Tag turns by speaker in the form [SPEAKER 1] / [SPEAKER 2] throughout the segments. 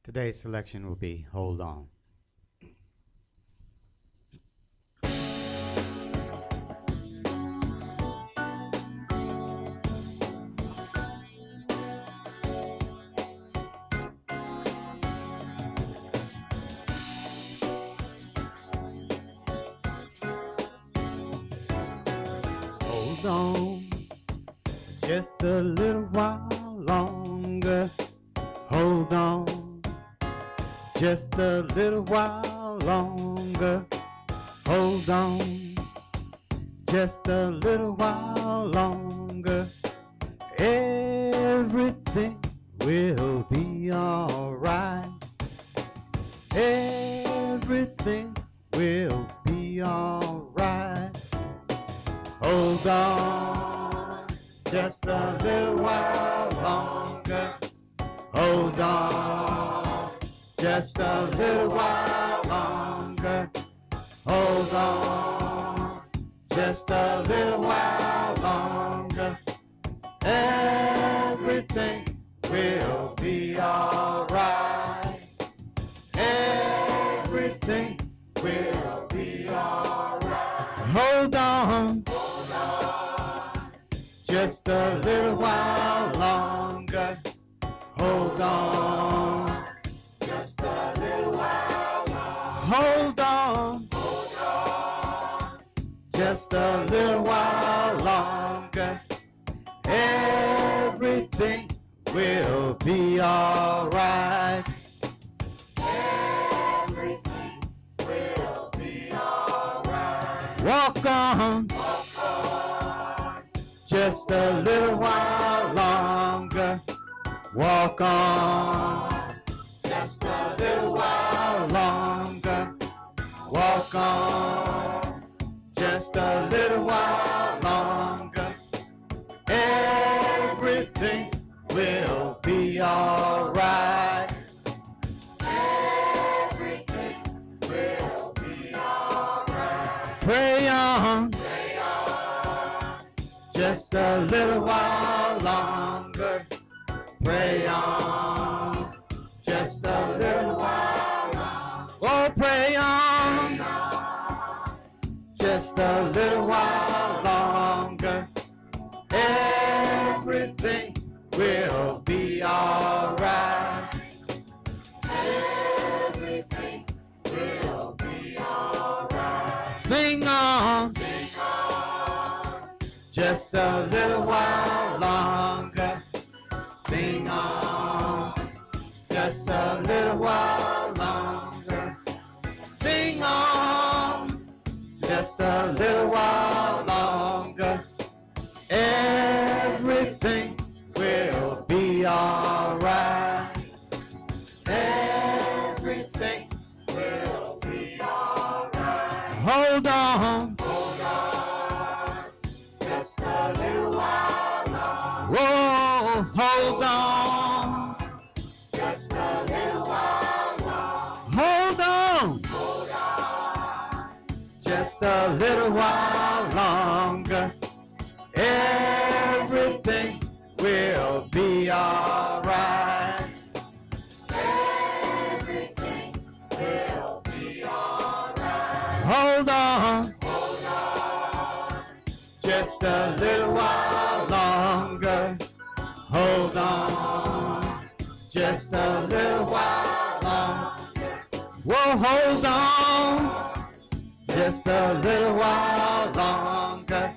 [SPEAKER 1] Today's selection will be Hold On. Hold on, just a little while longer. Hold on, just a little while longer. Hold on, just a little while longer. Everything will be alright. Everything will be alright. Hold on, just a little while longer. Hold on, just a little while longer. Hold on, just a little while longer. Everything will be alright. Everything will be alright. Hold on, just a little while longer. Hold on, just a little while longer. Hold on, just a little while longer. Everything will be alright. Everything will be alright. Walk on, just a little while longer. Walk on, just a little while longer. Walk on, just a little while longer. Everything will be alright. Everything will be alright. Pray on, just a little while longer. Pray on, just a little while longer. Oh, pray on, just a little while longer. Everything will be alright. Everything will be alright. Sing on, just a little while longer. Sing on, just a little while longer. Sing on, just a little while longer. Everything will be alright. Everything will be alright. Hold on, just a little while longer. Whoa, hold on, just a little while longer. Hold on, just a little while longer. Everything will be alright. Everything will be alright. Hold on, just a little while longer. Hold on, just a little while longer. Whoa, hold on, just a little while longer.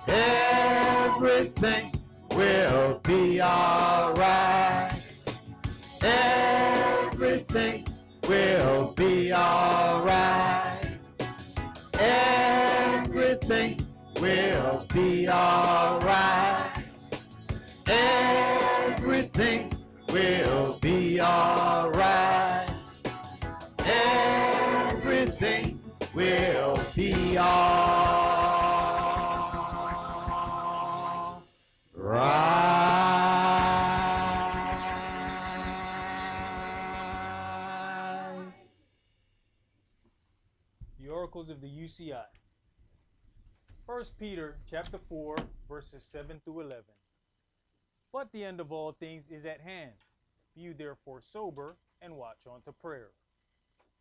[SPEAKER 1] Everything will be alright. Everything will be alright. Everything will be alright. Everything will be alright. Everything will be alright.
[SPEAKER 2] The Oracles of the UCI. 1 Peter chapter 4, verses 7 through 11. But the end of all things is at hand. Be you therefore sober, and watch unto prayer.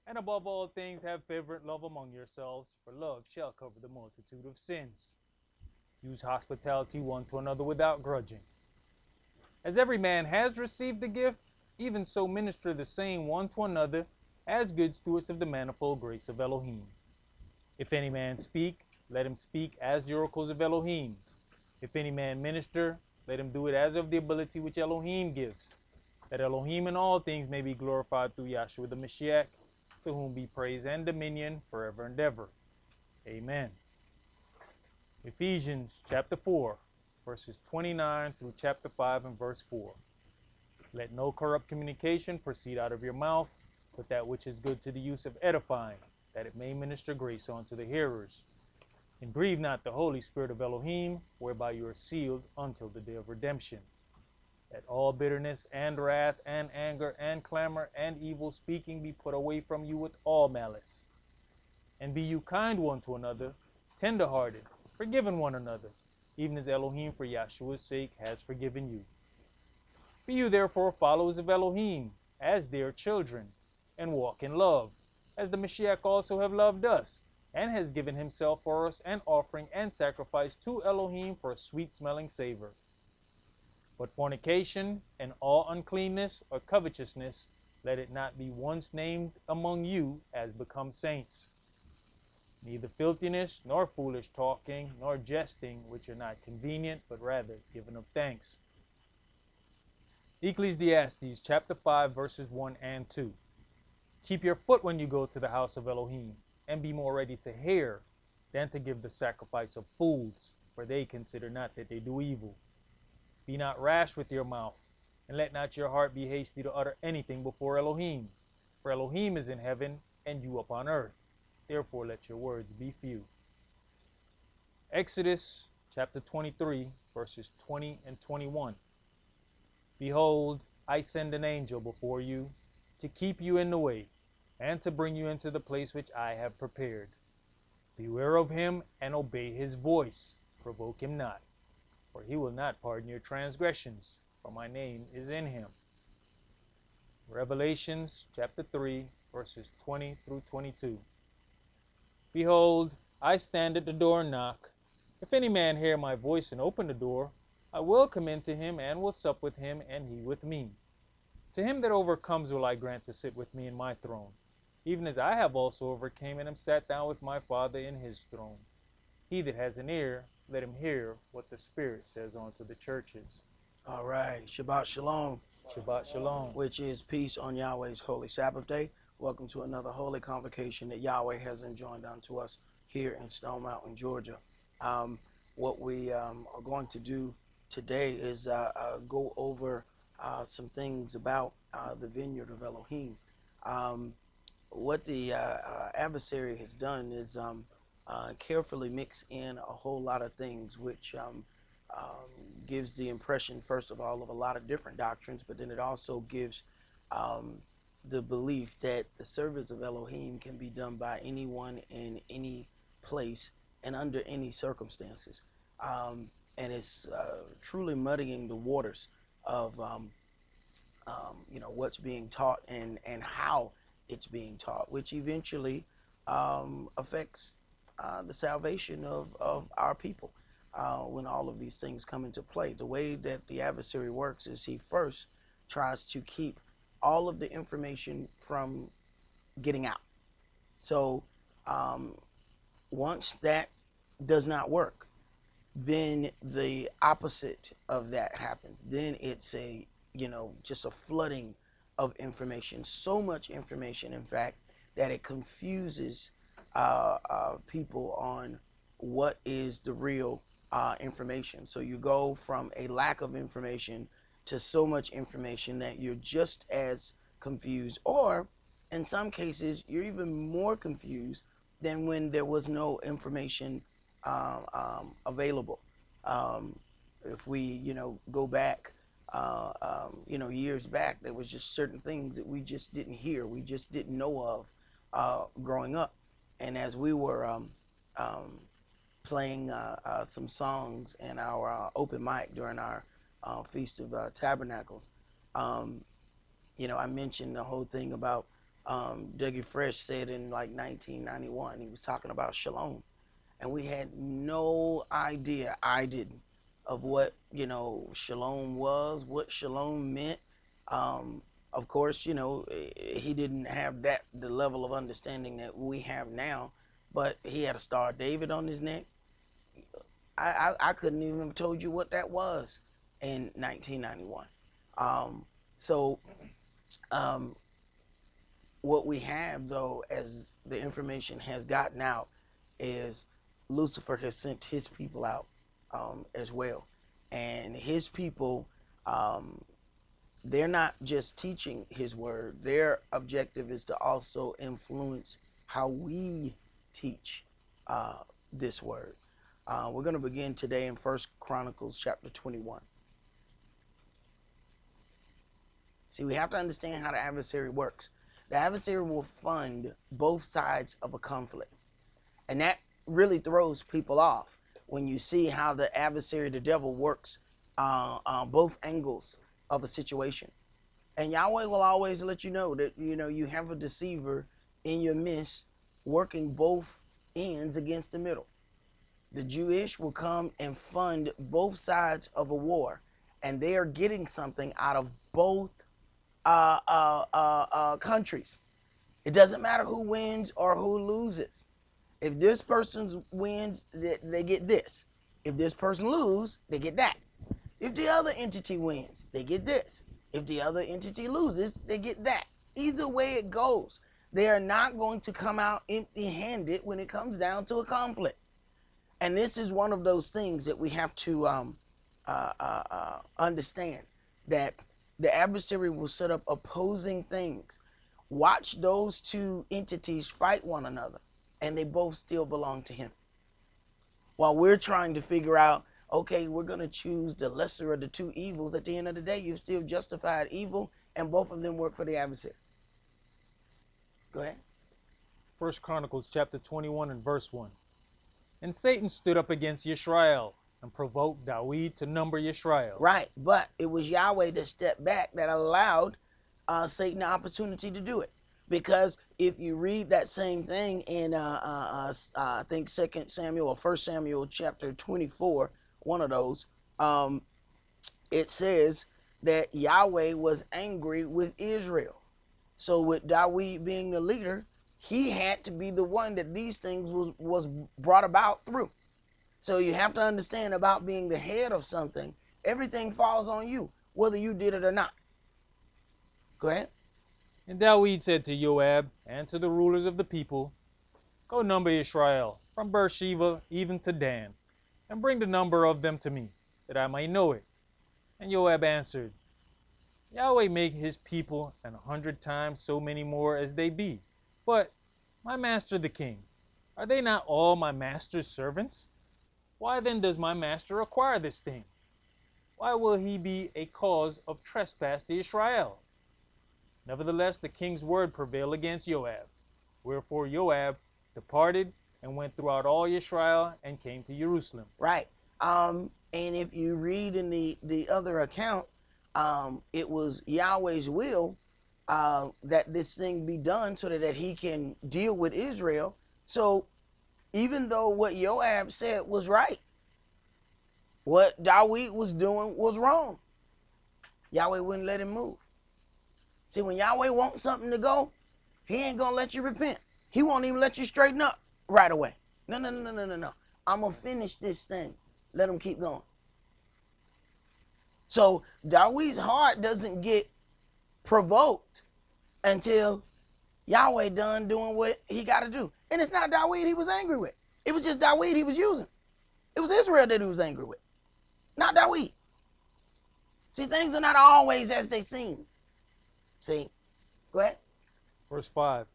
[SPEAKER 2] And above all things, have fervent love among yourselves, for love shall cover the multitude of sins. Use hospitality one to another without grudging. As every man has received the gift, even so minister the same one to another, as good stewards of the manifold grace of Elohim. If any man speak, let him speak as the oracles of Elohim. If any man minister, let him do it as of the ability which Elohim gives, that Elohim in all things may be glorified through Yahshua the Mashiach, to whom be praise and dominion forever and ever. Amen. Ephesians chapter 4, verses 29 through chapter 5 and verse 4. Let no corrupt communication proceed out of your mouth, but that which is good to the use of edifying, that it may minister grace unto the hearers. And grieve not the Holy Spirit of Elohim, whereby you are sealed until the day of redemption. That all bitterness and wrath and anger and clamor and evil speaking be put away from you with all malice. And be you kind one to another, tender-hearted, forgiving one another, even as Elohim for Yahshua's sake has forgiven you. Be you therefore followers of Elohim, as their children, and walk in love, as the Mashiach also have loved us, and has given himself for us an offering and sacrifice to Elohim for a sweet-smelling savor. But fornication and all uncleanness or covetousness, let it not be once named among you as becomes saints. Neither filthiness, nor foolish talking, nor jesting, which are not convenient, but rather giving of thanks. Ecclesiastes chapter 5, verses 1 and 2. Keep your foot when you go to the house of Elohim, and be more ready to hear than to give the sacrifice of fools, for they consider not that they do evil. Be not rash with your mouth, and let not your heart be hasty to utter anything before Elohim. For Elohim is in heaven, and you upon earth. Therefore let your words be few. Exodus chapter 23, verses 20 and 21. Behold, I send an angel before you, to keep you in the way, and to bring you into the place which I have prepared. Beware of him, and obey his voice. Provoke him not, for he will not pardon your transgressions, for my name is in him. Revelations chapter 3, verses 20 through 22. Behold, I stand at the door and knock. If any man hear my voice and open the door, I will come in to him and will sup with him, and he with me. To him that overcomes will I grant to sit with me in my throne, even as I have also overcame and am sat down with my Father in his throne. He that has an ear, let him hear what the Spirit says unto the churches.
[SPEAKER 3] All right. Shabbat Shalom.
[SPEAKER 2] Shabbat Shalom.
[SPEAKER 3] Which is peace on Yahweh's holy Sabbath day. Welcome to another holy convocation that Yahweh has enjoined unto us here in Stone Mountain, Georgia. What we are going to do today is go over some things about the Vineyard of Elohim. What the adversary has done is carefully mix in a whole lot of things, which gives the impression, first of all, of a lot of different doctrines, but then it also gives the belief that the service of Elohim can be done by anyone in any place and under any circumstances. And it's truly muddying the waters of what's being taught and how it's being taught, which eventually affects the salvation of our people when all of these things come into play. The way that the adversary works is he first tries to keep all of the information from getting out. So once that does not work, then the opposite of that happens. Then it's just a flooding of information, so much information, in fact, that it confuses people on what is the real information. So you go from a lack of information to so much information that you're just as confused, or in some cases you're even more confused than when there was no information available. If we go back years back, there was just certain things that we just didn't hear, we just didn't know of growing up. And as we were playing some songs in our open mic during our Feast of Tabernacles, You know, I mentioned the whole thing about Dougie Fresh said in like 1991, he was talking about shalom. And we had no idea, I didn't, of what, you know, shalom was, what shalom meant. Of course, you know, he didn't have the level of understanding that we have now, but he had a Star of David on his neck. I couldn't even have told you what that was in 1991. So what we have, though, as the information has gotten out, is Lucifer has sent his people out as well. And his people, they're not just teaching his word. Their objective is to also influence how we teach this word. We're going to begin today in 1 Chronicles chapter 21. See, we have to understand how the adversary works. The adversary will fund both sides of a conflict. And that really throws people off when you see how the adversary, the devil, works both angles of a situation. And Yahweh will always let you know that, you know, you have a deceiver in your midst working both ends against the middle. The Jewish will come and fund both sides of a war, and they are getting something out of both countries. It doesn't matter who wins or who loses. If this person wins, they get this. If this person loses, they get that. If the other entity wins, they get this. If the other entity loses, they get that. Either way it goes, they are not going to come out empty-handed when it comes down to a conflict. And this is one of those things that we have to understand, that the adversary will set up opposing things. Watch those two entities fight one another, and they both still belong to him. While we're trying to figure out, okay, we're going to choose the lesser of the two evils, at the end of the day, you've still justified evil, and both of them work for the adversary. Go ahead.
[SPEAKER 2] 1 Chronicles chapter 21 and verse 1. And Satan stood up against Yisrael and provoked Dawid to number Yisrael.
[SPEAKER 3] Right, but it was Yahweh that stepped back that allowed Satan the opportunity to do it. Because if you read that same thing in, I think 2 Samuel or 1 Samuel chapter 24, one of those, it says that Yahweh was angry with Israel. So with Dawid being the leader, he had to be the one that these things was brought about through. So you have to understand about being the head of something. Everything falls on you, whether you did it or not. Go ahead.
[SPEAKER 2] And Dawid said to Joab and to the rulers of the people, Go number Israel from Beersheba even to Dan, and bring the number of them to me, that I may know it. And Joab answered, Yahweh make his people 100 times so many more as they be. But, my master the king, are they not all my master's servants? Why then does my master acquire this thing? Why will he be a cause of trespass to Israel? Nevertheless, the king's word prevailed against Joab. Wherefore Joab departed and went throughout all Israel and came to Jerusalem.
[SPEAKER 3] Right. And if you read in the other account, it was Yahweh's will that this thing be done so that he can deal with Israel. So even though what Joab said was right, what Dawid was doing was wrong. Yahweh wouldn't let him move. See, when Yahweh wants something to go, he ain't going to let you repent. He won't even let you straighten up right away. No. I'm going to finish this thing. Let him keep going. So Dawid's heart doesn't get provoked until Yahweh done doing what he got to do. And it's not Dawid he was angry with. It was just Dawid he was using. It was Israel that he was angry with, not Dawid. See, things are not always as they seem. See, go ahead.
[SPEAKER 2] Verse 5.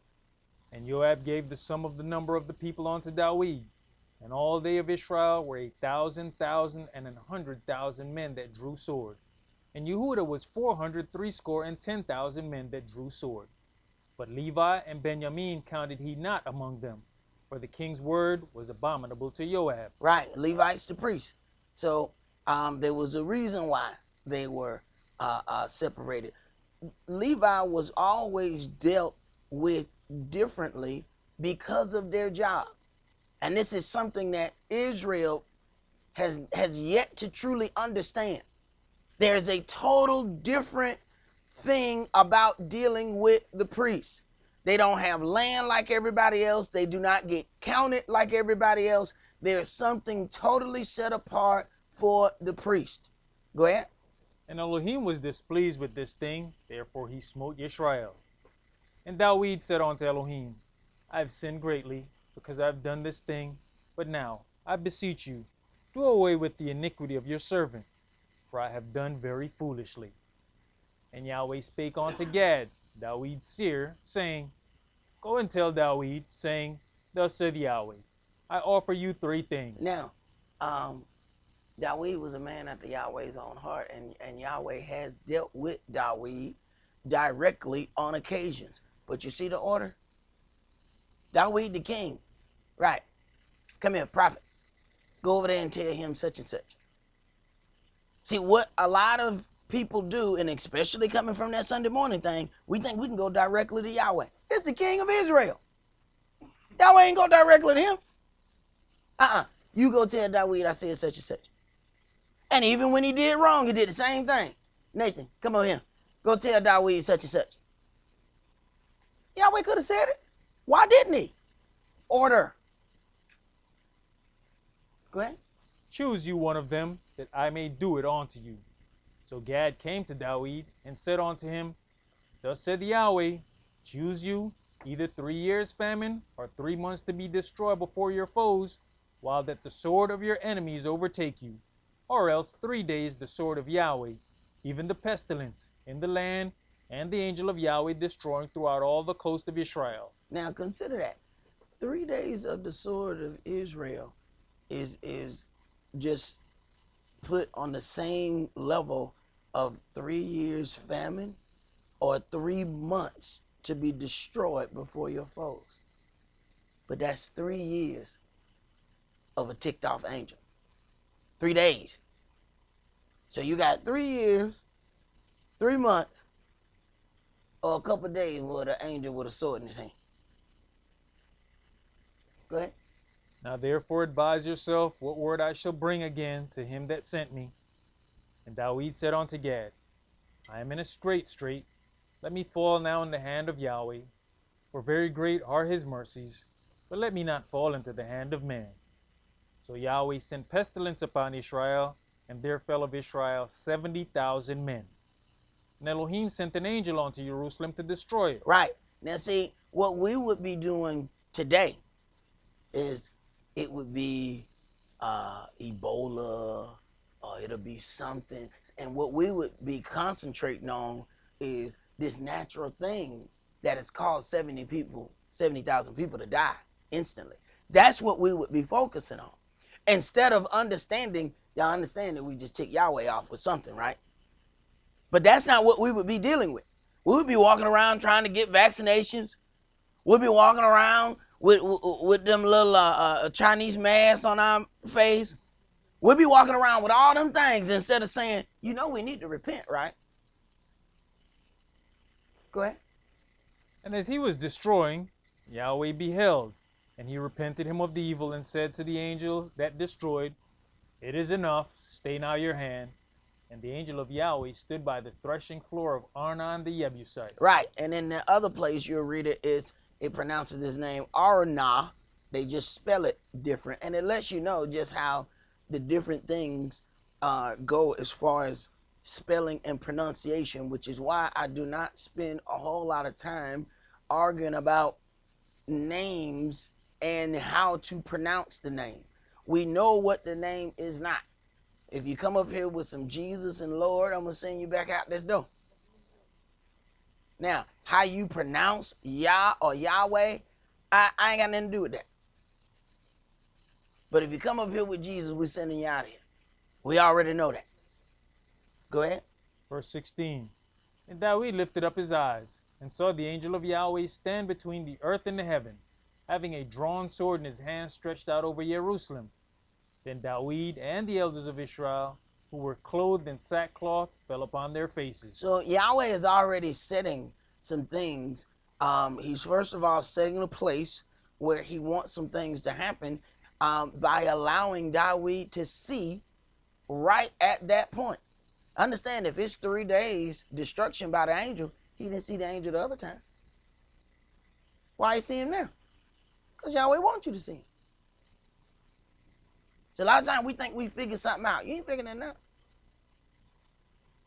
[SPEAKER 2] And Joab gave the sum of the number of the people unto Dawid. And all they of Israel were 1,000,000 and 100,000 men that drew sword. And Yehuda was 460,000 men that drew sword. But Levi and Benjamin counted he not among them, for the king's word was abominable to Joab.
[SPEAKER 3] Right, Levites the priests. So there was a reason why they were separated. Levi was always dealt with differently because of their job. And this is something that Israel has yet to truly understand. There's a total different thing about dealing with the priests. They don't have land like everybody else. They do not get counted like everybody else. There's something totally set apart for the priest. Go ahead.
[SPEAKER 2] And Elohim was displeased with this thing, therefore he smote Israel. And Dawid said unto Elohim, I have sinned greatly, because I have done this thing. But now, I beseech you, do away with the iniquity of your servant, for I have done very foolishly. And Yahweh spake unto Gad, Dawid's seer, saying, Go and tell Dawid, saying, Thus said Yahweh, I offer you 3 things.
[SPEAKER 3] Now, Dawid was a man after Yahweh's own heart, and Yahweh has dealt with Dawid directly on occasions. But you see the order? Dawid the king, right? Come here, prophet. Go over there and tell him such and such. See, what a lot of people do, and especially coming from that Sunday morning thing, we think we can go directly to Yahweh. It's the king of Israel. Yahweh ain't go directly to him. You go tell Dawid I said such and such. And even when he did wrong, he did the same thing. Nathan, come over here. Go tell Dawid such and such. Yahweh could have said it. Why didn't he? Order. Go ahead.
[SPEAKER 2] Choose you one of them, that I may do it unto you. So Gad came to Dawid, and said unto him, Thus said Yahweh, choose you either 3 years famine, or 3 months to be destroyed before your foes, while that the sword of your enemies overtake you, or else 3 days the sword of Yahweh, even the pestilence in the land, and the angel of Yahweh destroying throughout all the coast of Israel.
[SPEAKER 3] Now consider that. 3 days of the sword of Israel is just put on the same level of 3 years famine or 3 months to be destroyed before your foes. But that's 3 years of a ticked off angel. 3 days. So you got 3 years, 3 months, or a couple of days with an angel with a sword in his hand. Go ahead.
[SPEAKER 2] Now therefore advise yourself what word I shall bring again to him that sent me. And Dawid said unto Gad, I am in a strait. Let me fall now in the hand of Yahweh, for very great are his mercies, but let me not fall into the hand of man. So Yahweh sent pestilence upon Israel, and there fell of Israel 70,000 men. And Elohim sent an angel unto Jerusalem to destroy it.
[SPEAKER 3] Right. Now see, what we would be doing today is it would be Ebola, or it'll be something. And what we would be concentrating on is this natural thing that has caused 70,000 people to die instantly. That's what we would be focusing on. Instead of understanding, y'all understand that we just tick Yahweh off with something, right? But that's not what we would be dealing with. We would be walking around trying to get vaccinations. We'd be walking around with them little Chinese masks on our face. We'd be walking around with all them things instead of saying, you know, we need to repent, right? Go ahead.
[SPEAKER 2] And as he was destroying, Yahweh beheld, and he repented him of the evil, and said to the angel that destroyed, It is enough, stay now your hand. And the angel of Yahweh stood by the threshing floor of Arnon the Jebusite.
[SPEAKER 3] Right, and in the other place you'll read it pronounces his name Arna. They just spell it different, and it lets you know just how the different things go as far as spelling and pronunciation, which is why I do not spend a whole lot of time arguing about names and how to pronounce the name. We know what the name is not. If you come up here with some Jesus and Lord, I'm going to send you back out this door. Now, how you pronounce Yah or Yahweh, I ain't got nothing to do with that. But if you come up here with Jesus, we're sending you out of here. We already know that. Go ahead.
[SPEAKER 2] Verse 16. And Dawid lifted up his eyes, and saw the angel of Yahweh stand between the earth and the heaven, having a drawn sword in his hand stretched out over Jerusalem. Then Dawid and the elders of Israel who were clothed in sackcloth fell upon their faces.
[SPEAKER 3] So Yahweh is already setting some things. He's first of all setting a place where he wants some things to happen by allowing David to see right at that point. Understand, if it's 3 days destruction by the angel, he didn't see the angel the other time. Why you see him now? Because Yahweh wants you to see him. So a lot of times we think we figured something out. You ain't figuring nothing out.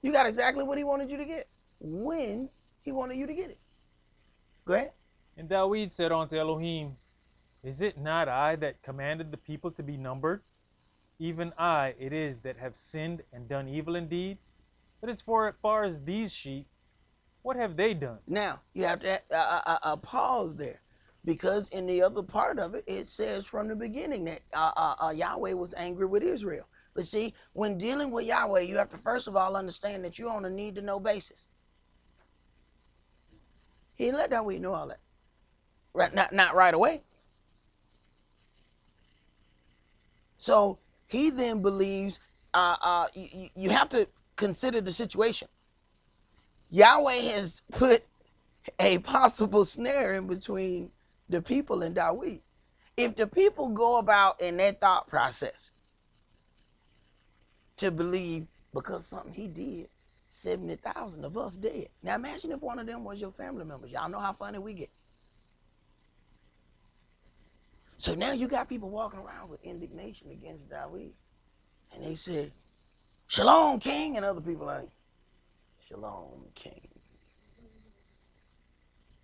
[SPEAKER 3] You got exactly what he wanted you to get when he wanted you to get it. Go ahead.
[SPEAKER 2] And David said unto Elohim, Is it not I that commanded the people to be numbered? Even I it is that have sinned and done evil indeed. But as far as these sheep, what have they done?
[SPEAKER 3] Now, you have to pause there. Because in the other part of it, it says from the beginning that Yahweh was angry with Israel. But see, when dealing with Yahweh, you have to first of all understand that you're on a need-to-know basis. He didn't let David know all that. Right, not right away. So he then believes you have to consider the situation. Yahweh has put a possible snare in between the people and David. If the people go about in their thought process to believe because something he did, 70,000 of us dead. Now imagine if one of them was your family members. Y'all know how funny we get. So now you got people walking around with indignation against David. And they said, Shalom, King. And other people like, Shalom, King.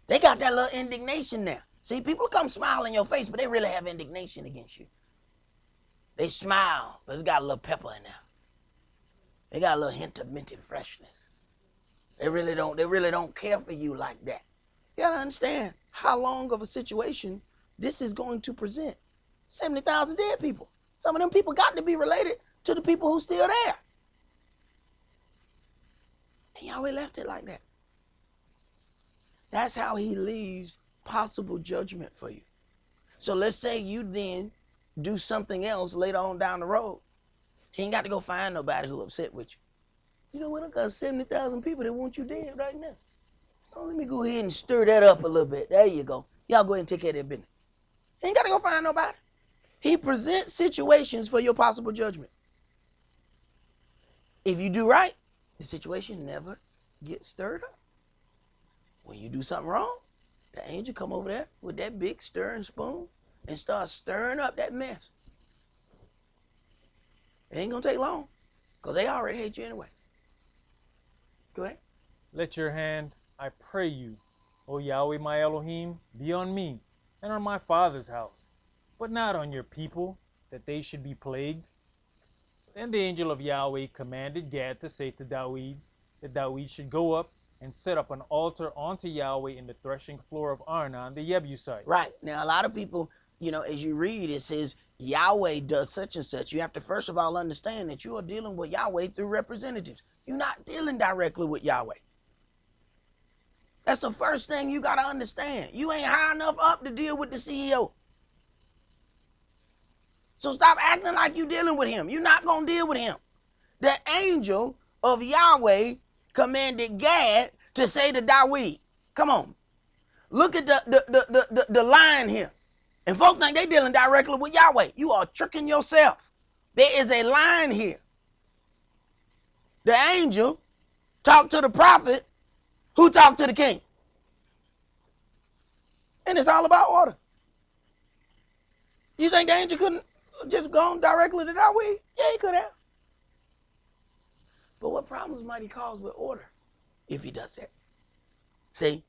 [SPEAKER 3] They got that little indignation now. See, people come smile in your face, but they really have indignation against you. They smile, but it's got a little pepper in there. They got a little hint of minty freshness. They really don't care for you like that. You gotta understand how long of a situation this is going to present. 70,000 dead people. Some of them people got to be related to the people who's still there. And Yahweh left it like that. That's how he leaves possible judgment for you. So let's say you then do something else later on down the road. He ain't got to go find nobody who upset with you. You know what? I got 70,000 people that want you dead right now. So let me go ahead and stir that up a little bit. There you go. Y'all go ahead and take care of that business. He ain't got to go find nobody. He presents situations for your possible judgment. If you do right, the situation never gets stirred up. When you do something wrong, the angel come over there with that big stirring spoon and start stirring up that mess. It ain't going to take long because they already hate you anyway. Go ahead.
[SPEAKER 2] Let your hand, I pray you, O Yahweh my Elohim, be on me and on my father's house, but not on your people, that they should be plagued. Then the angel of Yahweh commanded Gad to say to David that David should go up and set up an altar unto Yahweh in the threshing floor of Arnon the Jebusite.
[SPEAKER 3] Right. Now, a lot of people, as you read, it says Yahweh does such and such. You have to first of all understand that you are dealing with Yahweh through representatives. You're not dealing directly with Yahweh. That's the first thing you got to understand. You ain't high enough up to deal with the CEO. So stop acting like you're dealing with him. You're not going to deal with him. The angel of Yahweh commanded Gad to say to David, come on, look at the line here. And folks think they dealing directly with Yahweh. You are tricking yourself. There is a line here. The angel talked to the prophet who talked to the king. And it's all about order. You think the angel couldn't just gone directly to David? Yeah, he could have. But what problems might he cause with order if he does that? See,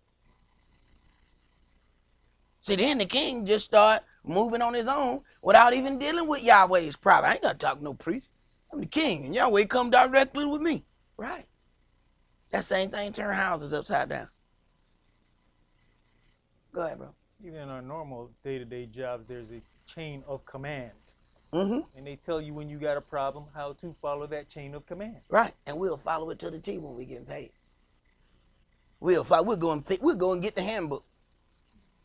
[SPEAKER 3] then the king just start moving on his own without even dealing with Yahweh's prophet. I ain't got to talk to no priest. I'm the king, and Yahweh come directly with me. Right. That same thing turn houses upside down. Go ahead, bro.
[SPEAKER 2] Even in our normal day-to-day jobs, there's a chain of command.
[SPEAKER 3] Mm-hmm.
[SPEAKER 2] And they tell you when you got a problem how to follow that chain of command.
[SPEAKER 3] Right. And we'll follow it to the T when we get paid. We'll go and get the handbook.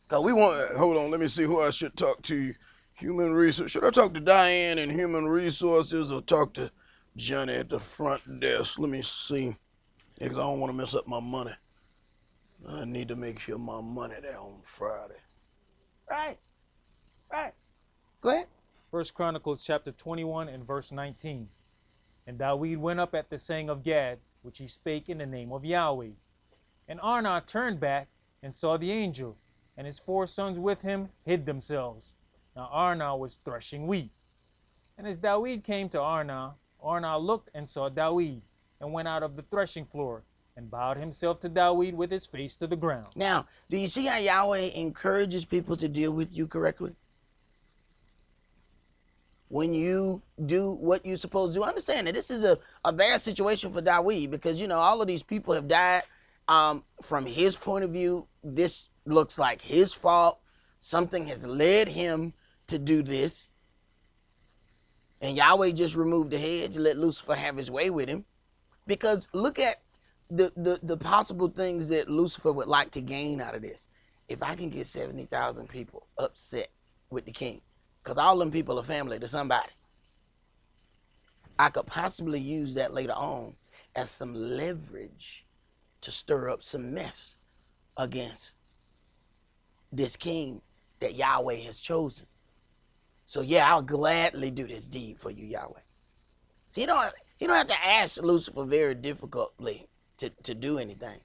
[SPEAKER 3] Cause we want. Hold on, let me see who I should talk to. Human resources. Should I talk to Diane in human resources or talk to Johnny at the front desk. Let me see. Because I don't want to mess up my money. I need to make sure my money there on Friday. Right. Right. Go ahead.
[SPEAKER 2] 1 Chronicles chapter 21 and verse 19. And David went up at the saying of Gad, which he spake in the name of Yahweh. And Arnah turned back and saw the angel, and his 4 sons with him hid themselves. Now Arnah was threshing wheat. And as David came to Arnah, Arnah looked and saw David, and went out of the threshing floor, and bowed himself to David with his face to the ground.
[SPEAKER 3] Now, do you see how Yahweh encourages people to deal with you correctly? When you do what you're supposed to do. Understand that this is a bad situation for David, because, all of these people have died. From his point of view, this looks like his fault. Something has led him to do this. And Yahweh just removed the hedge, let Lucifer have his way with him. Because look at the possible things that Lucifer would like to gain out of this. If I can get 70,000 people upset with the king, because all them people are family to somebody, I could possibly use that later on as some leverage to stir up some mess against this king that Yahweh has chosen. So yeah, I'll gladly do this deed for you, Yahweh. See, you don't have to ask Lucifer very difficultly to do anything.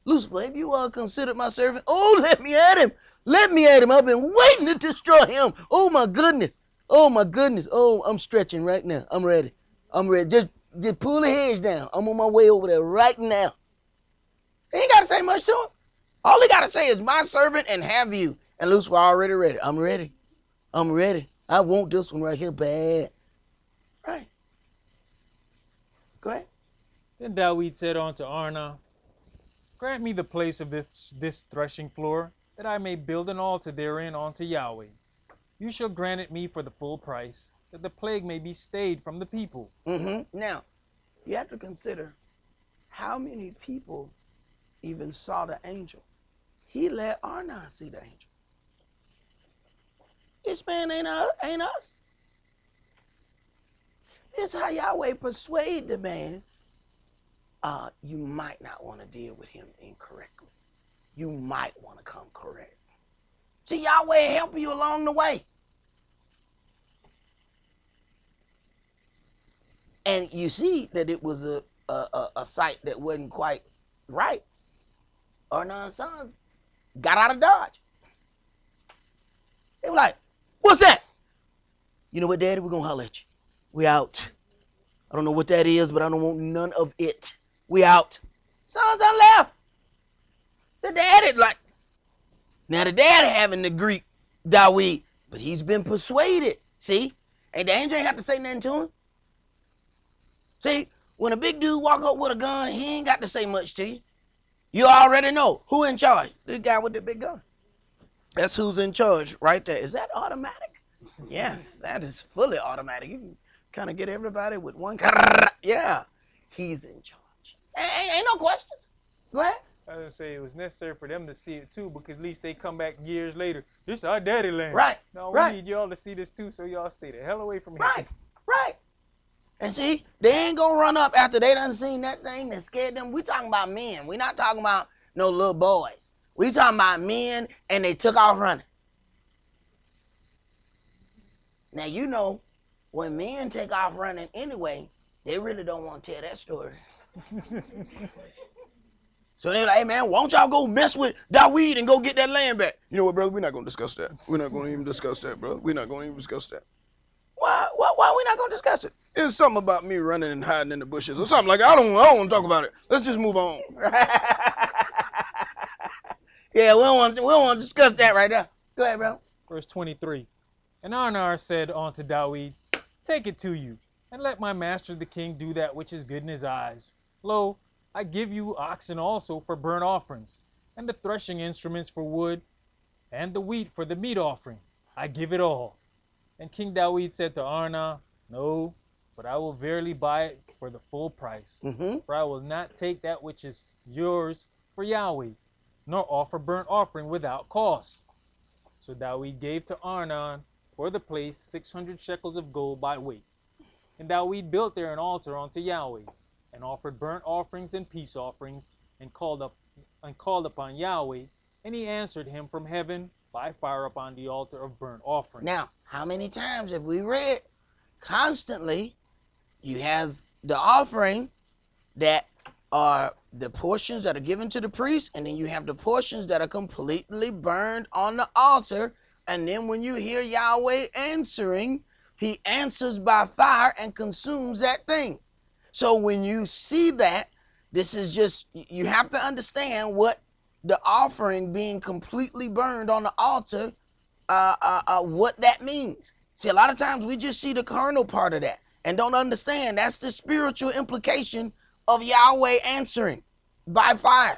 [SPEAKER 3] Lucifer, have you considered my servant? Oh, let me at him. Let me at him. I've been waiting to destroy him. Oh my goodness. Oh my goodness. Oh, I'm stretching right now. I'm ready. I'm ready. Just pull the hedge down. I'm on my way over there right now. He ain't got to say much to him. All he got to say is my servant and have you. And Lucifer already ready. I'm ready. I'm ready. I want this one right here bad. Right. Go ahead.
[SPEAKER 2] Then David said unto Arnah, Grant me the place of this threshing floor, that I may build an altar therein unto Yahweh. You shall grant it me for the full price, that the plague may be stayed from the people.
[SPEAKER 3] Now, you have to consider how many people even saw the angel. He let Arnah see the angel. This man ain't us. This is how Yahweh persuade the man. You might not want to deal with him incorrectly. You might want to come correct. See, Yahweh help you along the way. And you see that it was a site that wasn't quite right. Arnah's son got out of Dodge. They were like, what's that? You know what, Daddy? We're going to holler at you. We out. I don't know what that is, but I don't want none of it. We out. Sons done left. The daddy now the daddy having to greet David, but he's been persuaded. See? And the angel ain't have to say nothing to him. See, when a big dude walk up with a gun, he ain't got to say much to you. You already know who in charge. The guy with the big gun. That's who's in charge right there. Is that automatic? Yes, that is fully automatic. You can kind of get everybody with one. Yeah, he's in charge. Ain't no questions. Go ahead.
[SPEAKER 2] I was going to say it was necessary for them to see it too, because at least they come back years later. This is our daddy land.
[SPEAKER 3] Right.
[SPEAKER 2] No, we need y'all to see this too, so y'all stay the hell away from here.
[SPEAKER 3] Right. And see, they ain't gonna run up after they done seen that thing that scared them. We talking about men. We not talking about no little boys. We talking about men, and they took off running. Now, you know, when men take off running anyway, they really don't want to tell that story. So they're like, hey, man, why don't y'all go mess with David and go get that land back? You know what, brother? We're not going to discuss that. We're not going to even discuss that, bro. We're not going to even discuss that. Why we not going to discuss it? It's something about me running and hiding in the bushes or something like that. I don't want to talk about it. Let's just move on. Yeah, we don't want to discuss that right now. Go ahead, bro.
[SPEAKER 2] Verse 23. And Arnah said unto David, Take it to you, and let my master the king do that which is good in his eyes. Lo, I give you oxen also for burnt offerings, and the threshing instruments for wood, and the wheat for the meat offering. I give it all. And King David said to Arnah, No, but I will verily buy it for the full price. For I will not take that which is yours for Yahweh, nor offer burnt offering without cost. So David gave to Arnah for the place 600 shekels of gold by weight. And Dawid built there an altar unto Yahweh, and offered burnt offerings and peace offerings, and called upon Yahweh, and he answered him from heaven by fire upon the altar of burnt offering.
[SPEAKER 3] Now, how many times have we read? Constantly, you have the offering that are the portions that are given to the priest, and then you have the portions that are completely burned on the altar. And then when you hear Yahweh answering, he answers by fire and consumes that thing. So when you see that, this is just, you have to understand what the offering being completely burned on the altar, what that means. See, a lot of times we just see the carnal part of that and don't understand that's the spiritual implication of Yahweh answering by fire.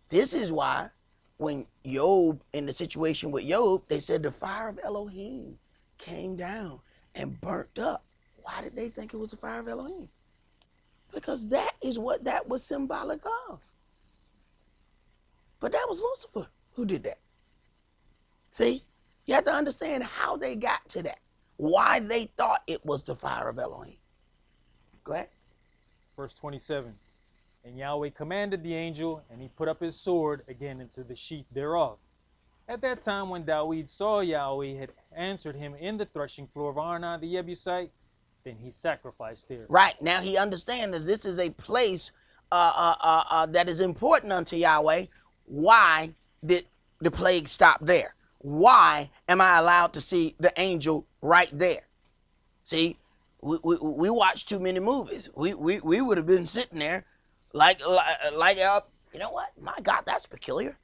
[SPEAKER 3] This is why when Job, in the situation with Job, they said the fire of Elohim came down and burnt up. Why did they think it was the fire of Elohim? Because that is what that was symbolic of. But that was Lucifer who did that. See, you have to understand how they got to that, why they thought it was the fire of Elohim. Go ahead.
[SPEAKER 2] Verse 27. And Yahweh commanded the angel, and he put up his sword again into the sheath thereof. At that time when Dawid saw Yahweh had answered him in the threshing floor of Arnon the Jebusite, then he sacrificed there.
[SPEAKER 3] Right, now he understands that this is a place that is important unto Yahweh. Why did the plague stop there? Why am I allowed to see the angel right there? See, we watch too many movies. We would have been sitting there like you know what? My God, that's peculiar.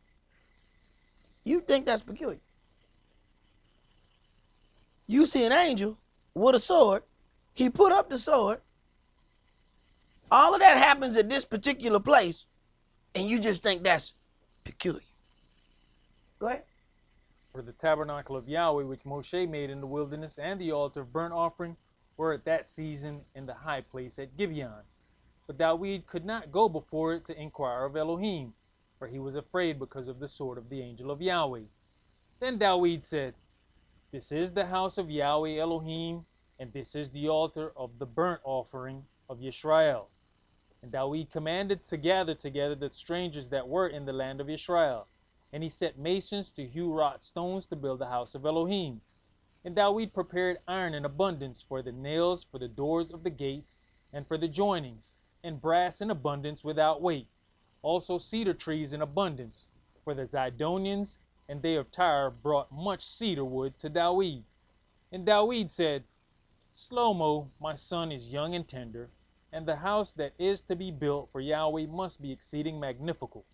[SPEAKER 3] You think that's peculiar? You see an angel with a sword. He put up the sword. All of that happens at this particular place, and you just think that's peculiar. Go ahead.
[SPEAKER 2] For the tabernacle of Yahweh which Moshe made in the wilderness, and the altar of burnt offering, were at that season in the high place at Gibeon. But Dawid could not go before it to inquire of Elohim, for he was afraid because of the sword of the angel of Yahweh. Then Dawid said, This is the house of Yahweh Elohim, and this is the altar of the burnt offering of Yisrael. And Dawid commanded to gather together the strangers that were in the land of Israel. And he set masons to hew wrought stones to build the house of Elohim. And Dawid prepared iron in abundance for the nails, for the doors of the gates, and for the joinings, and brass in abundance without weight. Also cedar trees in abundance, for the Zidonians and they of Tyre brought much cedar wood to Dawid. And Dawid said, Shlomo, my son, is young and tender, and the house that is to be built for Yahweh must be exceeding magnificent,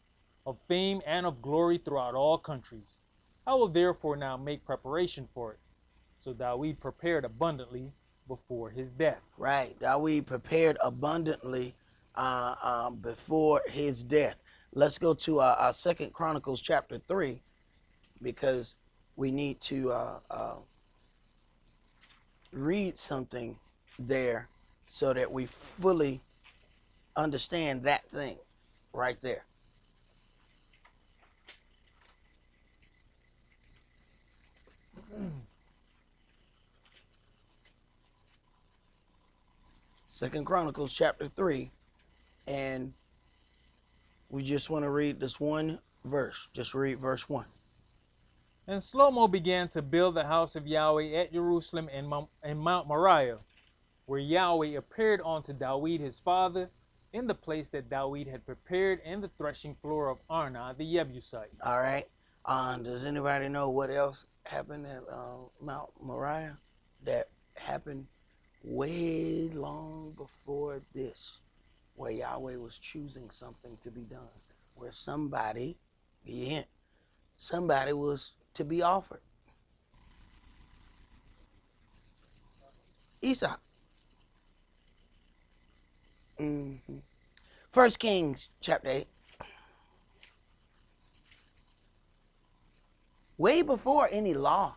[SPEAKER 2] of fame and of glory throughout all countries. I will therefore now make preparation for it. So Dawid prepared abundantly before his death.
[SPEAKER 3] Right, Dawid prepared abundantly before his death. Let's go to our 2 Chronicles chapter 3, because we need to read something there so that we fully understand that thing right there. Second Chronicles chapter 3, and we just want to read this one verse. Just read verse 1.
[SPEAKER 2] And Shlomo began to build the house of Yahweh at Jerusalem and Mount Moriah, where Yahweh appeared unto Dawid his father, in the place that Dawid had prepared in the threshing floor of Arnon the Jebusite.
[SPEAKER 3] All right. Does anybody know what else happened at Mount Moriah that happened way long before this, where Yahweh was choosing something to be done, where somebody, be a hint, somebody was to be offered? Esau. 1 Kings chapter 8. Way before any law.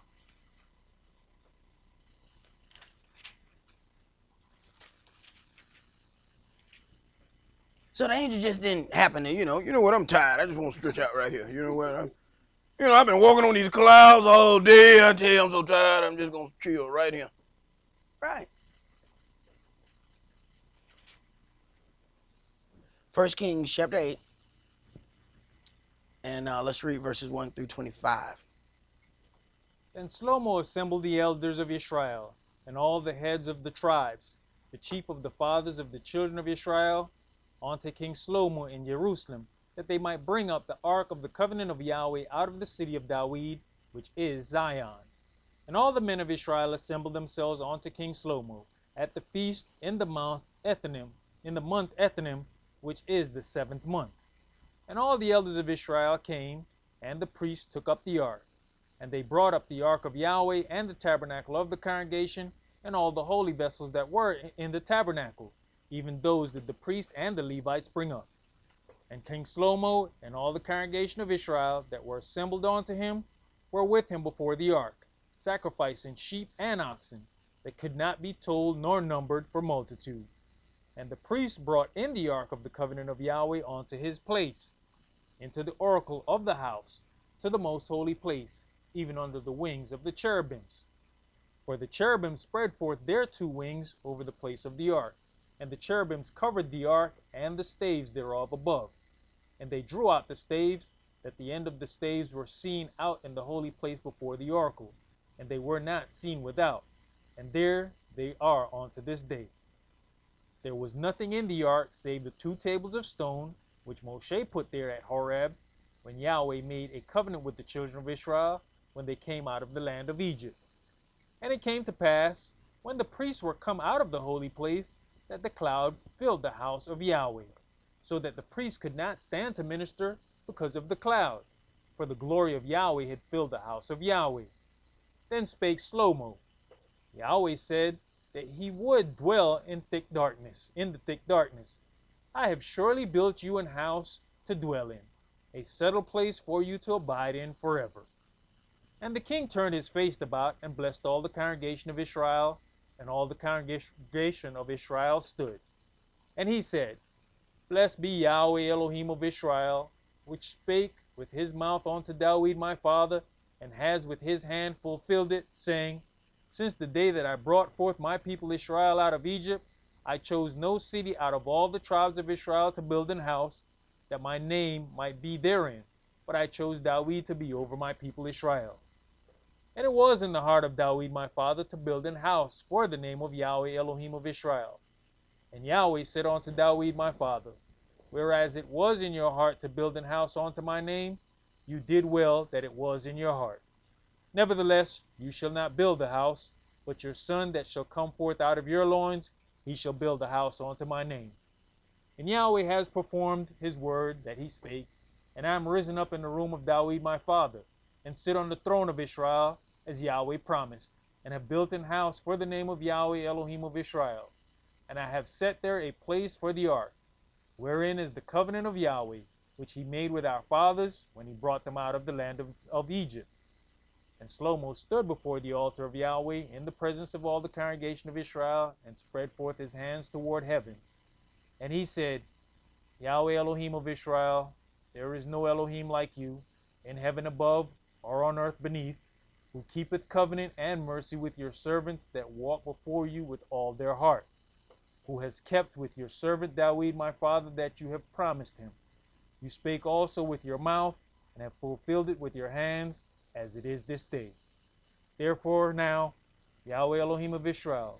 [SPEAKER 3] So the angel just didn't happen to, you know what, I'm tired. I just want to stretch out right here. You know what, I've been walking on these clouds all day. I tell you, I'm so tired. I'm just going to chill right here. Right. 1 Kings chapter 8. And let's read verses 1 through 25.
[SPEAKER 2] Then Shlomo assembled the elders of Israel, and all the heads of the tribes, the chief of the fathers of the children of Israel, unto King Shlomo in Jerusalem, that they might bring up the ark of the covenant of Yahweh out of the city of David, which is Zion. And all the men of Israel assembled themselves unto King Shlomo at the feast in the month Ethanim, which is the 7th month. And all the elders of Israel came, and the priests took up the ark. And they brought up the ark of Yahweh and the tabernacle of the congregation, and all the holy vessels that were in the tabernacle, even those that the priests and the Levites bring up. And King Shlomo and all the congregation of Israel that were assembled unto him were with him before the ark, sacrificing sheep and oxen that could not be told nor numbered for multitude. And the priests brought in the ark of the covenant of Yahweh unto his place, into the oracle of the house, to the most holy place, even under the wings of the cherubims. For the cherubims spread forth their 2 wings over the place of the ark, and the cherubims covered the ark and the staves thereof above. And they drew out the staves, that the end of the staves were seen out in the holy place before the oracle, and they were not seen without. And there they are unto this day. There was nothing in the ark save the 2 tables of stone, which Moshe put there at Horeb, when Yahweh made a covenant with the children of Israel, when they came out of the land of Egypt. And it came to pass, when the priests were come out of the holy place, that the cloud filled the house of Yahweh, so that the priests could not stand to minister because of the cloud, for the glory of Yahweh had filled the house of Yahweh. Then spake Shlomo. Yahweh said that he would dwell in the thick darkness. I have surely built you an house to dwell in, a settled place for you to abide in forever. And the king turned his face about and blessed all the congregation of Israel, and all the congregation of Israel stood. And he said, Blessed be Yahweh Elohim of Israel, which spake with his mouth unto David my father, and has with his hand fulfilled it, saying, Since the day that I brought forth my people Israel out of Egypt, I chose no city out of all the tribes of Israel to build an house, that my name might be therein, but I chose David to be over my people Israel. And it was in the heart of David my father to build an house for the name of Yahweh Elohim of Israel. And Yahweh said unto David my father, Whereas it was in your heart to build an house unto my name, you did well that it was in your heart. Nevertheless, you shall not build a house, but your son that shall come forth out of your loins, he shall build a house unto my name. And Yahweh has performed his word that he spake, and I am risen up in the room of David my father, and sit on the throne of Israel, as Yahweh promised, and have built an house for the name of Yahweh Elohim of Israel. And I have set there a place for the ark, wherein is the covenant of Yahweh, which he made with our fathers when he brought them out of the land of Egypt. And Shlomo stood before the altar of Yahweh in the presence of all the congregation of Israel, and spread forth his hands toward heaven. And he said, Yahweh Elohim of Israel, there is no Elohim like you, in heaven above or on earth beneath, who keepeth covenant and mercy with your servants that walk before you with all their heart, who has kept with your servant David my father that you have promised him. You spake also with your mouth, and have fulfilled it with your hands, as it is this day. Therefore now, Yahweh Elohim of Israel,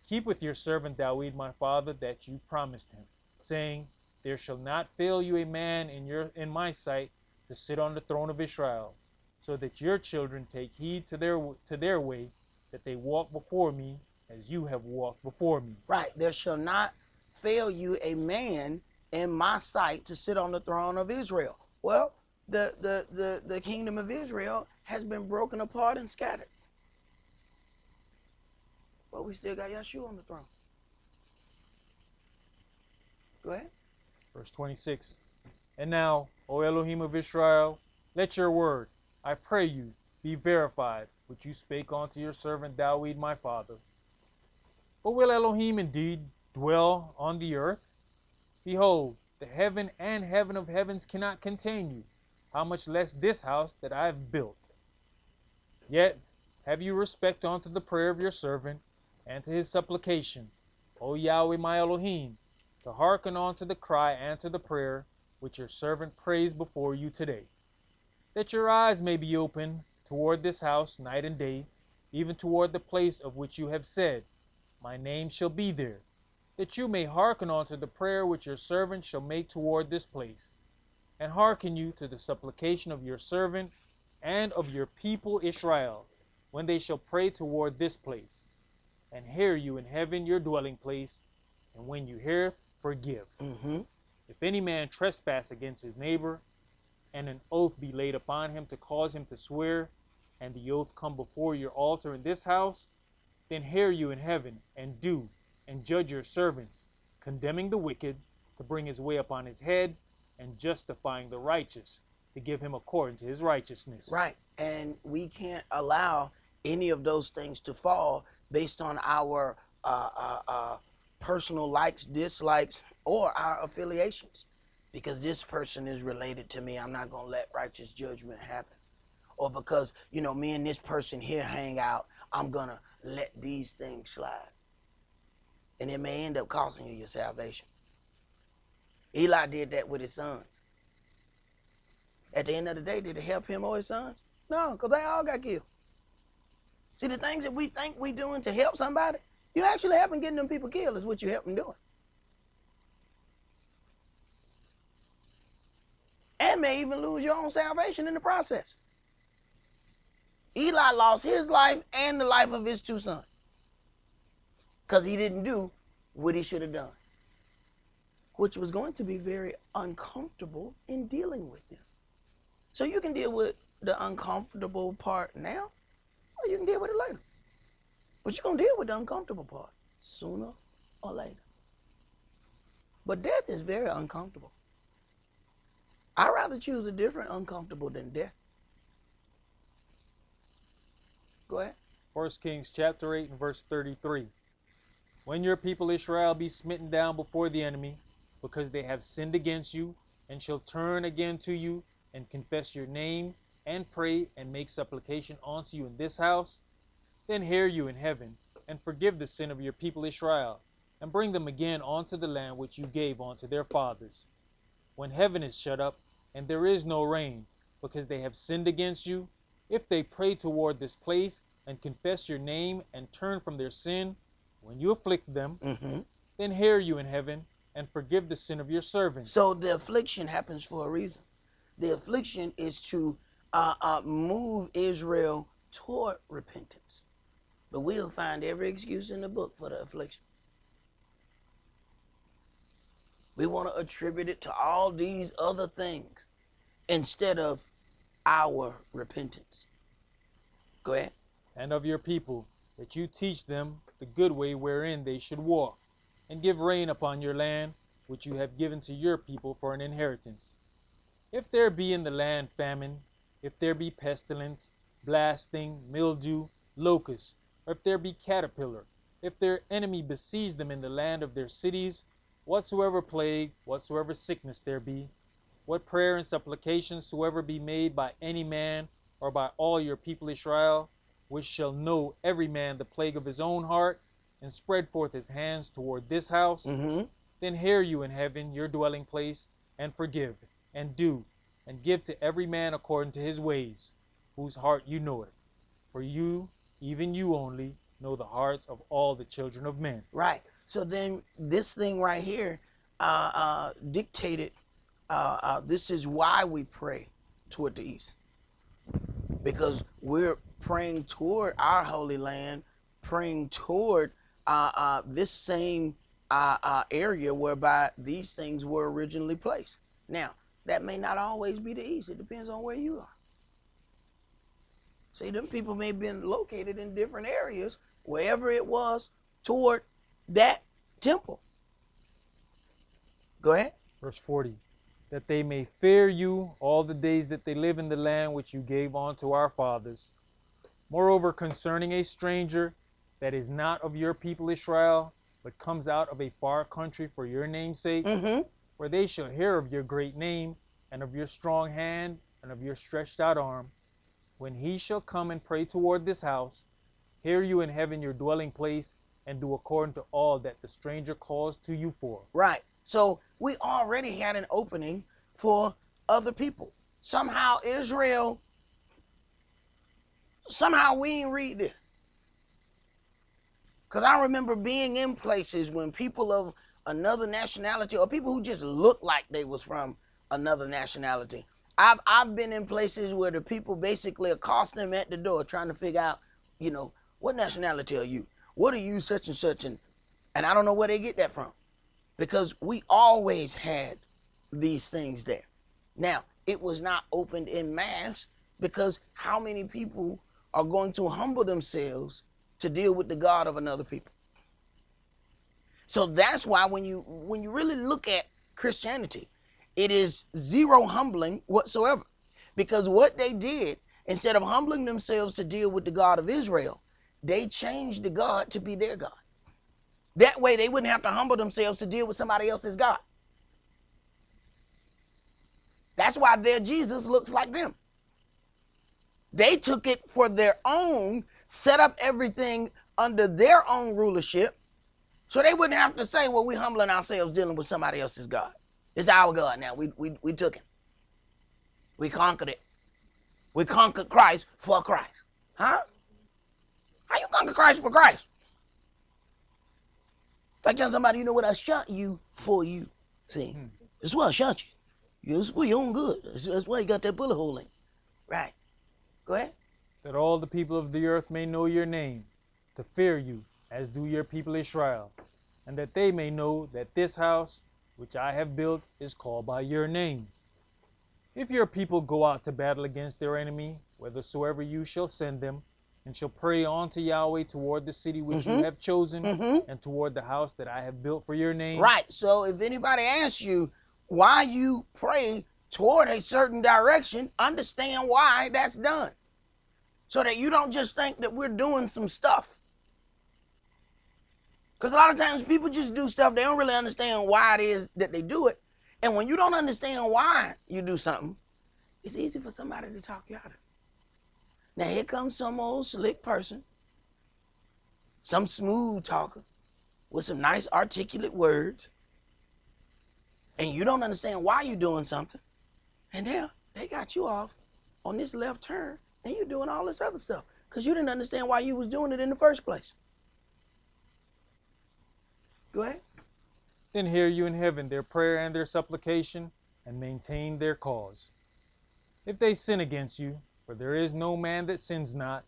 [SPEAKER 2] keep with your servant David my father that you promised him, saying, There shall not fail you a man in my sight to sit on the throne of Israel, so that your children take heed to their way, that they walk before me as you have walked before me.
[SPEAKER 3] Right. There shall not fail you a man in my sight to sit on the throne of Israel. Well, the kingdom of Israel has been broken apart and scattered. But we still got Yeshua on the throne. Go ahead.
[SPEAKER 2] Verse 26. And now, O Elohim of Israel, let your word, I pray you, be verified, which you spake unto your servant David my father. But will Elohim indeed dwell on the earth? Behold, the heaven and heaven of heavens cannot contain you, how much less this house that I have built. Yet have you respect unto the prayer of your servant, and to his supplication, O Yahweh my Elohim, to hearken unto the cry and to the prayer which your servant prays before you today, that your eyes may be open toward this house night and day, even toward the place of which you have said, My name shall be there, that you may hearken unto the prayer which your servant shall make toward this place, and hearken you to the supplication of your servant and of your people Israel, when they shall pray toward this place, and hear you in heaven your dwelling place, and when you hear, forgive. If any man trespass against his neighbor, and an oath be laid upon him to cause him to swear, and the oath come before your altar in this house, then hear you in heaven, and do, and judge your servants, condemning the wicked, to bring his way upon his head, and justifying the righteous, to give him according to his righteousness.
[SPEAKER 3] Right. And we can't allow any of those things to fall based on our personal likes, dislikes, or our affiliations. Because this person is related to me, I'm not going to let righteous judgment happen. Or because, me and this person here hang out, I'm going to let these things slide. And it may end up costing you your salvation. Eli did that with his sons. At the end of the day, did it help him or his sons? No, because they all got killed. See, the things that we think we doing to help somebody, you actually helping getting them people killed is what you help them doing. And may even lose your own salvation in the process. Eli lost his life and the life of his two sons because he didn't do what he should have done, which was going to be very uncomfortable in dealing with them. So you can deal with the uncomfortable part now, or you can deal with it later. But you're going to deal with the uncomfortable part sooner or later. But death is very uncomfortable. I'd rather choose a different uncomfortable than death. Go ahead.
[SPEAKER 2] 1 Kings chapter 8 and verse 33. When your people Israel be smitten down before the enemy, because they have sinned against you, and shall turn again to you, and confess your name, and pray, and make supplication unto you in this house, then hear you in heaven, and forgive the sin of your people Israel, and bring them again unto the land which you gave unto their fathers. When heaven is shut up, and there is no rain, because they have sinned against you, if they pray toward this place, and confess your name, and turn from their sin, when you afflict them, then hear you in heaven, and forgive the sin of your servants.
[SPEAKER 3] So the affliction happens for a reason. The affliction is to move Israel toward repentance. But we'll find every excuse in the book for the affliction. We want to attribute it to all these other things instead of our repentance. Go ahead.
[SPEAKER 2] And of your people, that you teach them the good way wherein they should walk, and give rain upon your land, which you have given to your people for an inheritance. If there be in the land famine, if there be pestilence, blasting, mildew, locust, or if there be caterpillar, if their enemy besiege them in the land of their cities, whatsoever plague, whatsoever sickness there be, what prayer and supplication soever be made by any man, or by all your people Israel, which shall know every man the plague of his own heart, and spread forth his hands toward this house, then hear you in heaven your dwelling place, and forgive, and do, and give to every man according to his ways, whose heart you knoweth. For you, even you only, know the hearts of all the children of men.
[SPEAKER 3] Right. So then this thing right here dictated, this is why we pray toward the east. Because we're praying toward our holy land, praying toward this same area whereby these things were originally placed. Now, that may not always be the east. It depends on where you are. See, them people may have been located in different areas, wherever it was, toward that temple. Go ahead.
[SPEAKER 2] Verse 40. That they may fear you all the days that they live in the land which you gave unto our fathers. Moreover, concerning a stranger that is not of your people Israel, but comes out of a far country for your name's sake, where they shall hear of your great name, and of your strong hand, and of your stretched out arm, when he shall come and pray toward this house, hear you in heaven your dwelling place, and do according to all that the stranger calls to you for.
[SPEAKER 3] Right. So we already had an opening for other people. Somehow Israel, somehow we ain't read this. Because I remember being in places when people of another nationality, or people who just looked like they was from another nationality. I've been in places where the people basically accost them at the door trying to figure out, you know, what nationality are you? What are you, such and such? And I don't know where they get that from. Because we always had these things there. Now, it was not opened in mass, because how many people are going to humble themselves to deal with the God of another people? So that's why when you really look at Christianity, it is zero humbling whatsoever. Because what they did, instead of humbling themselves to deal with the God of Israel, they changed the God to be their God. That way they wouldn't have to humble themselves to deal with somebody else's God. That's why their Jesus looks like them. They took it for their own, set up everything under their own rulership, so they wouldn't have to say, well, we're humbling ourselves dealing with somebody else's God. It's our God now. We took it. We conquered it. We conquered Christ for Christ. Huh? How you conquer Christ for Christ? It's like telling somebody, you know what, I shot you for you. See, that's why I shot you. It's for your own good. That's why you got that bullet hole in. Right. Go ahead.
[SPEAKER 2] That all the people of the earth may know your name, to fear you, as do your people Israel, and that they may know that this house, which I have built, is called by your name. If your people go out to battle against their enemy, whithersoever you shall send them, and shall pray unto Yahweh toward the city which you have chosen, and toward the house that I have built for your name.
[SPEAKER 3] Right. So if anybody asks you why you pray toward a certain direction, understand why that's done. So that you don't just think that we're doing some stuff. Because a lot of times people just do stuff, they don't really understand why it is that they do it. And when you don't understand why you do something, it's easy for somebody to talk you out of it. Now here comes some old slick person, some smooth talker with some nice articulate words, and you don't understand why you're doing something, and now they got you off on this left turn, and you're doing all this other stuff because you didn't understand why you was doing it in the first place. Go ahead.
[SPEAKER 2] Then hear you in heaven their prayer and their supplication, and maintain their cause. If they sin against you, for there is no man that sins not,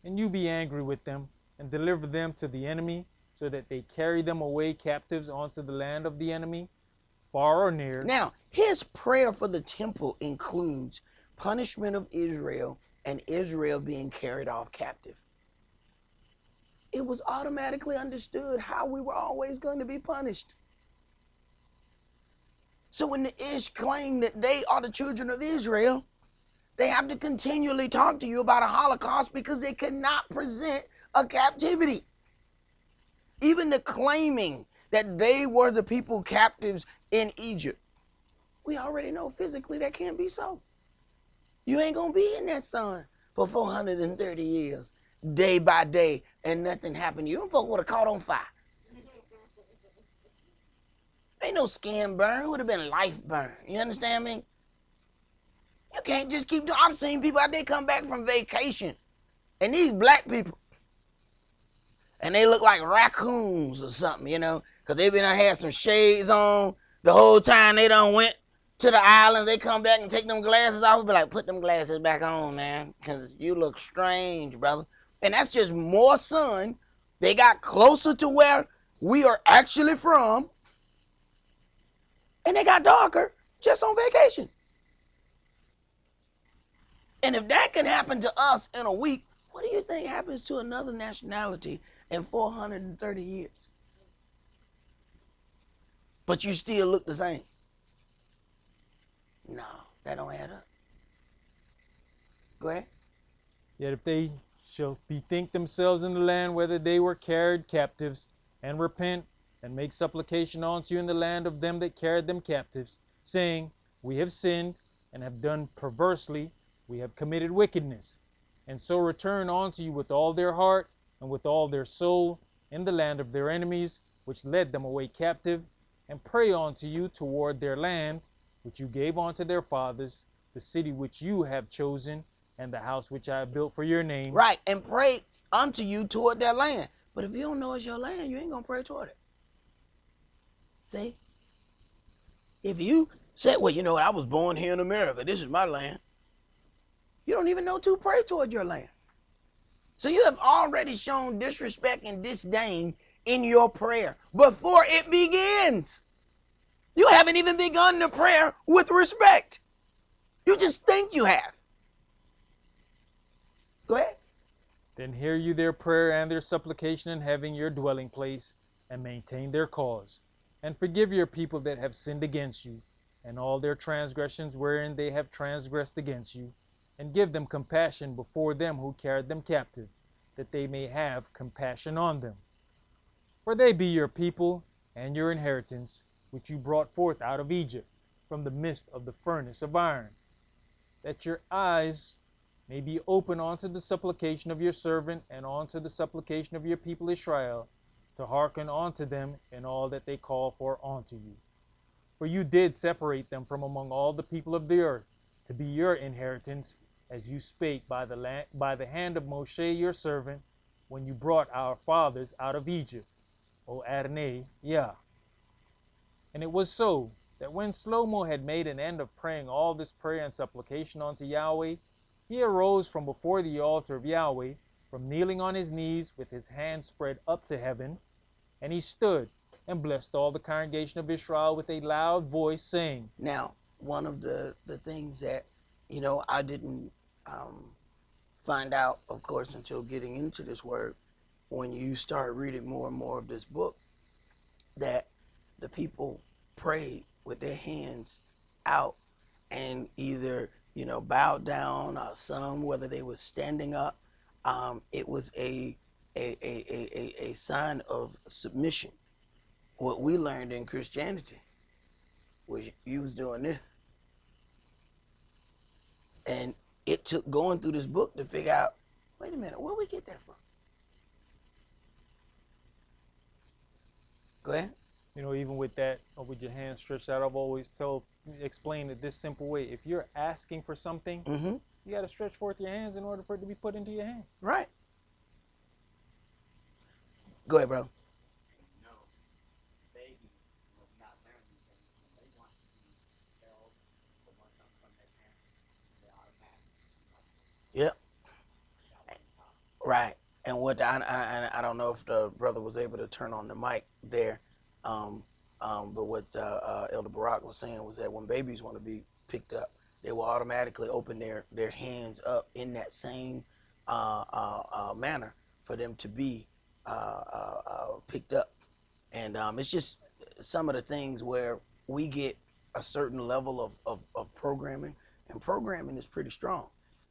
[SPEAKER 2] and you be angry with them, and deliver them to the enemy, so that they carry them away captives onto the land of the enemy, far or near.
[SPEAKER 3] Now, his prayer for the temple includes punishment of Israel and Israel being carried off captive. It was automatically understood how we were always going to be punished. So when the Ish claim that they are the children of Israel, they have to continually talk to you about a Holocaust because they cannot present a captivity. Even the claiming that they were the people captives in Egypt, we already know physically that can't be so. You ain't going to be in that sun for 430 years, day by day, and nothing happened to you. Them folk would have caught on fire. Ain't no skin burn. It would have been life burn. You understand me? You can't just keep doing. I've seen people out there come back from vacation, and these black people, and they look like raccoons or something, you know, because they been had some shades on the whole time they done went to the islands. They come back and take them glasses off. Be like, put them glasses back on, man, because you look strange, brother. And that's just more sun. They got closer to where we are actually from, and they got darker just on vacation. And if that can happen to us in a week, what do you think happens to another nationality in 430 years? But you still look the same. No, that don't add up. Go ahead.
[SPEAKER 2] Yet if they shall bethink themselves in the land whether they were carried captives, and repent, and make supplication unto you in the land of them that carried them captives, saying, we have sinned, and have done perversely, we have committed wickedness, and so return unto you with all their heart, and with all their soul, in the land of their enemies, which led them away captive, and pray unto you toward their land, which you gave unto their fathers, the city which you have chosen, and the house which I have built for your name.
[SPEAKER 3] Right, and pray unto you toward their land. But if you don't know it's your land, you ain't going to pray toward it. See? If you said, well, you know what, I was born here in America. This is my land. You don't even know to pray toward your land. So you have already shown disrespect and disdain in your prayer before it begins. You haven't even begun the prayer with respect. You just think you have. Go ahead.
[SPEAKER 2] Then hear you their prayer and their supplication in heaven your dwelling place, and maintain their cause. And forgive your people that have sinned against you, and all their transgressions wherein they have transgressed against you. And give them compassion before them who carried them captive, that they may have compassion on them. For they be your people and your inheritance, which you brought forth out of Egypt, from the midst of the furnace of iron, that your eyes may be open unto the supplication of your servant, and unto the supplication of your people Israel, to hearken unto them in all that they call for unto you. For you did separate them from among all the people of the earth, to be your inheritance, as you spake by the hand of Moshe your servant, when you brought our fathers out of Egypt, O Adonai Yah. And it was so, that when Shlomo had made an end of praying all this prayer and supplication unto Yahweh, he arose from before the altar of Yahweh, from kneeling on his knees with his hands spread up to heaven, and he stood and blessed all the congregation of Israel with a loud voice, saying.
[SPEAKER 3] Now, one of the things that, I didn't find out, of course, until getting into this word, when you start reading more and more of this book, that the people prayed with their hands out and either, bowed down, or some, whether they were standing up. It was a sign of submission. What we learned in Christianity was you was doing this. And it took going through this book to figure out, wait a minute, where we get that from? Go ahead.
[SPEAKER 2] Even with that, or with your hands stretched out, I've always explained it this simple way. If you're asking for something, you got to stretch forth your hands in order for it to be put into your hand.
[SPEAKER 3] Right. Go ahead, bro. Yep. Right. And what I don't know if the brother was able to turn on the mic there, but what Elder Barak was saying was that when babies want to be picked up, they will automatically open their hands up in that same manner for them to be picked up. And it's just some of the things where we get a certain level of programming, and programming is pretty strong.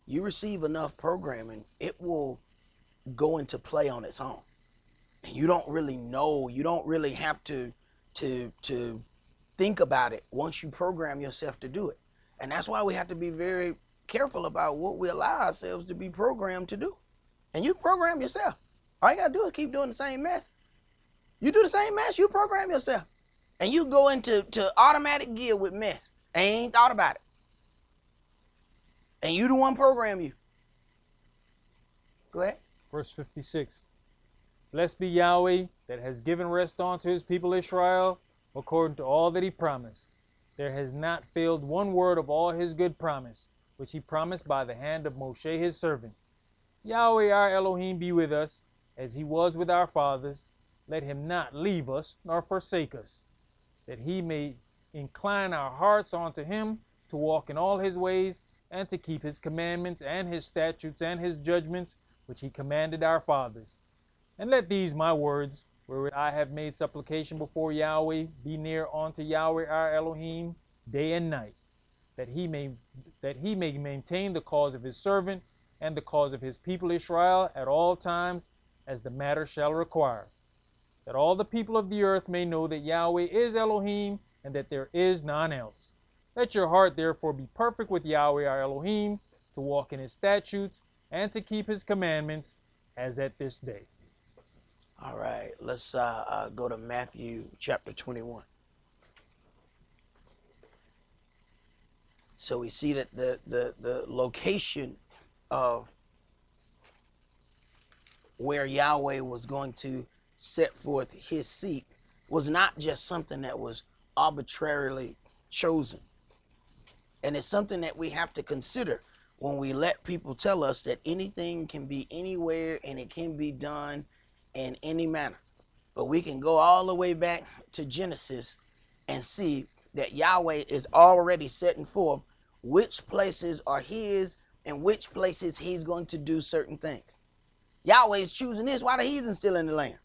[SPEAKER 3] You receive enough programming, it will go into play on its own. And you don't really know, you don't really have to think about it once you program yourself to do it. And that's why we have to be very careful about what we allow ourselves to be programmed to do. And you program yourself. All you gotta do is keep doing the same mess. You do the same mess, you program yourself. And you go into automatic gear with mess and you ain't thought about it. And you the one program you. Go ahead.
[SPEAKER 2] Verse 56. Blessed be Yahweh that has given rest unto his people Israel, according to all that he promised. There has not failed one word of all his good promise, which he promised by the hand of Moshe his servant. Yahweh our Elohim be with us, as he was with our fathers. Let him not leave us nor forsake us, that he may incline our hearts unto him, to walk in all his ways, and to keep his commandments and his statutes and his judgments, which he commanded our fathers. And let these my words, wherewith I have made supplication before Yahweh, be near unto Yahweh our Elohim day and night, that he may maintain the cause of his servant and the cause of his people Israel at all times, as the matter shall require, that all the people of the earth may know that Yahweh is Elohim, and that there is none else. Let your heart therefore be perfect with Yahweh our Elohim, to walk in his statutes and to keep his commandments, as at this day.
[SPEAKER 3] All right, let's go to Matthew chapter 21. So we see that the location of where Yahweh was going to set forth his seat was not just something that was arbitrarily chosen. And it's something that we have to consider when we let people tell us that anything can be anywhere and it can be done in any manner. But we can go all the way back to Genesis and see that Yahweh is already setting forth which places are his and which places he's going to do certain things. Yahweh is choosing this while the heathen's still in the land.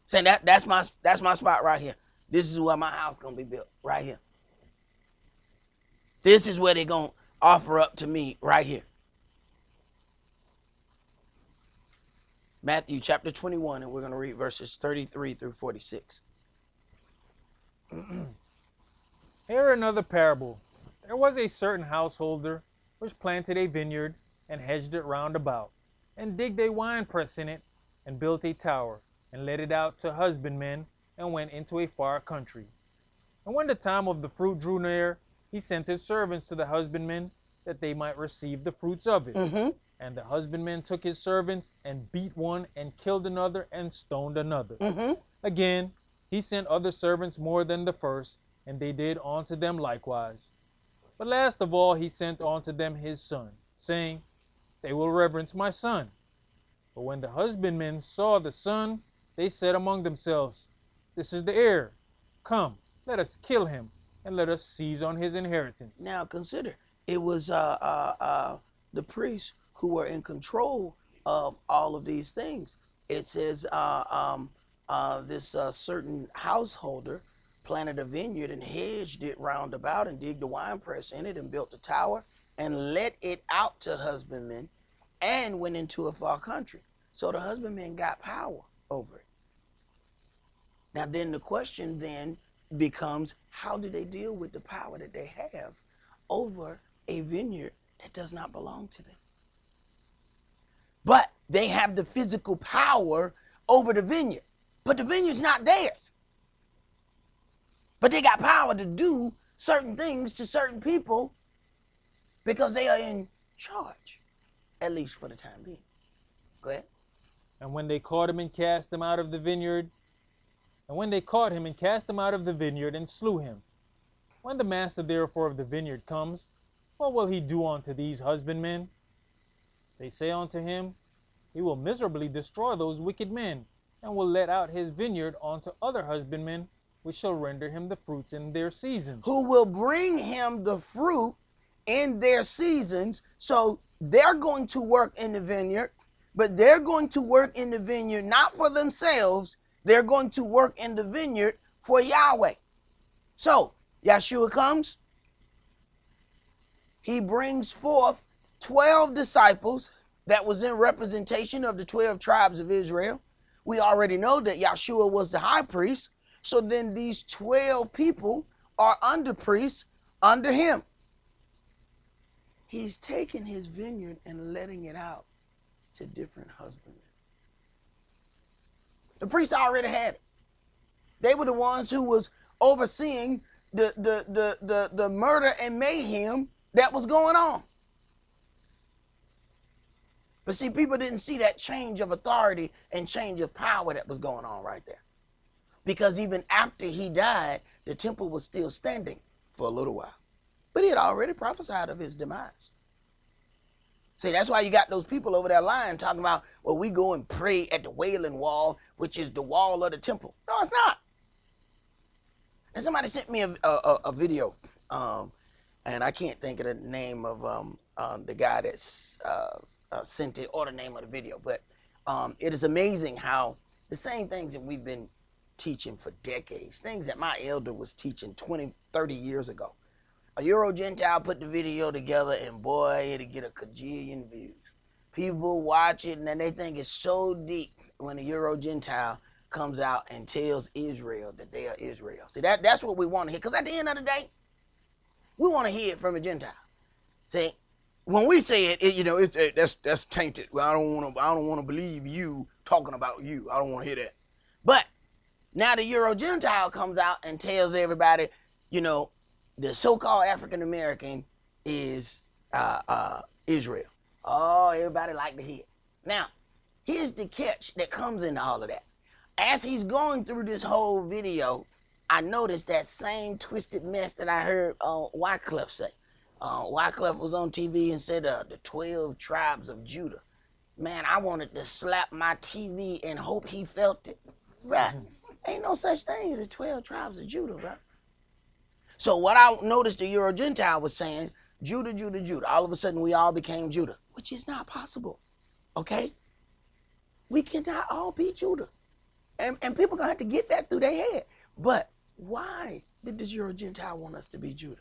[SPEAKER 3] Saying that's my spot right here. This is where my house gonna be built, right here. This is where they're gonna offer up to me, right here. Matthew chapter 21, and we're gonna read verses 33 through 46.
[SPEAKER 2] Hear another parable. There was a certain householder which planted a vineyard and hedged it round about, and digged a winepress in it, and built a tower, and let it out to husbandmen, and went into a far country. And when the time of the fruit drew near, he sent his servants to the husbandmen, that they might receive the fruits of it. And the husbandmen took his servants, and beat one, and killed another, and stoned another. Again, he sent other servants more than the first, and they did unto them likewise. But last of all he sent unto them his son, saying, They will reverence my son. But when the husbandmen saw the son, they said among themselves, This is the heir. Come, let us kill him, and let us seize on his inheritance.
[SPEAKER 3] Now consider, it was the priests who were in control of all of these things. It says this certain householder planted a vineyard and hedged it round about, and digged a winepress in it, and built a tower, and let it out to husbandmen, and went into a far country. So the husbandmen got power over it. Now then the question then becomes, how do they deal with the power that they have over a vineyard that does not belong to them? But they have the physical power over the vineyard, but the vineyard's not theirs. But they got power to do certain things to certain people because they are in charge, at least for the time being. Go ahead.
[SPEAKER 2] And when they caught him and cast him out of the vineyard, and slew him. When the master therefore of the vineyard comes, what will he do unto these husbandmen? They say unto him, He will miserably destroy those wicked men, and will let out his vineyard unto other husbandmen, which shall render him the fruits in their seasons.
[SPEAKER 3] Who will bring him the fruit in their seasons. So they're going to work in the vineyard, but they're going to work in the vineyard not for themselves. They're going to work in the vineyard for Yahweh. So Yeshua comes. He brings forth 12 disciples that was in representation of the 12 tribes of Israel. We already know that Yeshua was the high priest. So then these 12 people are under priests under him. He's taking his vineyard and letting it out to different husbandmen. The priests already had it. They were the ones who was overseeing the murder and mayhem that was going on. But see, people didn't see that change of authority and change of power that was going on right there. Because even after he died, the temple was still standing for a little while. But he had already prophesied of his demise. See, that's why you got those people over there lying, talking about, well, we go and pray at the Wailing Wall, which is the wall of the temple. No, it's not. And somebody sent me a video, and I can't think of the name of the guy that sent it or the name of the video. But it is amazing how the same things that we've been teaching for decades, things that my elder was teaching 20, 30 years ago. A Euro-Gentile put the video together, and boy, it'll get a kajillion views. People watch it, and then they think it's so deep when a Euro-Gentile comes out and tells Israel that they are Israel. See, that's what we want to hear. Because at the end of the day, we want to hear it from a Gentile. See, when we say it, that's tainted. Well, I don't want to believe you talking about you. I don't want to hear that. But now the Euro-Gentile comes out and tells everybody, the so-called African-American is Israel. Oh, everybody like to hear it. Now, here's the catch that comes into all of that. As he's going through this whole video, I noticed that same twisted mess that I heard Wycliffe say. Wycliffe was on TV and said the 12 tribes of Judah. Man, I wanted to slap my TV and hope he felt it. Right? Ain't no such thing as the 12 tribes of Judah, right? So what I noticed the Euro Gentile was saying, Judah, Judah, Judah. All of a sudden we all became Judah, which is not possible. Okay? We cannot all be Judah. And people gonna have to get that through their head. But why did this Euro Gentile want us to be Judah?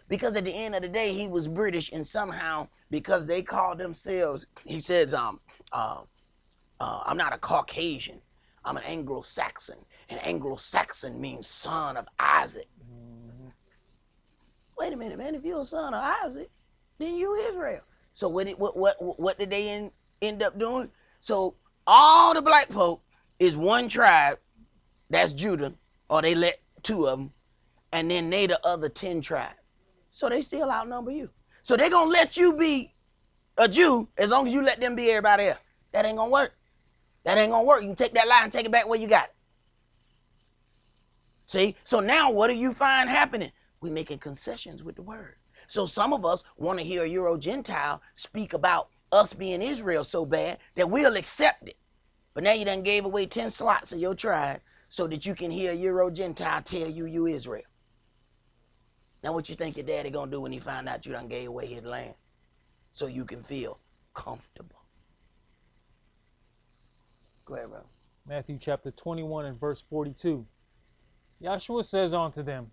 [SPEAKER 3] Because at the end of the day, he was British, and somehow, because they called themselves, he says, I'm not a Caucasian, I'm an Anglo-Saxon. And Anglo-Saxon means son of Isaac. Mm-hmm. Wait a minute, man, if you're a son of Isaac, then you Israel. So what did they end up doing? So all the black folk is one tribe, that's Judah, or they let two of them, and then they the other 10 tribes. So they still outnumber you. So they're going to let you be a Jew as long as you let them be everybody else. That ain't going to work. That ain't going to work. You can take that lie and take it back where you got it. See? So now what do you find happening? We're making concessions with the word. So some of us want to hear a Euro-Gentile speak about us being Israel so bad that we'll accept it. But now you done gave away 10 slots of your tribe so that you can hear a Euro-Gentile tell you Israel. Now what you think your daddy gonna do when he find out you done gave away his land so you can feel comfortable? Go ahead, bro.
[SPEAKER 2] Matthew chapter 21 and verse 42. Yahshua says unto them,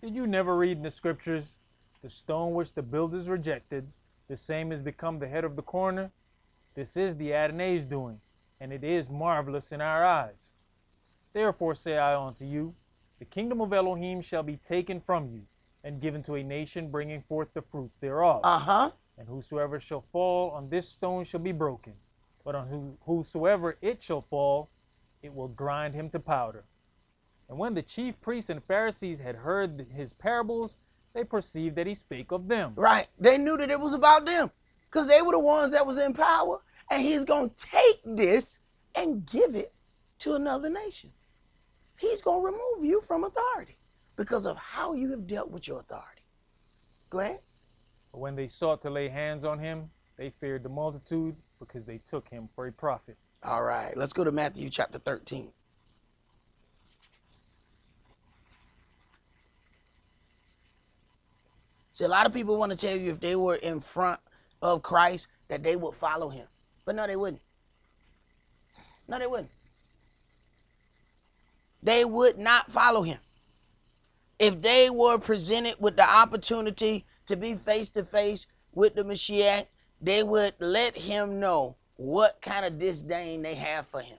[SPEAKER 2] did you never read in the scriptures, the stone which the builders rejected, the same is become the head of the corner? This is the Adonai's doing, and it is marvelous in our eyes. Therefore say I unto you, the kingdom of Elohim shall be taken from you, and given to a nation bringing forth the fruits thereof. And whosoever shall fall on this stone shall be broken, but on whosoever it shall fall, it will grind him to powder. And when the chief priests and Pharisees had heard his parables, they perceived that he spake of them.
[SPEAKER 3] Right. They knew that it was about them, because they were the ones that was in power, and he's going to take this and give it to another nation. He's going to remove you from authority because of how you have dealt with your authority. Go ahead.
[SPEAKER 2] But when they sought to lay hands on him, they feared the multitude because they took him for a prophet.
[SPEAKER 3] All right, let's go to Matthew chapter 13. See, a lot of people want to tell you if they were in front of Christ that they would follow him. But no, they wouldn't. No, they wouldn't. They would not follow him. If they were presented with the opportunity to be face to face with the Mashiach, they would let him know what kind of disdain they have for him.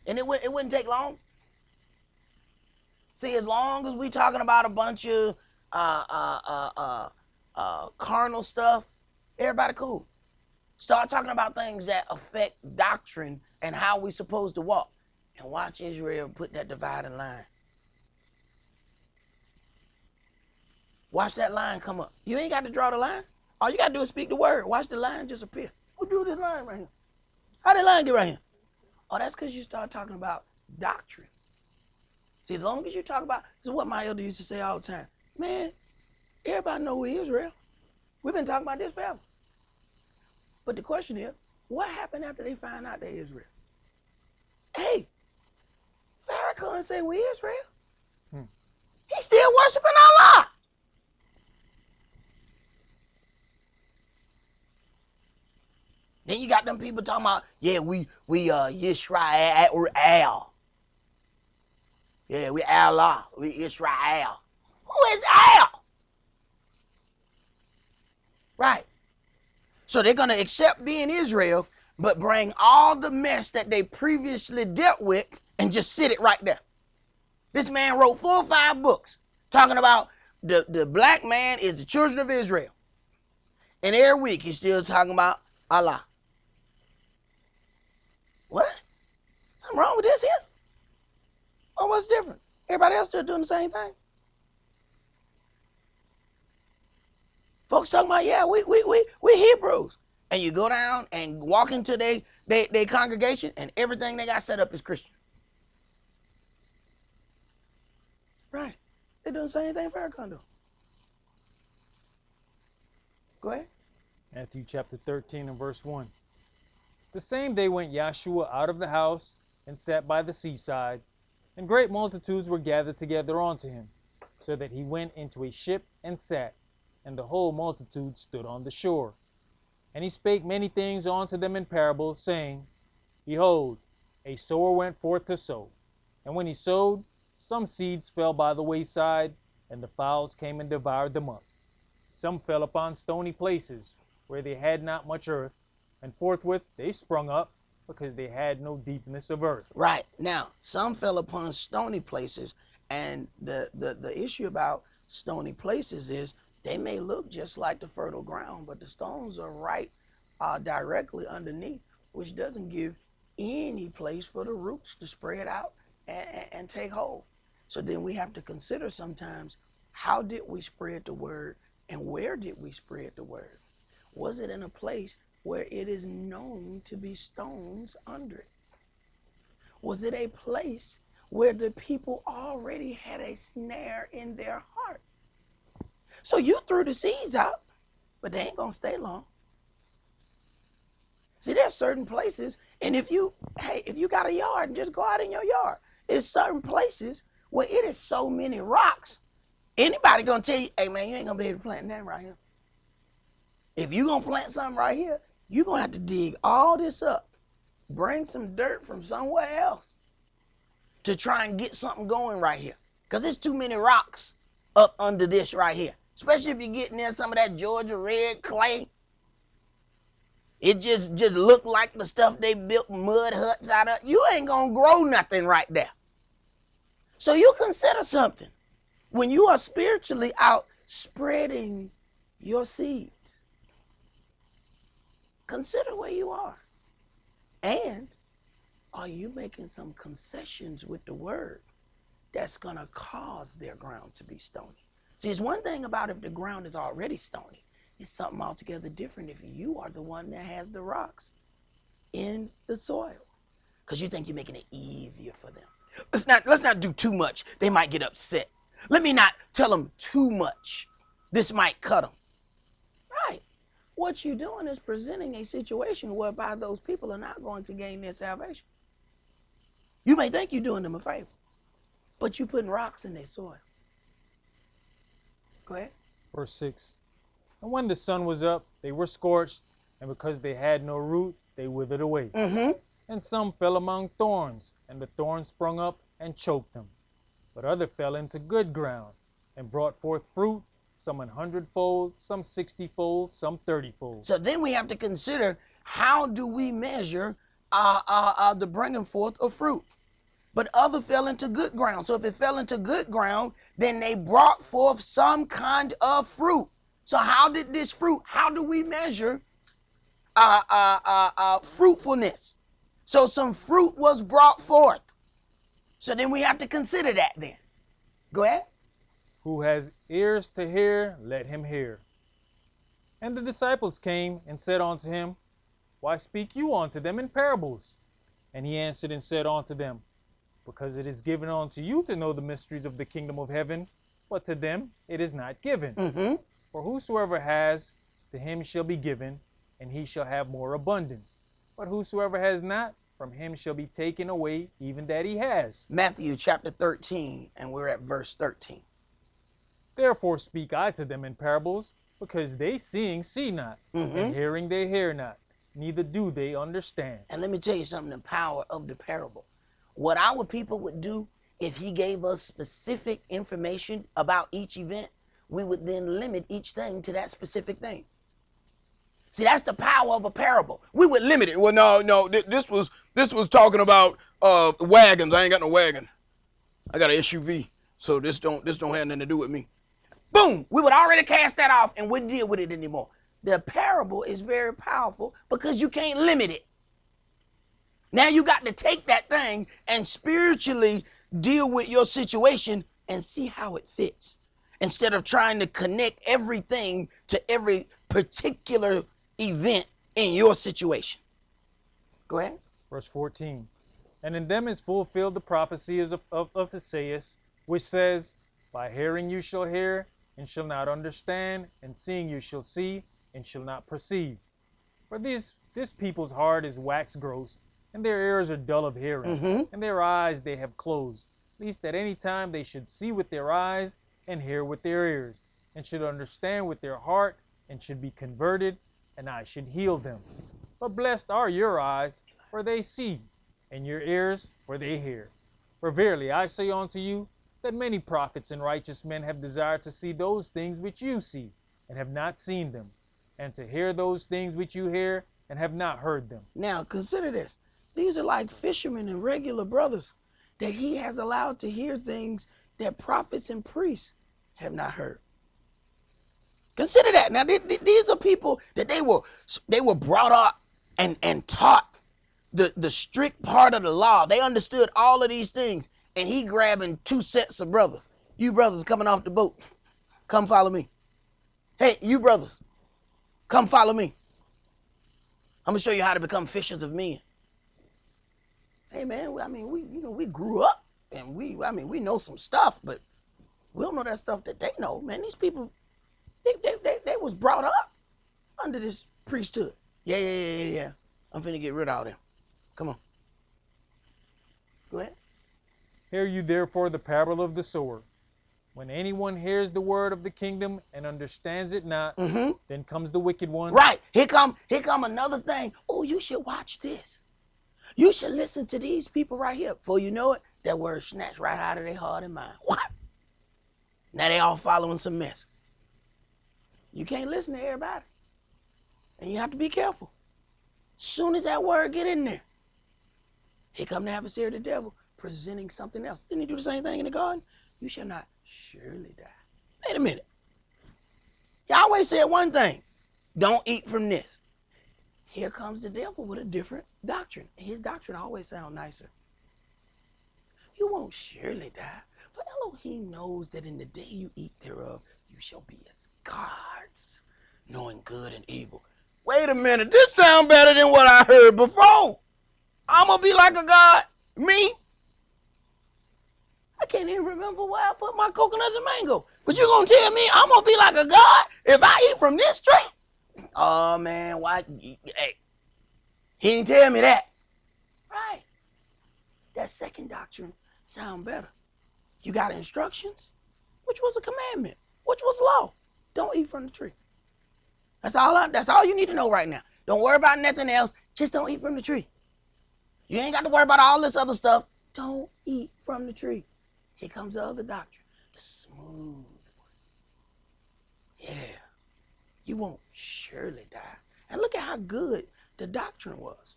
[SPEAKER 3] And it wouldn't take long. See, as long as we talking about a bunch of carnal stuff, everybody cool. Start talking about things that affect doctrine and how we supposed to walk. And watch Israel put that dividing line. Watch that line come up. You ain't got to draw the line. All you got to do is speak the word. Watch the line just appear. Who drew this line right here? How did that line get right here? Oh, that's because you start talking about doctrine. See, as long as you talk about, this is what my elder used to say all the time. Man, everybody know who Israel. We've been talking about this forever. But the question is, what happened after they found out they're Israel? Hey, Farrakhan say we Israel. He's still worshiping Allah. Then you got them people talking about, yeah, we Yisrael or Al. Yeah, we Allah, we Israel. Who is Al? Right. So they're going to accept being Israel, but bring all the mess that they previously dealt with and just sit it right there. This man wrote 4 or 5 books talking about the black man is the children of Israel. And every week he's still talking about Allah. What? Something wrong with this here? Oh, what's different? Everybody else still doing the same thing. Folks talking about, yeah, we Hebrews. And you go down and walk into their congregation and everything they got set up is Christian. Right. They're doing the same thing Farrakhan do. Go ahead.
[SPEAKER 2] Matthew chapter 13 and verse 1. The same day went Yahshua out of the house and sat by the seaside, and great multitudes were gathered together unto him, so that he went into a ship and sat, and the whole multitude stood on the shore. And he spake many things unto them in parables, saying, Behold, a sower went forth to sow. And when he sowed, some seeds fell by the wayside, and the fowls came and devoured them up. Some fell upon stony places, where they had not much earth, and forthwith they sprung up, because they had no deepness of earth.
[SPEAKER 3] Right. Now, some fell upon stony places, and the issue about stony places is they may look just like the fertile ground, but the stones are right directly underneath, which doesn't give any place for the roots to spread out and take hold. So then we have to consider sometimes, how did we spread the word, and where did we spread the word? Was it in a place where it is known to be stones under it? Was it a place where the people already had a snare in their heart? So you threw the seeds out, but they ain't gonna stay long. See, there's certain places, and if you got a yard, just go out in your yard. There's certain places where it is so many rocks. Anybody gonna tell you, hey man, you ain't gonna be able to plant that right here. If you gonna plant something right here, you're gonna have to dig all this up, bring some dirt from somewhere else to try and get something going right here. Because there's too many rocks up under this right here. Especially if you're getting in some of that Georgia red clay. It just look like the stuff they built mud huts out of. You ain't gonna grow nothing right there. So you consider something. When you are spiritually out spreading your seeds, consider where you are. And are you making some concessions with the word that's going to cause their ground to be stony? See, it's one thing about if the ground is already stony. It's something altogether different if you are the one that has the rocks in the soil, because you think you're making it easier for them. Let's not do too much. They might get upset. Let me not tell them too much. This might cut them. Right. What you're doing is presenting a situation whereby those people are not going to gain their salvation. You may think you're doing them a favor, but you're putting rocks in their soil. Go ahead.
[SPEAKER 2] Verse 6. And when the sun was up, they were scorched, and because they had no root, they withered away. And some fell among thorns, and the thorns sprung up and choked them. But other fell into good ground, and brought forth fruit, some 100-fold, some 60-fold, some 30-fold.
[SPEAKER 3] So then we have to consider, how do we measure the bringing forth of fruit? But other fell into good ground. So if it fell into good ground, then they brought forth some kind of fruit. So how did this fruit, how do we measure fruitfulness? So some fruit was brought forth. So then we have to consider that then. Go ahead.
[SPEAKER 2] Who has ears to hear, let him hear. And the disciples came and said unto him, Why speak you unto them in parables? And he answered and said unto them, Because it is given unto you to know the mysteries of the kingdom of heaven, but to them it is not given. For whosoever has, to him shall be given, and he shall have more abundance. But whosoever has not, from him shall be taken away even that he has.
[SPEAKER 3] Matthew chapter 13, and we're at verse 13.
[SPEAKER 2] Therefore speak I to them in parables, because they seeing see not, and hearing they hear not, neither do they understand.
[SPEAKER 3] And let me tell you something, the power of the parable. What our people would do, if he gave us specific information about each event, we would then limit each thing to that specific thing. See, that's the power of a parable. We would limit it. Well, no, this was talking about wagons. I ain't got no wagon. I got an SUV, so this don't have nothing to do with me. Boom! We would already cast that off and wouldn't deal with it anymore. The parable is very powerful because you can't limit it. Now you got to take that thing and spiritually deal with your situation and see how it fits. instead of trying to connect everything to every particular event in your situation. Go ahead.
[SPEAKER 2] Verse 14. And in them is fulfilled the prophecy of Esaias, which says, by hearing you shall hear, and shall not understand, and seeing you shall see, and shall not perceive. For this people's heart is wax gross, and their ears are dull of hearing, and their eyes they have closed, lest at any time they should see with their eyes, and hear with their ears, and should understand with their heart, and should be converted, and I should heal them. But blessed are your eyes, for they see, and your ears, for they hear. For verily I say unto you, that many prophets and righteous men have desired to see those things which you see, and have not seen them, and to hear those things which you hear, and have not heard them.
[SPEAKER 3] Now consider this. These are like fishermen and regular brothers that he has allowed to hear things that prophets and priests have not heard. Consider that. Now these are people that they were brought up and taught the strict part of the law. They understood all of these things, and he grabbing two sets of brothers. You brothers coming off the boat, come follow me. Hey, you brothers, come follow me. I'm gonna show you how to become fishers of men. Hey man, we grew up and we know some stuff, but we don't know that stuff that they know. Man, these people, they was brought up under this priesthood. Yeah. I'm finna get rid of all them. Come on. Go ahead.
[SPEAKER 2] Hear you therefore the parable of the sower. When anyone hears the word of the kingdom and understands it not, then comes the wicked one.
[SPEAKER 3] Right. Here come another thing. Oh, you should watch this. You should listen to these people right here. Before you know it, that word snatched right out of their heart and mind. What? Now they all following some mess. You can't listen to everybody. And you have to be careful. Soon as that word get in there, here come the adversary of the devil presenting something else. Didn't he do the same thing in the garden? You shall not surely die. Wait a minute. Yahweh said one thing. Don't eat from this. Here comes the devil with a different doctrine. His doctrine always sounds nicer. You won't surely die. For Elohim knows that in the day you eat thereof, you shall be as gods, knowing good and evil. Wait a minute. This sounds better than what I heard before. I'm going to be like a god. Me? I can't even remember where I put my coconuts and mango. But you're going to tell me I'm going to be like a god if I eat from this tree? Oh, man. Why? Hey, he didn't tell me that. Right. That second doctrine sound better. You got instructions, which was a commandment, which was law. Don't eat from the tree. That's all you need to know right now. Don't worry about nothing else. Just don't eat from the tree. You ain't got to worry about all this other stuff. Don't eat from the tree. Here comes the other doctrine, the smooth one. Yeah, you won't surely die. And look at how good the doctrine was.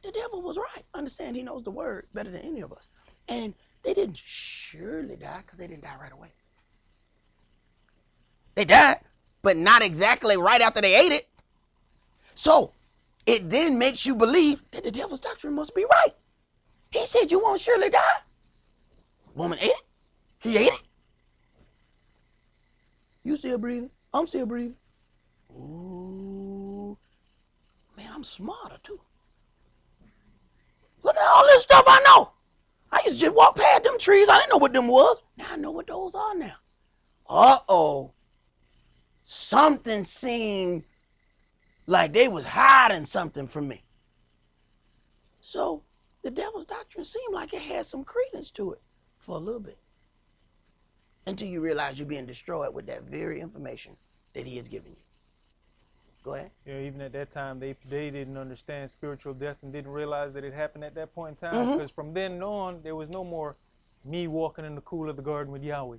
[SPEAKER 3] The devil was right. Understand, he knows the word better than any of us. And they didn't surely die because they didn't die right away. They died, but not exactly right after they ate it. So it then makes you believe that the devil's doctrine must be right. He said you won't surely die. Woman ate it. He ate it. You still breathing? I'm still breathing. Ooh, man, I'm smarter too. Look at all this stuff I know. I used to just walk past them trees. I didn't know what them was. Now I know what those are now. Uh-oh. Something seemed like they was hiding something from me. So the devil's doctrine seemed like it had some credence to it for a little bit. Until you realize you're being destroyed with that very information that he has given you. Go ahead.
[SPEAKER 2] Yeah, even at that time, they didn't understand spiritual death and didn't realize that it happened at that point in time. Because from then on, there was no more me walking in the cool of the garden with Yahweh.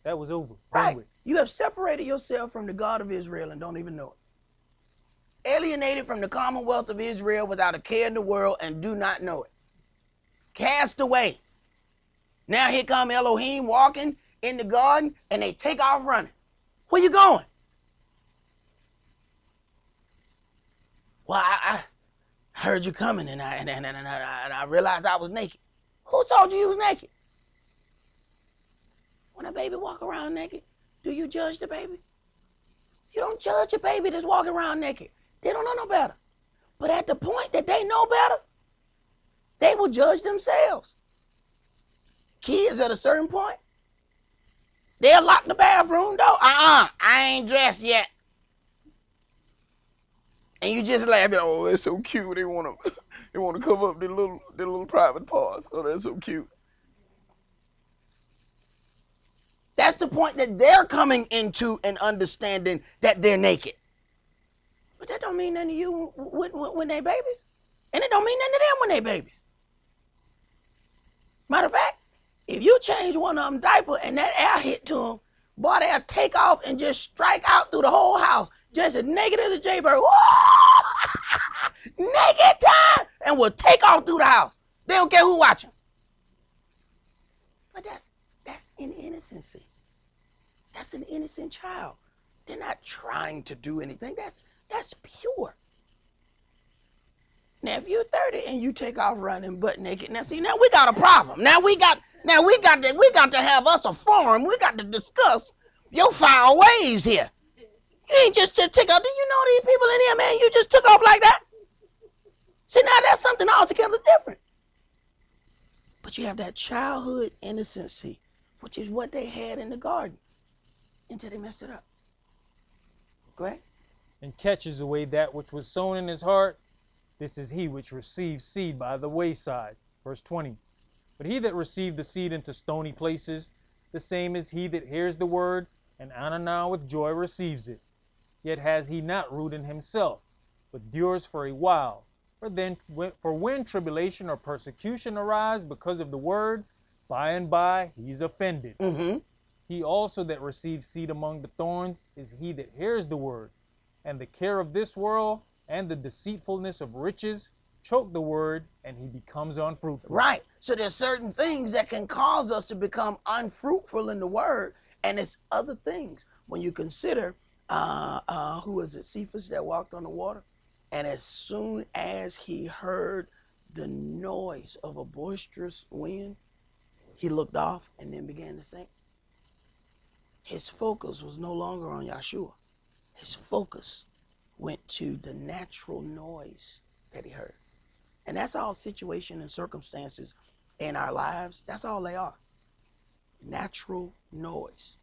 [SPEAKER 2] That was over.
[SPEAKER 3] Right. You have separated yourself from the God of Israel and don't even know it. Alienated from the commonwealth of Israel without a care in the world and do not know it. Cast away. Now here come Elohim walking in the garden and they take off running. Where you going? Well, I heard you coming and I realized I was naked. Who told you was naked? When a baby walk around naked, Do you judge the baby? You don't judge a baby that's walking around naked. They don't know no better. But at the point that they know better, they will judge themselves. Kids at a certain point, they'll lock the bathroom door. I ain't dressed yet. And you just laugh at, oh, that's so cute. They want to cover up their little private parts. Oh, that's so cute. That's the point that they're coming into an understanding that they're naked. But that don't mean nothing to you when they babies. And it don't mean nothing to them when they babies. Matter of fact, if you change one of them diaper and that air hit to them, boy, they'll take off and just strike out through the whole house, just as naked as a jaybird. Naked time! And will take off through the house. They don't care who watching. But that's in innocency. That's an innocent child. They're not trying to do anything. That's pure. Now, if you're 30 and you take off running butt naked, now we got a problem. Now we got to have us a forum. We got to discuss your foul ways here. You ain't just take off. Do you know these people in here, man? You just took off like that. See, now that's something altogether different. But you have that childhood innocency, which is what they had in the garden until they messed it up. Go ahead.
[SPEAKER 2] And catches away that which was sown in his heart. This is he which receives seed by the wayside. Verse 20. But he that received the seed into stony places, the same is he that hears the word, and anana with joy receives it. Yet has he not root in himself, but endures for a while. For when tribulation or persecution arise because of the word, by and by he's offended.
[SPEAKER 3] Mm-hmm.
[SPEAKER 2] He also that receives seed among the thorns is he that hears the word, and the care of this world and the deceitfulness of riches choke the word, and he becomes unfruitful.
[SPEAKER 3] Right. So there's certain things that can cause us to become unfruitful in the word, and it's other things. When you consider, who was it, Cephas that walked on the water? And as soon as he heard the noise of a boisterous wind, he looked off and then began to sink. His focus was no longer on Yahshua. His focus went to the natural noise that he heard. And that's all situation and circumstances in our lives. That's all they are. Natural noise.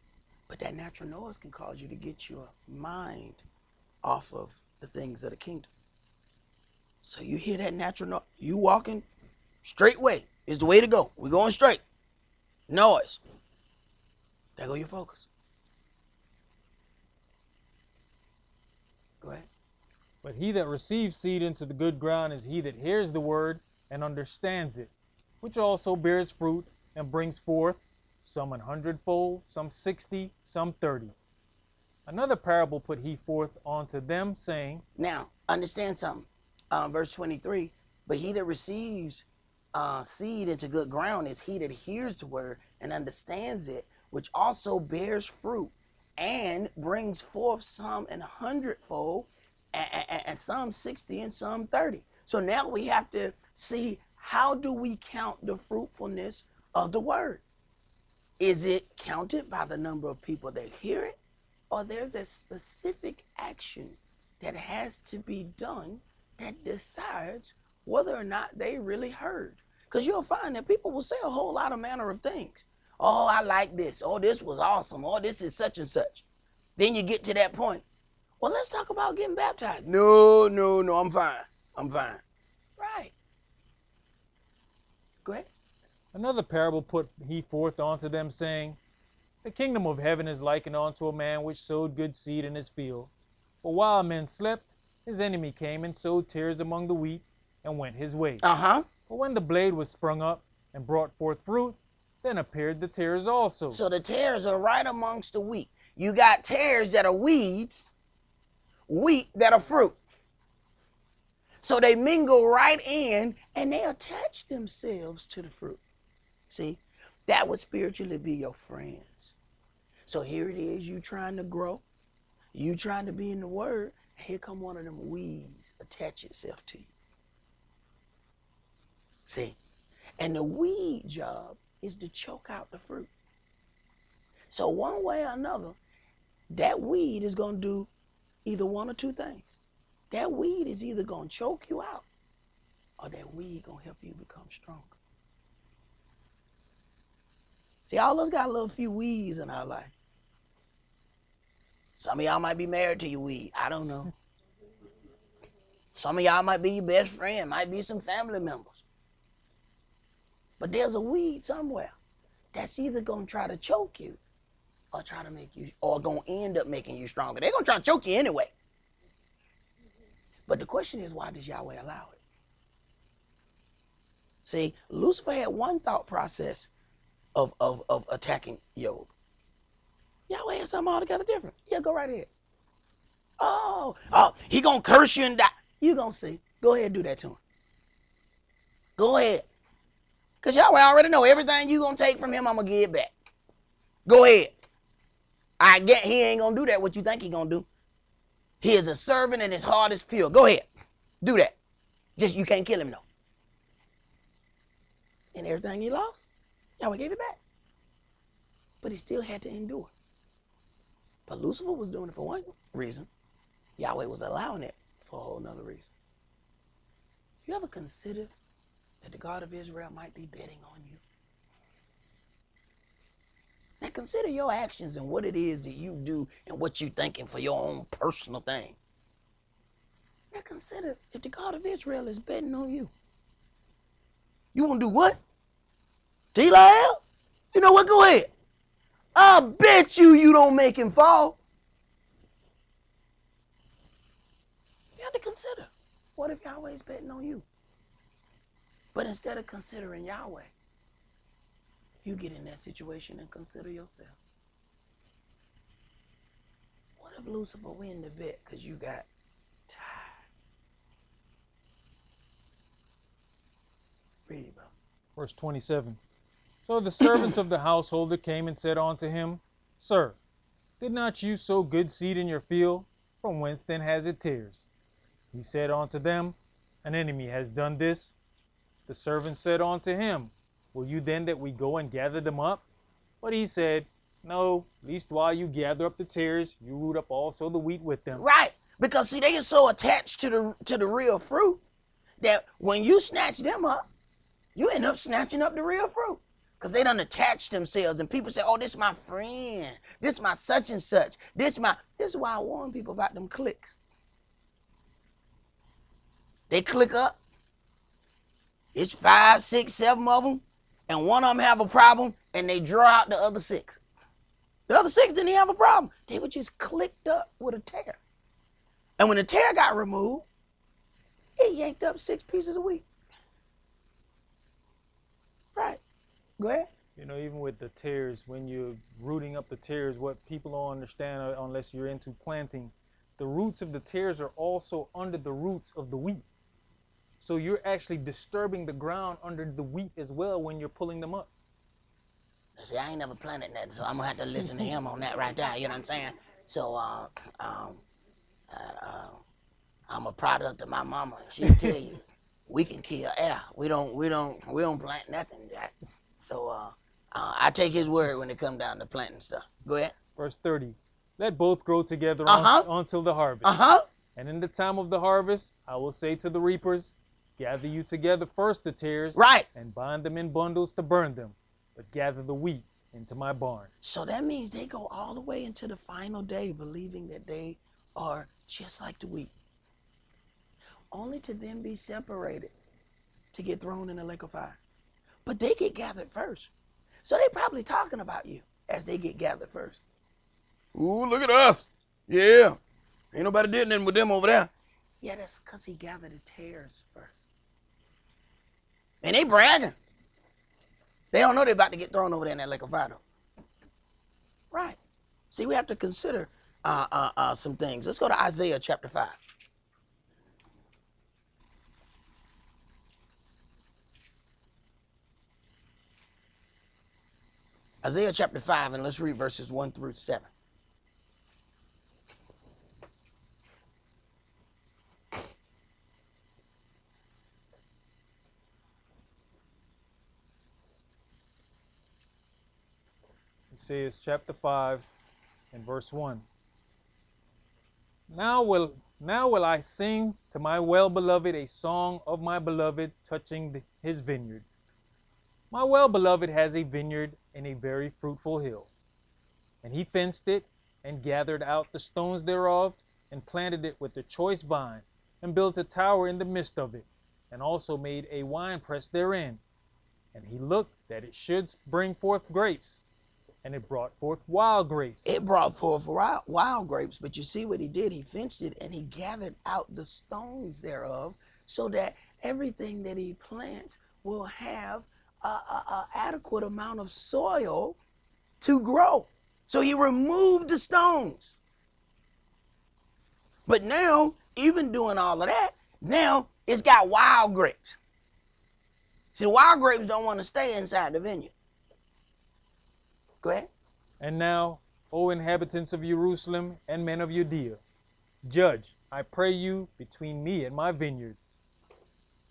[SPEAKER 3] But that natural noise can cause you to get your mind off of the things of the kingdom. So you hear that natural noise. You walking straight way is the way to go. We're going straight. Noise. There go your focus. Go ahead.
[SPEAKER 2] But he that receives seed into the good ground is he that hears the word and understands it, which also bears fruit and brings forth, some 100-fold, some 60, some 30. Another parable put he forth unto them, saying,
[SPEAKER 3] Now, understand something. Verse 23, but he that receives seed into good ground is he that hears the word and understands it, which also bears fruit and brings forth some 100-fold, and some 60 and some 30. So now we have to see, how do we count the fruitfulness of the word? Is it counted by the number of people that hear it? Or there's a specific action that has to be done that decides whether or not they really heard? Because you'll find that people will say a whole lot of manner of things. Oh, I like this. Oh, this was awesome. Oh, this is such and such. Then you get to that point. Well, let's talk about getting baptized. No, I'm fine. Right. Go ahead.
[SPEAKER 2] Another parable put he forth unto them, saying, The kingdom of heaven is likened unto a man which sowed good seed in his field. But while men slept, his enemy came and sowed tares among the wheat, and went his way. But when the blade was sprung up and brought forth fruit, then appeared the tares also.
[SPEAKER 3] So the tares are right amongst the wheat. You got tares that are weeds, wheat that are fruit. So they mingle right in, and they attach themselves to the fruit. See, that would spiritually be your friends. So here it is, you trying to grow, you trying to be in the word, and here come one of them weeds attach itself to you. See, and the weed job is to choke out the fruit. So one way or another, that weed is going to do either one or two things. That weed is either going to choke you out, or that weed going to help you become stronger. See, all of us got a little few weeds in our life. Some of y'all might be married to your weed. I don't know. Some of y'all might be your best friend, might be some family members. But there's a weed somewhere that's either going to try to choke you or try to make you, or going to end up making you stronger. They're going to try to choke you anyway. But the question is, why does Yahweh allow it? See, Lucifer had one thought process of attacking Job. Yahweh had something altogether different. Yeah, go right ahead. Oh, he going to curse you and die. You going to see. Go ahead and do that to him. Go ahead. Because Yahweh already know everything you going to take from him, I'm going to give it back. Go ahead. I get he ain't going to do that what you think he going to do. He is a servant and his heart is pure. Go ahead. Do that. Just you can't kill him, though. And everything he lost, Yahweh gave it back. But he still had to endure. But Lucifer was doing it for one reason. Yahweh was allowing it for a whole nother reason. You ever consider that the God of Israel might be betting on you? Now consider your actions and what it is that you do and what you're thinking for your own personal thing. Now consider if the God of Israel is betting on you. You want to do what? T-Lyle? You know what? Go ahead. I bet you don't make him fall. You have to consider, what if Yahweh is betting on you? But instead of considering Yahweh, you get in that situation and consider yourself. What if Lucifer win the bet because you got tired? Read it, bro.
[SPEAKER 2] Verse 27. So the servants of the householder came and said unto him, Sir, did not you sow good seed in your field? From whence then has it tares? He said unto them, An enemy has done this. The servants said unto him, Will you then that we go and gather them up? But he said, No, least while you gather up the tares, you root up also the wheat with them.
[SPEAKER 3] Right, because see, they are so attached to the real fruit that when you snatch them up, you end up snatching up the real fruit. Because they done attach themselves, and people say, oh, this is my friend. This is my such and such. This is why I warn people about them cliques. They click up. It's 5, 6, 7 of them, and one of them have a problem, and they draw out the other 6. The other 6 didn't even have a problem. They were just clicked up with a tear. And when the tear got removed, it yanked up 6 pieces of wheat. Right. Go ahead.
[SPEAKER 2] You know, even with the tares, when you're rooting up the tares, what people don't understand, unless you're into planting, the roots of the tares are also under the roots of the wheat. So you're actually disturbing the ground under the wheat as well when you're pulling them up.
[SPEAKER 3] See, I ain't never planted that, so I'm going to have to listen to him on that right there, you know what I'm saying? So, I'm a product of my mama. She'll tell you, we can kill air. We don't plant nothing, Jack. So, I take his word when it comes down to planting stuff. Go ahead.
[SPEAKER 2] Verse 30. Let both grow together until the harvest. And in the time of the harvest, I will say to the reapers, gather you together first the tares,
[SPEAKER 3] right,
[SPEAKER 2] and bind them in bundles to burn them, but gather the wheat into my barn.
[SPEAKER 3] So that means they go all the way into the final day believing that they are just like the wheat, only to then be separated to get thrown in the lake of fire. But they get gathered first. So they probably talking about you as they get gathered first. Ooh, look at us. Yeah. Ain't nobody did nothing with them over there. Yeah, that's because he gathered the tares first. And they bragging. They don't know they're about to get thrown over there in that lake of fire, though. Right. See, we have to consider some things. Let's go to Isaiah chapter 5. Isaiah chapter 5, and let's read verses 1 through 7.
[SPEAKER 2] It says, chapter 5 and verse 1. Now will I sing to my well-beloved a song of my beloved touching his vineyard. My well-beloved has a vineyard in a very fruitful hill, and he fenced it, and gathered out the stones thereof, and planted it with the choice vine, and built a tower in the midst of it, and also made a winepress therein. And he looked that it should bring forth grapes, and it brought forth wild grapes.
[SPEAKER 3] It brought forth wild grapes, but you see what he did? He fenced it, and he gathered out the stones thereof, so that everything that he plants will have a adequate amount of soil to grow. So he removed the stones. But now, even doing all of that, now it's got wild grapes. See, the wild grapes don't want to stay inside the vineyard. Go ahead.
[SPEAKER 2] And now, O inhabitants of Jerusalem and men of Judea, judge, I pray you, between me and my vineyard.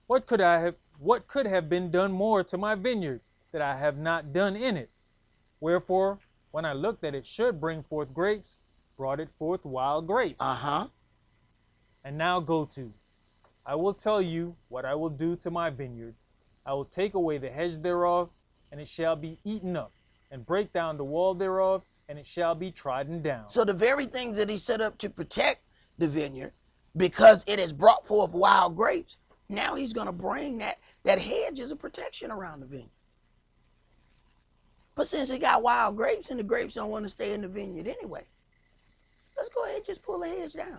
[SPEAKER 2] What could have been done more to my vineyard that I have not done in it? Wherefore, when I looked that it should bring forth grapes, brought it forth wild grapes. And now go to. I will tell you what I will do to my vineyard. I will take away the hedge thereof, and it shall be eaten up, and break down the wall thereof, and it shall be trodden down.
[SPEAKER 3] So the very things that he set up to protect the vineyard, because it has brought forth wild grapes, now he's going to bring that hedge as a protection around the vineyard. But since it got wild grapes and the grapes don't want to stay in the vineyard anyway, let's go ahead and just pull the hedge down.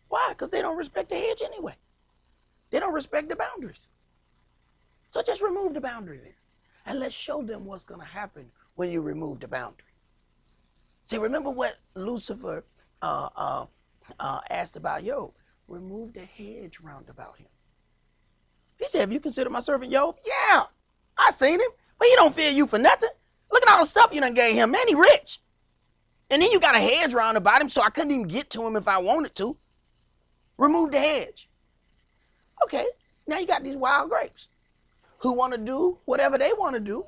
[SPEAKER 3] Why? Because they don't respect the hedge anyway. They don't respect the boundaries. So just remove the boundary then. And let's show them what's going to happen when you remove the boundary. See, remember what Lucifer asked about Job? Remove the hedge round about him. He said, have you considered my servant Job? Yeah, I seen him, but he don't fear you for nothing. Look at all the stuff you done gave him. Man, he rich. And then you got a hedge round about him, so I couldn't even get to him if I wanted to. Remove the hedge. Okay, now you got these wild grapes who want to do whatever they want to do.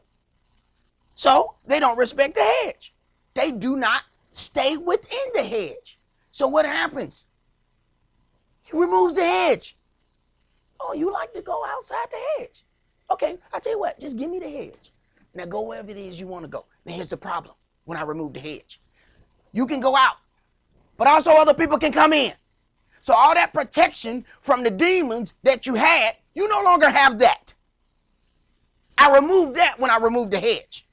[SPEAKER 3] So they don't respect the hedge. They do not stay within the hedge. So what happens? He removes the hedge. Oh, you like to go outside the hedge? Okay, I tell you what, just give me the hedge. Now go wherever it is you want to go. Now here's the problem when I remove the hedge. You can go out, but also other people can come in. So all that protection from the demons that you had, you no longer have that. I removed that when I removed the hedge.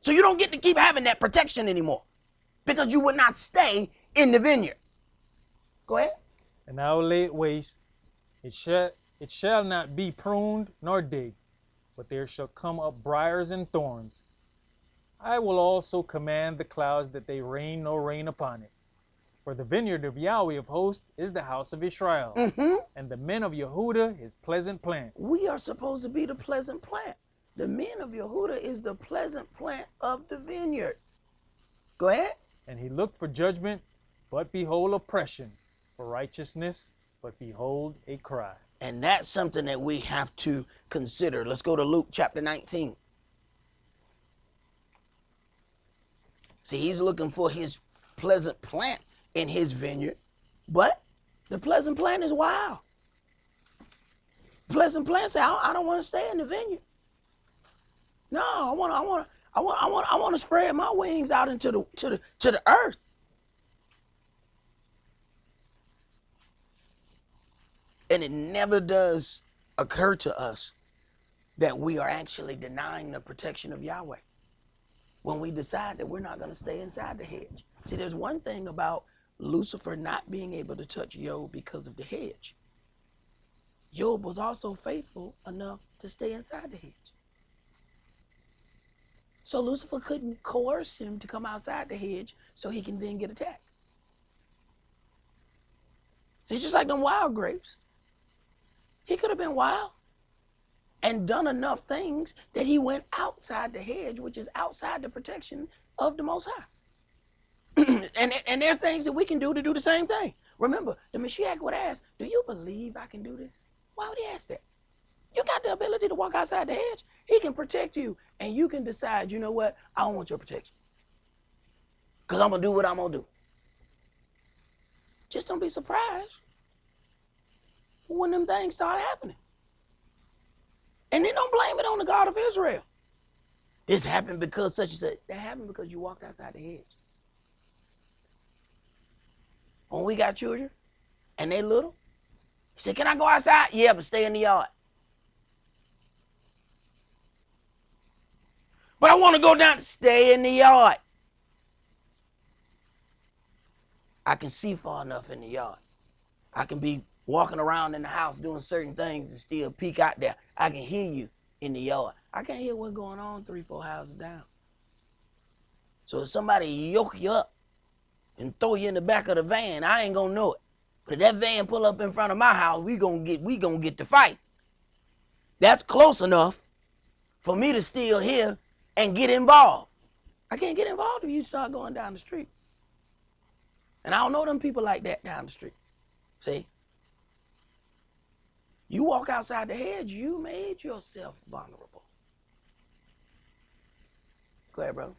[SPEAKER 3] So you don't get to keep having that protection anymore because you would not stay in the vineyard. Go ahead.
[SPEAKER 2] And I will lay it waste. It shall not be pruned nor digged, but there shall come up briars and thorns. I will also command the clouds that they rain no rain upon it. For the vineyard of Yahweh of hosts is the house of Israel, and the men of Yehuda his pleasant plant.
[SPEAKER 3] We are supposed to be the pleasant plant. The men of Yehuda is the pleasant plant of the vineyard. Go ahead.
[SPEAKER 2] And he looked for judgment, but behold oppression, for righteousness, but behold a cry.
[SPEAKER 3] And that's something that we have to consider. Let's go to Luke chapter 19. See, he's looking for his pleasant plant in his vineyard, but the pleasant plant is wild. Pleasant plant say, I don't want to stay in the vineyard. No, I want to spread my wings out into the earth. And it never does occur to us that we are actually denying the protection of Yahweh when we decide that we're not going to stay inside the hedge. See, there's one thing about Lucifer not being able to touch Job because of the hedge. Job was also faithful enough to stay inside the hedge. So Lucifer couldn't coerce him to come outside the hedge so he can then get attacked. See, just like them wild grapes. He could have been wild and done enough things that he went outside the hedge, which is outside the protection of the Most High. and there are things that we can do to do the same thing. Remember, the Mashiach would ask, do you believe I can do this? Why would he ask that? You got the ability to walk outside the hedge. He can protect you, and you can decide, you know what? I don't want your protection because I'm going to do what I'm going to do. Just don't be surprised when them things start happening. And then don't blame it on the God of Israel. This happened because such and such. That happened because you walked outside the hedge. When we got children and they little, he said, can I go outside? Yeah, but stay in the yard. But I want to go down. Stay in the yard. I can see far enough in the yard. I can be walking around in the house doing certain things and still peek out there. I can hear you in the yard. I can't hear what's going on 3-4 houses down. So if somebody yoke you up and throw you in the back of the van, I ain't gonna know it. But if that van pull up in front of my house, we gonna get to fight. That's close enough for me to still hear and get involved. I can't get involved if you start going down the street. And I don't know them people like that down the street. See? You walk outside the hedge, you made yourself vulnerable. Go ahead, brother.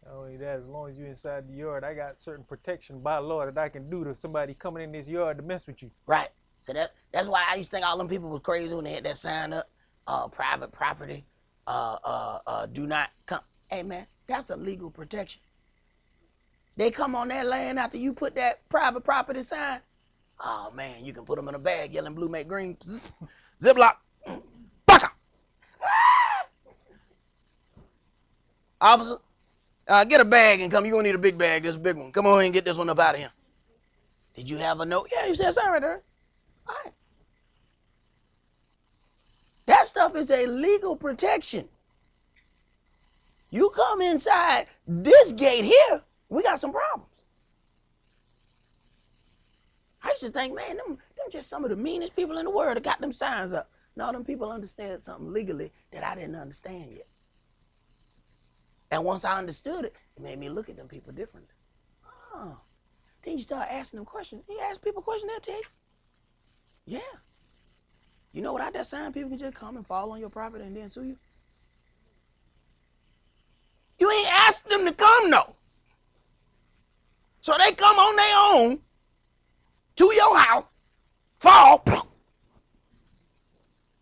[SPEAKER 2] Not only that, as long as you're inside the yard, I got certain protection by law that I can do to somebody coming in this yard to mess with you.
[SPEAKER 3] Right. So that's why I used to think all them people was crazy when they had that sign up, private property, do not come. Hey, man, that's a legal protection. They come on that land after you put that private property sign. Oh, man, you can put them in a bag, yellow and blue make green. Ziploc. Buck Officer, get a bag and come. You're going to need a big bag, this big one. Come on and get this one up out of here. Did you have a note? Yeah, you said something right there. All right. That stuff is a legal protection. You come inside this gate here, we got some problems. I used to think, man, them just some of the meanest people in the world that got them signs up. No, them people understand something legally that I didn't understand yet. And once I understood it, it made me look at them people differently. Oh. Then you start asking them questions. You ask people questions, they'll tell you. Yeah. You know, without that sign, people can just come and fall on your property and then sue you. You ain't asked them to come, no. So they come on their own to your house, fall,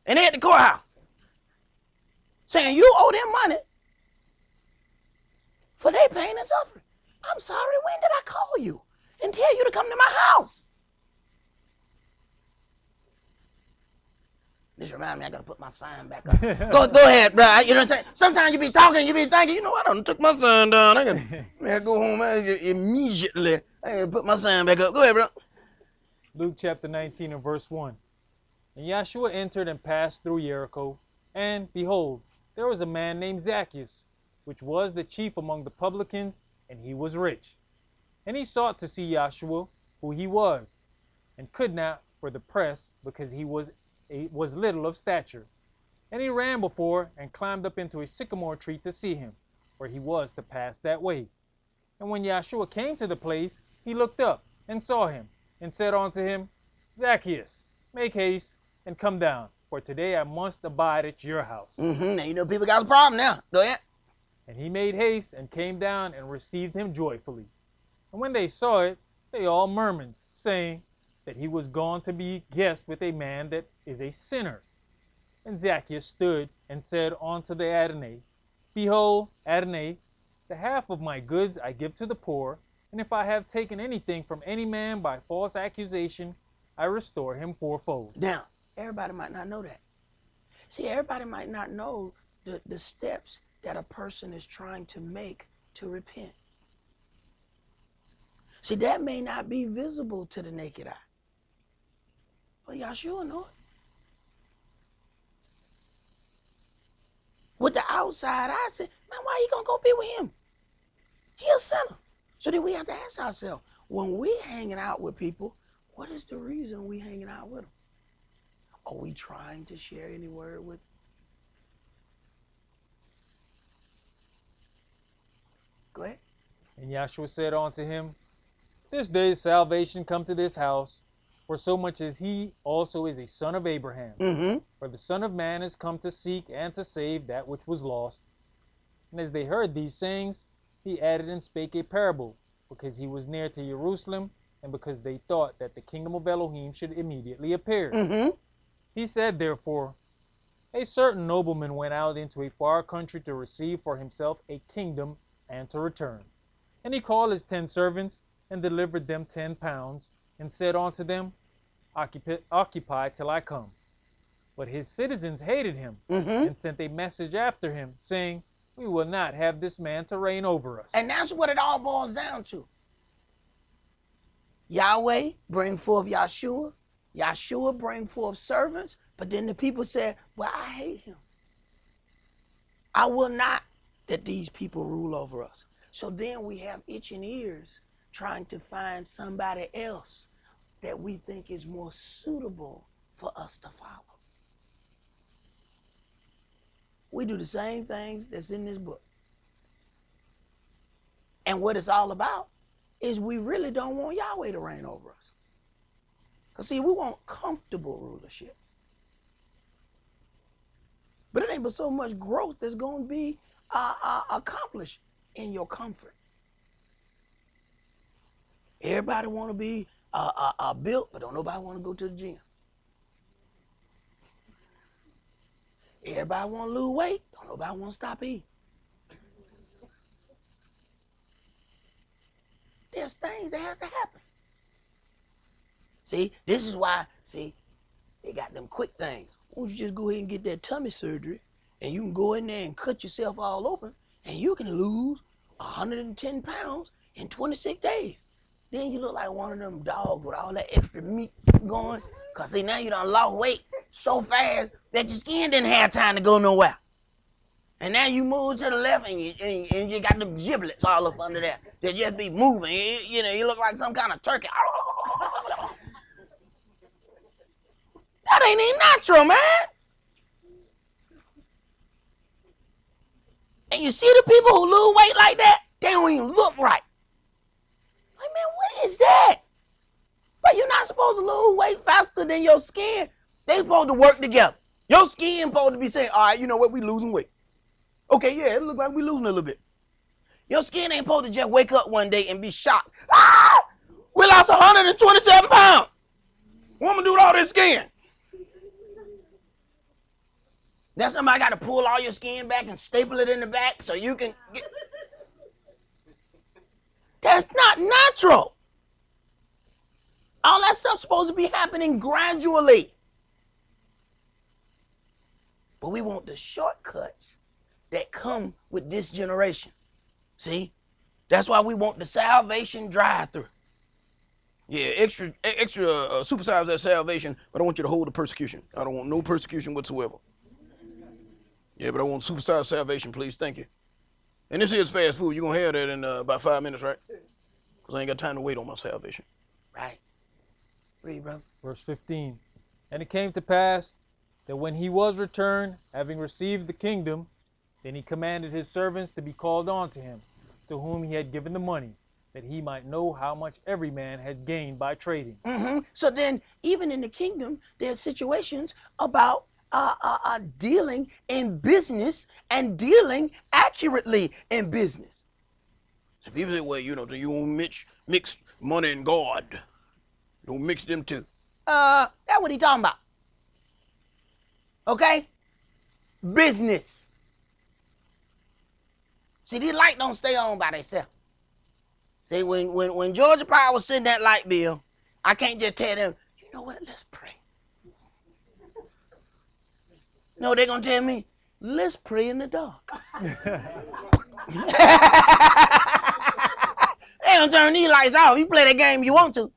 [SPEAKER 3] and they at the courthouse saying you owe them money for their pain and suffering. I'm sorry, when did I call you and tell you to come to my house? This reminds me, I gotta put my sign back up. Go ahead, bro. You know what I'm saying? Sometimes you be talking, you be thinking, you know what? I done took my sign down. I gotta go home immediately. I gotta put my sign back up. Go ahead, bro.
[SPEAKER 2] Luke chapter 19 and verse 1. And Yahshua entered and passed through Jericho, and behold, there was a man named Zacchaeus, which was the chief among the publicans, and he was rich. And he sought to see Yahshua, who he was, and could not for the press, because he was little of stature. And he ran before and climbed up into a sycamore tree to see him, for he was to pass that way. And when Yahshua came to the place, he looked up and saw him, and said unto him, Zacchaeus, make haste and come down, for today I must abide at your house.
[SPEAKER 3] Now you know people got a problem now. Go ahead.
[SPEAKER 2] And he made haste and came down and received him joyfully. And when they saw it, they all murmured, saying that he was gone to be guest with a man that is a sinner. And Zacchaeus stood and said unto the Adonai, Behold, Adonai, the half of my goods I give to the poor, and if I have taken anything from any man by false accusation, I restore him fourfold.
[SPEAKER 3] Now, everybody might not know that. See, everybody might not know the steps that a person is trying to make to repent. See, that may not be visible to the naked eye. But Yahshua know it. With the outside eye, say, man, why you gonna go be with him? He a sinner. So then we have to ask ourselves, when we hanging out with people, what is the reason we hanging out with them? Are we trying to share any word with them? Go ahead.
[SPEAKER 2] And Yahshua said unto him, This day is salvation come to this house, for so much as he also is a son of Abraham. For the Son of Man is come to seek and to save that which was lost. And as they heard these sayings, he added and spake a parable, because he was near to Jerusalem, and because they thought that the kingdom of Elohim should immediately appear.
[SPEAKER 3] Mm-hmm.
[SPEAKER 2] He said, therefore, a certain nobleman went out into a far country to receive for himself a kingdom and to return. And he called his 10 servants and delivered them 10 pounds and said unto them, Occupy till I come. But his citizens hated him and sent a message after him, saying, We will not have this man to reign over us.
[SPEAKER 3] And that's what it all boils down to. Yahweh bring forth Yahshua. Yahshua bring forth servants. But then the people said, well, I hate him. I will not that these people rule over us. So then we have itching ears trying to find somebody else that we think is more suitable for us to follow. We do the same things that's in this book. And what it's all about is we really don't want Yahweh to reign over us. Because see, we want comfortable rulership. But it ain't but so much growth that's going to be accomplished in your comfort. Everybody want to be built, but don't nobody want to go to the gym. Everybody want to lose weight, don't nobody want to stop eating. There's things that have to happen. See, this is why, see, they got them quick things. Why don't you just go ahead and get that tummy surgery, and you can go in there and cut yourself all open, and you can lose 110 pounds in 26 days. Then you look like one of them dogs with all that extra meat going. Because see, now you done lost weight so fast that your skin didn't have time to go nowhere. And now you move to the left and you got them giblets all up under there. They just be moving. You look like some kind of turkey. That ain't even natural, man. And you see the people who lose weight like that, they don't even look right. Like, man, what is that? But you're not supposed to lose weight faster than your skin. They supposed to work together. Your skin supposed to be saying, all right, you know what, we losing weight. Okay, yeah, it look like we losing a little bit. Your skin ain't supposed to just wake up one day and be shocked. Ah, we lost 127 pounds. What am I do with all this skin? Then somebody got to pull all your skin back and staple it in the back so you can get... That's not natural. All that stuff's supposed to be happening gradually. But we want the shortcuts that come with this generation. See? That's why we want the salvation drive-through. Yeah, extra supersize that salvation, but I want you to hold the persecution. I don't want no persecution whatsoever. Yeah, but I want supersized salvation, please. Thank you. And this is fast food. You're going to have that in about 5 minutes, right? Because I ain't got time to wait on my salvation. Right. Read, brother.
[SPEAKER 2] Verse 15. And it came to pass that when he was returned, having received the kingdom, then he commanded his servants to be called on to him, to whom he had given the money, that he might know how much every man had gained by trading.
[SPEAKER 3] So then, even in the kingdom, there's situations about dealing in business and dealing accurately in business. So people say, well, you know, you won't mix money and God. Don't mix them two. That's what he talking about. Okay? Business. See, these lights don't stay on by themselves. See, when Georgia Power was sending that light bill, I can't just tell them, you know what, let's pray. No, they're going to tell me, let's pray in the dark. They don't turn these lights off. You play that game you want to.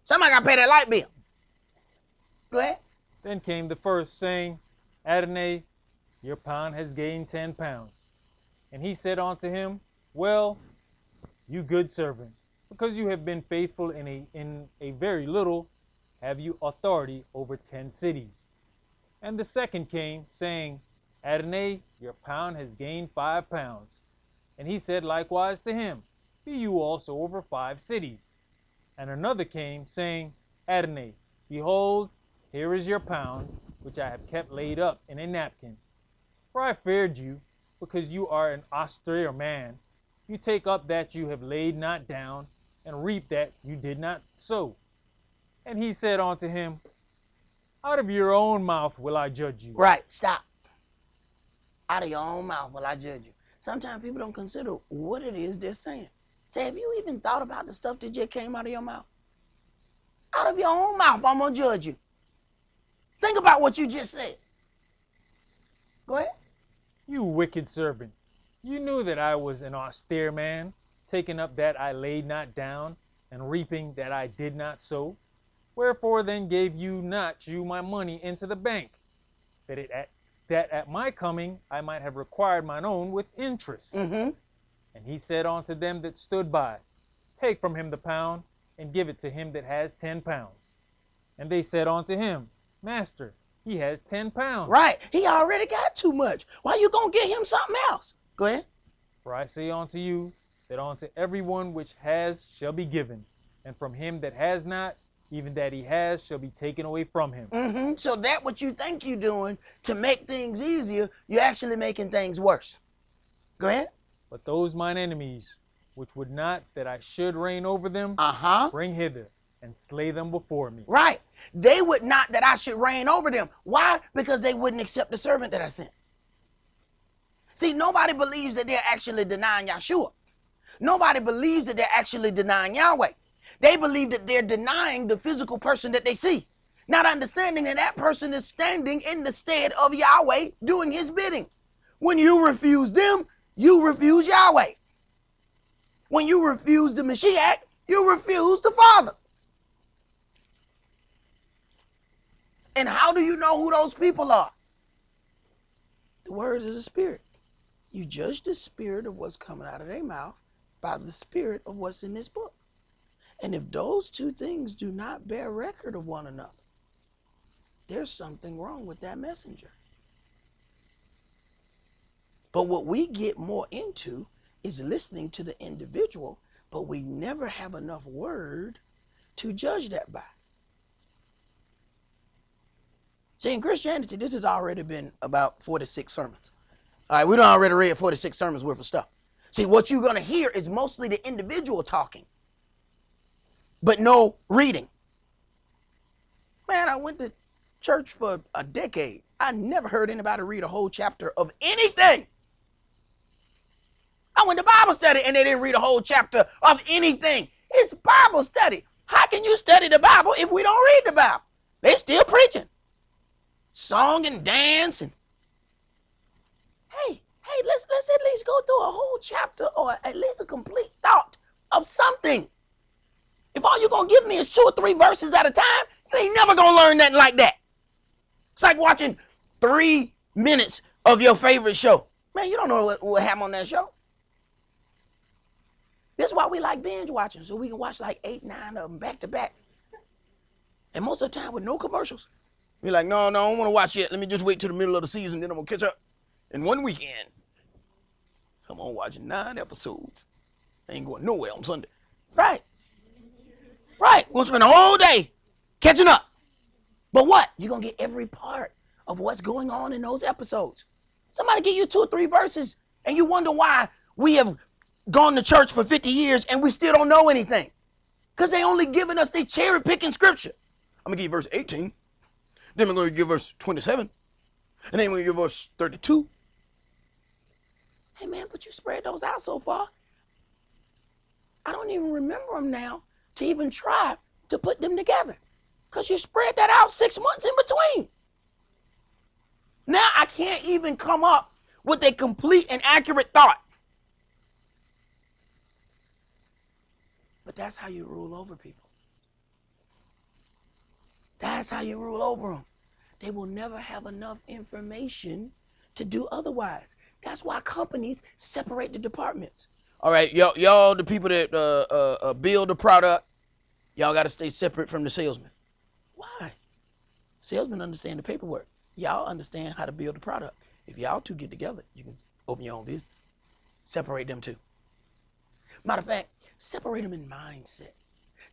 [SPEAKER 3] Somebody got to pay that light bill. Go ahead.
[SPEAKER 2] Then came the first, saying, Adonai, your pound has gained 10 pounds. And he said unto him, well, you good servant, because you have been faithful in a very little, have you authority over 10 cities. And the second came, saying, Adonai, your pound has gained 5 pounds. And he said likewise to him, be you also over 5 cities. And another came, saying, Adonai, behold, here is your pound, which I have kept laid up in a napkin. For I feared you, because you are an austere man. You take up that you have laid not down, and reap that you did not sow. And he said unto him, out of your own mouth will I judge you.
[SPEAKER 3] Right, stop. Out of your own mouth will I judge you. Sometimes people don't consider what it is they're saying. Say, have you even thought about the stuff that just came out of your mouth? Out of your own mouth, I'm going to judge you. Think about what you just said. Go ahead.
[SPEAKER 2] You wicked servant, you knew that I was an austere man, taking up that I laid not down, and reaping that I did not sow. Wherefore then gave you not you my money into the bank, that at my coming I might have required mine own with interest.
[SPEAKER 3] Mm-hmm.
[SPEAKER 2] And he said unto them that stood by, take from him the pound, and give it to him that has 10 pounds. And they said unto him, Master, he has 10 pounds.
[SPEAKER 3] Right. He already got too much. Why you going to get him something else? Go ahead.
[SPEAKER 2] For I say unto you, that unto everyone which has shall be given, and from him that has not, even that he has shall be taken away from him.
[SPEAKER 3] Mm-hmm. So that what you think you're doing to make things easier, you're actually making things worse. Go ahead.
[SPEAKER 2] But those mine enemies, which would not that I should reign over them, bring hither, and slay them before me.
[SPEAKER 3] Right. They would not that I should reign over them. Why? Because they wouldn't accept the servant that I sent. See, nobody believes that they're actually denying Yahshua. Nobody believes that they're actually denying Yahweh. They believe that they're denying the physical person that they see, not understanding that that person is standing in the stead of Yahweh doing his bidding. When you refuse them, you refuse Yahweh. When you refuse the Mashiach, you refuse the Father. And how do you know who those people are? The word is a spirit. You judge the spirit of what's coming out of their mouth by the spirit of what's in this book. And if those two things do not bear record of one another, there's something wrong with that messenger. But what we get more into is listening to the individual, but we never have enough word to judge that by. See, in Christianity, this has already been about 46 sermons. All right, we done already read 46 sermons worth of stuff. See, what you're going to hear is mostly the individual talking, but no reading. Man, I went to church for a decade. I never heard anybody read a whole chapter of anything. I went to Bible study and they didn't read a whole chapter of anything. It's Bible study. How can you study the Bible if we don't read the Bible? They still preaching. Song and dance and hey, let's at least go through a whole chapter or at least a complete thought of something. If all you're going to give me is 2 or 3 verses at a time, you ain't never going to learn nothing like that. It's like watching 3 minutes of your favorite show. Man, you don't know what happened on that show. That's why we like binge watching, so we can watch like 8, 9 of them back to back. And most of the time with no commercials. We're like, no, I don't want to watch yet. Let me just wait till the middle of the season, then I'm going to catch up in one weekend. I'm on watching 9 episodes. I ain't going nowhere on Sunday. Right. We'll spend a whole day catching up. But what? You're going to get every part of what's going on in those episodes. Somebody give you 2 or 3 verses, and you wonder why we have gone to church for 50 years and we still don't know anything. Because they only giving us, they cherry picking scripture. I'm going to give you verse 18. Then I'm going to give verse 27. And then I'm going to give verse 32. Hey, man, but you spread those out so far. I don't even remember them now to even try to put them together. Because you spread that out 6 months in between. Now I can't even come up with a complete and accurate thought. But that's how you rule over people. That's how you rule over them. They will never have enough information to do otherwise. That's why companies separate the departments. All right, y'all the people that build the product, y'all got to stay separate from the salesman. Why? Salesmen understand the paperwork. Y'all understand how to build the product. If y'all two get together, you can open your own business. Separate them two. Matter of fact, separate them in mindset.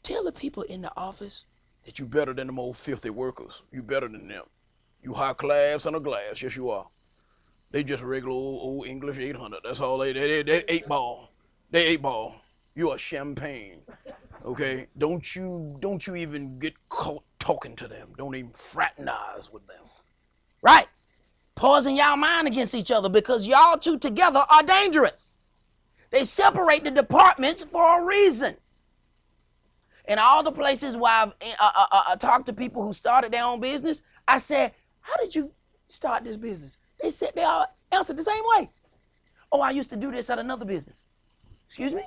[SPEAKER 3] Tell the people in the office that you better than them old filthy workers. You better than them. You high class on a glass. Yes, you are. They just regular old English 800. That's all they 8 ball. They 8 ball. You are champagne. Okay, don't you even get caught talking to them. Don't even fraternize with them. Right? Poison y'all mind against each other because y'all two together are dangerous. They separate the departments for a reason. In all the places where I've talked to people who started their own business, I said, how did you start this business? They said they all answered the same way. Oh, I used to do this at another business. Excuse me?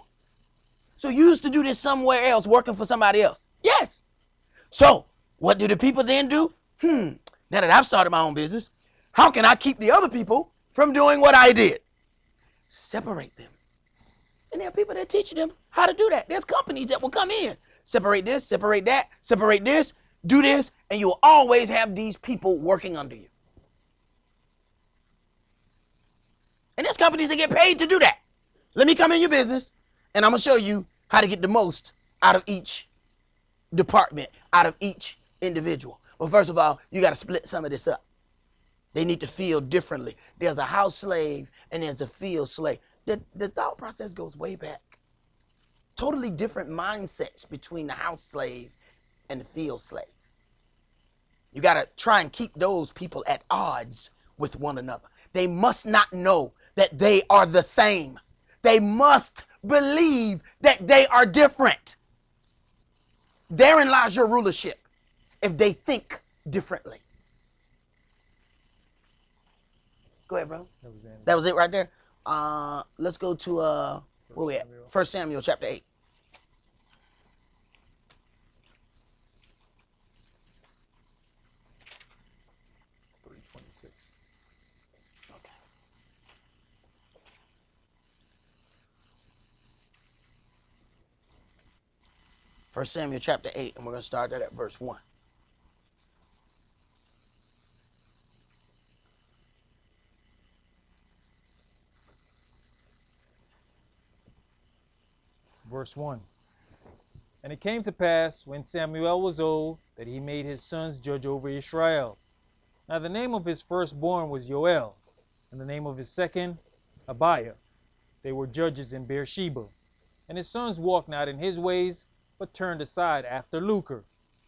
[SPEAKER 3] So you used to do this somewhere else, working for somebody else? Yes. So what do the people then do? Now that I've started my own business, how can I keep the other people from doing what I did? Separate them. And there are people that teach them how to do that. There's companies that will come in, separate this, separate that, separate this, do this, and you'll always have these people working under you. And there's companies that get paid to do that. Let me come in your business, and I'm going to show you how to get the most out of each department, out of each individual. Well, first of all, you got to split some of this up. They need to feel differently. There's a house slave and there's a field slave. The thought process goes way back. Totally different mindsets between the house slave and the field slave. You got to try and keep those people at odds with one another. They must not know that they are the same. They must believe that they are different. Therein lies your rulership, if they think differently. Go ahead, bro. That was it right there. Let's go to where we at? 1 Samuel chapter 8. Okay. 1 Samuel chapter 8, and we're going to start that at verse 1.
[SPEAKER 2] Verse 1. And it came to pass, when Samuel was old, that he made his sons judge over Israel. Now the name of his firstborn was Joel, and the name of his second, Abiah. They were judges in Beersheba. And his sons walked not in his ways, but turned aside after lucre,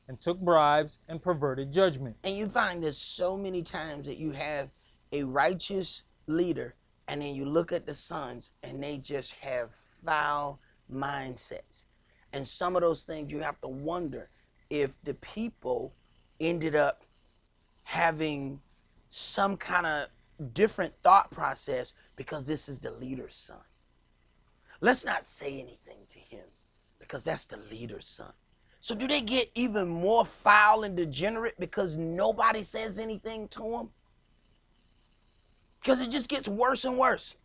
[SPEAKER 2] and took bribes and perverted judgment.
[SPEAKER 3] And you find this so many times that you have a righteous leader, and then you look at the sons, and they just have foul mindsets. And some of those things you have to wonder if the people ended up having some kind of different thought process because this is the leader's son. Let's not say anything to him because that's the leader's son. So do they get even more foul and degenerate because nobody says anything to them? Because it just gets worse and worse.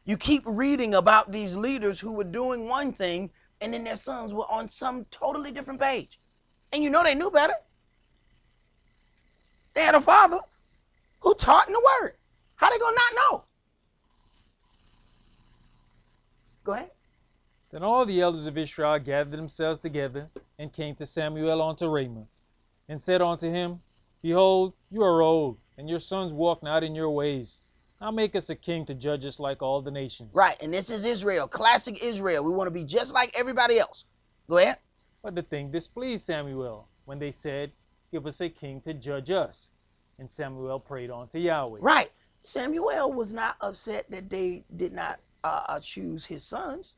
[SPEAKER 3] You keep reading about these leaders who were doing one thing and then their sons were on some totally different page. And you know they knew better. They had a father who taught in the word. How they gonna not know? Go ahead.
[SPEAKER 2] Then all the elders of Israel gathered themselves together and came to Samuel unto Ramah, and said unto him, Behold, you are old, and your sons walk not in your ways. Now make us a king to judge us like all the nations.
[SPEAKER 3] Right, and this is Israel, classic Israel. We want to be just like everybody else. Go ahead.
[SPEAKER 2] But the thing displeased Samuel, when they said, Give us a king to judge us. And Samuel prayed unto Yahweh.
[SPEAKER 3] Right. Samuel was not upset that they did not choose his sons.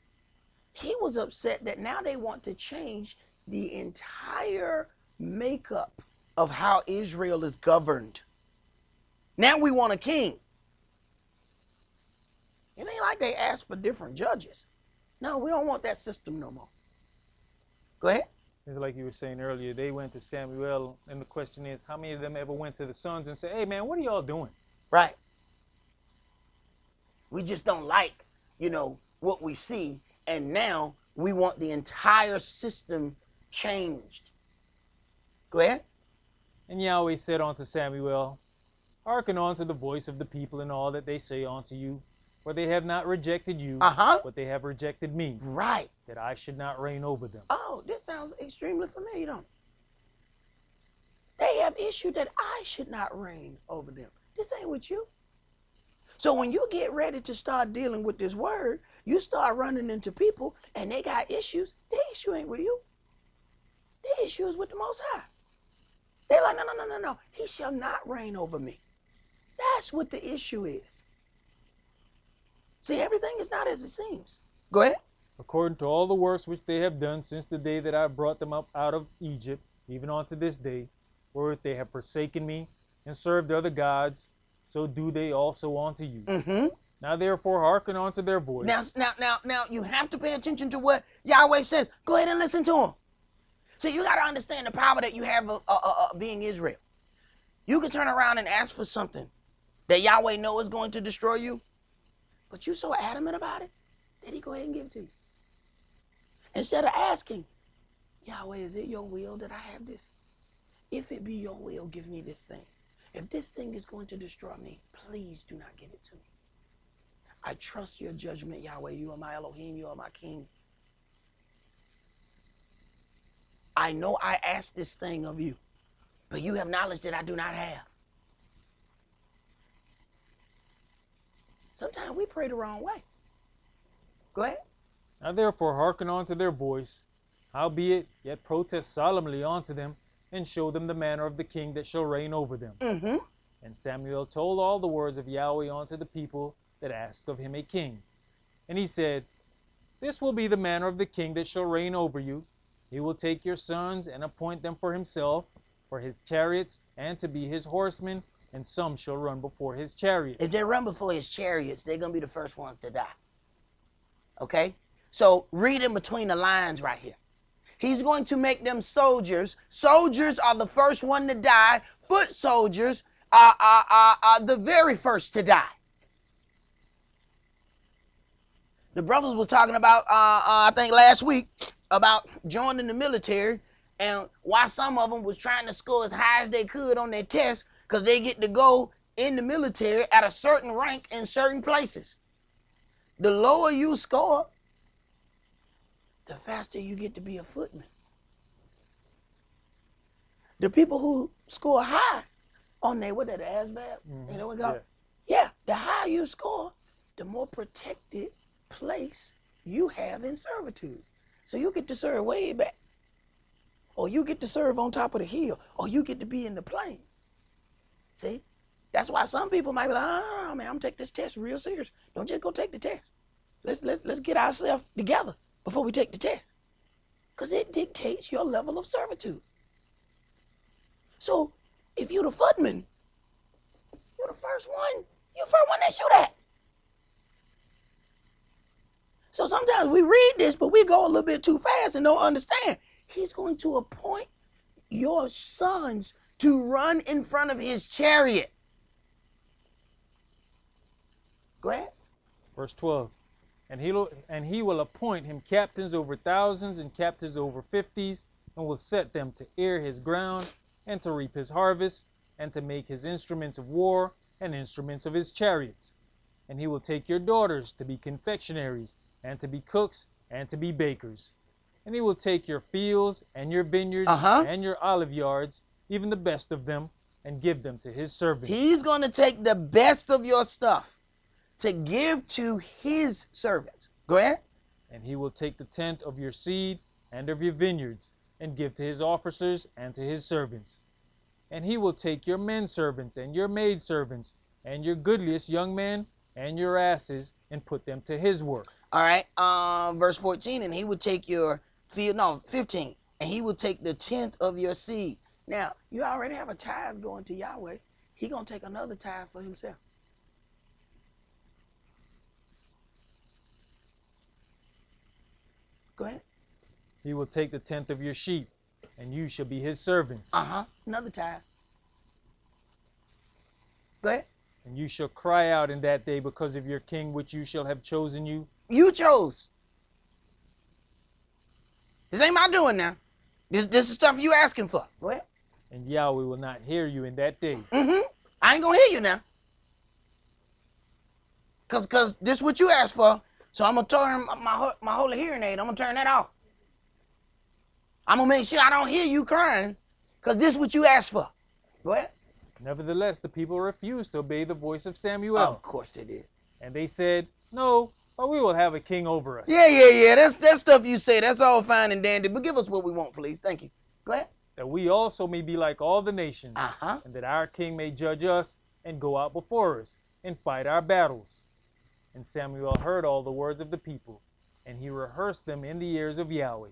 [SPEAKER 3] He was upset that now they want to change the entire makeup of how Israel is governed. Now we want a king. It ain't like they asked for different judges. No, we don't want that system no more. Go ahead.
[SPEAKER 2] It's like you were saying earlier, they went to Samuel, and the question is, how many of them ever went to the sons and said, hey man, what are y'all doing?
[SPEAKER 3] Right. We just don't like, what we see, and now we want the entire system changed. Go ahead.
[SPEAKER 2] And Yahweh said unto Samuel, Hearken unto the voice of the people in all that they say unto you, for they have not rejected you, but they have rejected me.
[SPEAKER 3] Right.
[SPEAKER 2] That I should not reign over them.
[SPEAKER 3] Oh, this sounds extremely familiar, don't it? They have issued that I should not reign over them. This ain't with you. So when you get ready to start dealing with this word, you start running into people and they got issues. The issue ain't with you. The issue is with the Most High. They're like, no. He shall not reign over me. That's what the issue is. See, everything is not as it seems. Go ahead.
[SPEAKER 2] According to all the works which they have done since the day that I brought them up out of Egypt, even unto this day, where they have forsaken me and served other gods, so do they also unto you.
[SPEAKER 3] Mm-hmm.
[SPEAKER 2] Now therefore hearken unto their voice.
[SPEAKER 3] Now, you have to pay attention to what Yahweh says. Go ahead and listen to him. So you got to understand the power that you have of being Israel. You can turn around and ask for something that Yahweh knows is going to destroy you, but you're so adamant about it that he go ahead and give it to you. Instead of asking, Yahweh, is it your will that I have this? If it be your will, give me this thing. If this thing is going to destroy me, please do not give it to me. I trust your judgment, Yahweh. You are my Elohim. You are my King. I know I asked this thing of you, but you have knowledge that I do not have. Sometimes we pray the wrong way. Go ahead.
[SPEAKER 2] Now therefore hearken unto their voice, howbeit yet protest solemnly unto them, and show them the manner of the king that shall reign over them.
[SPEAKER 3] Mm-hmm.
[SPEAKER 2] And Samuel told all the words of Yahweh unto the people that asked of him a king. And he said, this will be the manner of the king that shall reign over you. He will take your sons and appoint them for himself, for his chariots, and to be his horsemen, and some shall run before his chariots.
[SPEAKER 3] If they run before his chariots, they're going to be the first ones to die. Okay? So read in between the lines right here. He's going to make them soldiers. Soldiers are the first one to die. Foot soldiers are the very first to die. The brothers were talking about, I think last week, about joining the military and why some of them was trying to score as high as they could on their test because they get to go in the military at a certain rank in certain places. The lower you score, the faster you get to be a footman. The people who score high on their, what that, the ASVAB?
[SPEAKER 2] Mm-hmm.
[SPEAKER 3] You know what we go? Yeah, the higher you score, the more protected place you have in servitude. So you get to serve way back. Or you get to serve on top of the hill. Or you get to be in the plains. See? That's why some people might be like, oh, man, I'm gonna take this test real serious. Don't just go take the test. Let's get ourselves together before we take the test. Because it dictates your level of servitude. So if you're the footman, you're the first one. You're the first one they shoot at. So sometimes we read this, but we go a little bit too fast and don't understand. He's going to appoint your sons to run in front of his chariot. Go ahead.
[SPEAKER 2] Verse 12. And he will appoint him captains over thousands and captains over 50s, and will set them to ear his ground, and to reap his harvest, and to make his instruments of war, and instruments of his chariots. And he will take your daughters to be confectionaries, and to be cooks, and to be bakers. And he will take your fields, and your vineyards, and your olive yards, even the best of them, and give them to his servants.
[SPEAKER 3] He's going to take the best of your stuff to give to his servants. Go ahead.
[SPEAKER 2] And he will take the tenth of your seed and of your vineyards, and give to his officers and to his servants. And he will take your men servants and your maid servants, and your goodliest young men and your asses, and put them to his work.
[SPEAKER 3] All right. Verse 14, and he will take your field, 15, and he will take the tenth of your seed. Now, you already have a tithe going to Yahweh. He going to take another tithe for himself. Go ahead.
[SPEAKER 2] He will take the tenth of your sheep, and you shall be his servants.
[SPEAKER 3] Another tithe. Go ahead.
[SPEAKER 2] And you shall cry out in that day because of your king, which you shall have chosen you.
[SPEAKER 3] You chose. This ain't my doing now. This is stuff you asking for. Go ahead.
[SPEAKER 2] And Yahweh will not hear you in that day.
[SPEAKER 3] I ain't gonna hear you now. Cause this is what you asked for. So I'm gonna turn my holy hearing aid. I'm gonna turn that off. I'm gonna make sure I don't hear you crying. Cause this is what you asked for. Go ahead.
[SPEAKER 2] Nevertheless, the people refused to obey the voice of Samuel.
[SPEAKER 3] Of course they did.
[SPEAKER 2] And they said, "No, but we will have a king over us."
[SPEAKER 3] Yeah. That's stuff you say. That's all fine and dandy. But give us what we want, please. Thank you. Go ahead.
[SPEAKER 2] That we also may be like all the nations,
[SPEAKER 3] Uh-huh.
[SPEAKER 2] and that our king may judge us and go out before us and fight our battles. And Samuel heard all the words of the people, and he rehearsed them in the ears of Yahweh.